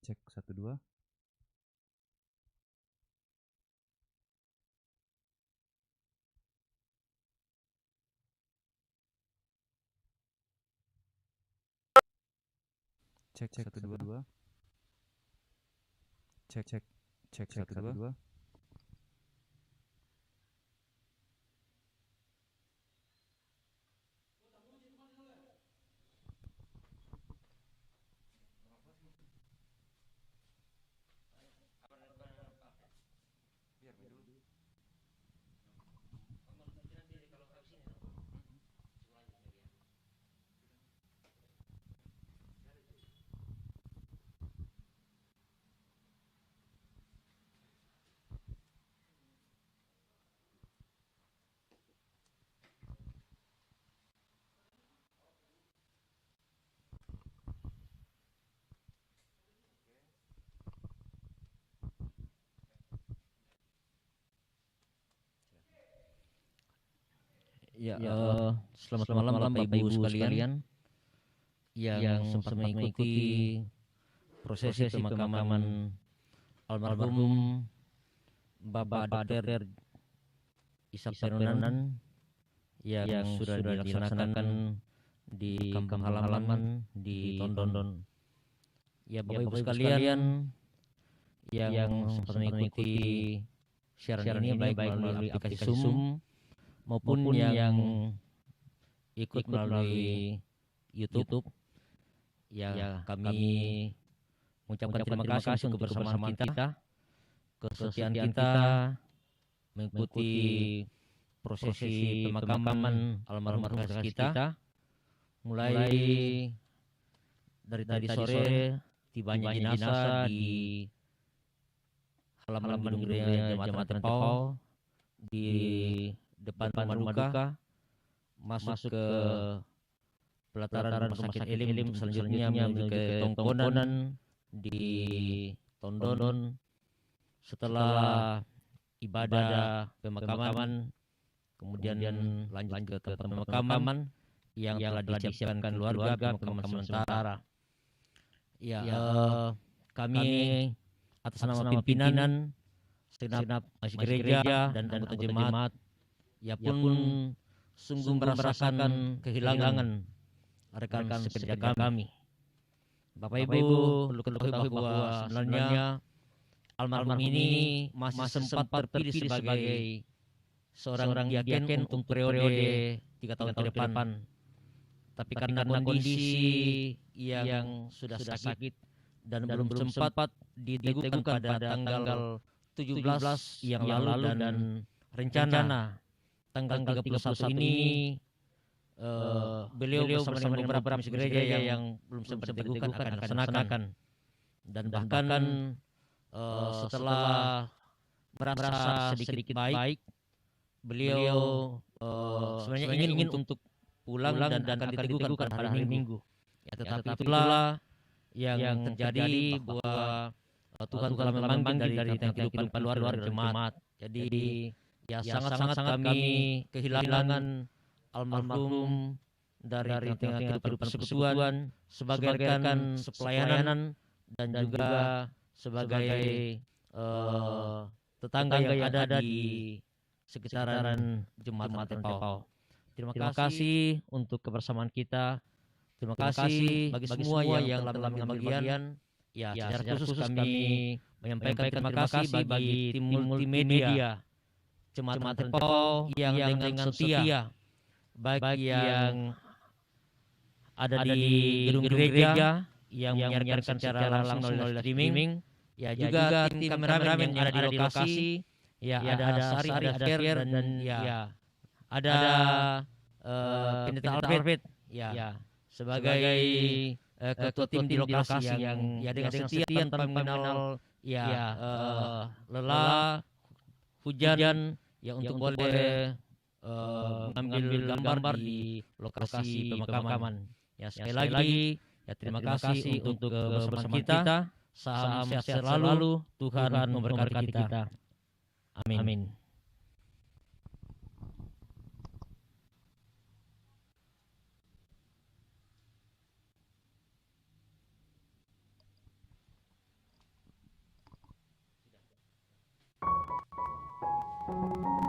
J: Cek 1 2. Cek 1 2 2. Cek 1 2.
U: Ya, selamat malam Bapak Ibu sekalian yang sempat mengikuti prosesi pemakaman almarhum Bapak Dr. Ishak Penonan yang sudah dilaksanakan di kampung halaman di Tondon. Ya, Bapak Ibu sekalian yang sempat mengikuti siaran ini baik melalui aplikasi Zoom maupun yang ikut melalui YouTube, ya kami mengucapkan terima kasih untuk kebersamaan kita, kesetiaan kita mengikuti prosesi pemakaman almarhum kakak kita, mulai dari tadi sore tibanya jenazah di halaman gedung gereja Jemaat Rantepao di depan rumah duka, masuk ke pelataran rumah sakit Elim, selanjutnya menuju ke Tongkonan di Tondon. Setelah ibadah pemakaman, kemudian lanjut ke pemakaman yang telah disiapkan keluarga, pemakaman sementara. Ya, kami atas nama pimpinan segenap gereja dan anggota jemaat, ya pun sungguh merasakan kehilangan rekan sekerja kami. Bapak Ibu perlu ketahui bahwa sebenarnya almarhum ini masih sempat terpilih sebagai seorang diaken untuk periode 3 tahun ke depan. Tapi karena kondisi yang sudah sakit dan belum sempat diteguhkan pada tanggal 17 yang lalu dan rencana tanggal 31 ini beliau bersama dengan beberapa misi gereja yang belum sempat diteguhkan akan dilaksanakan. Dan bahkan setelah merasa sedikit baik, beliau sebenarnya ingin untuk pulang dan akan diteguhkan pada hari Minggu. Ya, tetapi itulah yang terjadi bahwa Tuhan telah memanggil dari kehidupan keluarga jemaat. Jadi ya sangat-sangat kami kehilangan almarhum dari tengah kehidupan persekutuan sebagai rekan pelayanan dan juga sebagai tetangga yang ada di sekitaran Jemaat Rantepao. Terima kasih untuk kebersamaan kita. Terima kasih bagi semua yang telah mengambil bagian. Ya, secara khusus kami menyampaikan terima kasih bagi tim multimedia Jemaat Rantepao yang dengan setia, baik yang ada di gedung gereja yang menyiarkan secara langsung melalui streaming, ya juga tim kameramen yang ada di lokasi, ya ada Sari, ada Fer, dan ya ada Pendeta Albert, ya sebagai ketua tim di lokasi yang ya dengan setia tanpa mengenal ya lelah, hujan, ya untuk boleh mengambil gambar di lokasi pemakaman. Ya sekali lagi ya terima kasih untuk kebersamaan kita. Salam sehat selalu, Tuhan memberkati kita. Amin.
F: Thank you.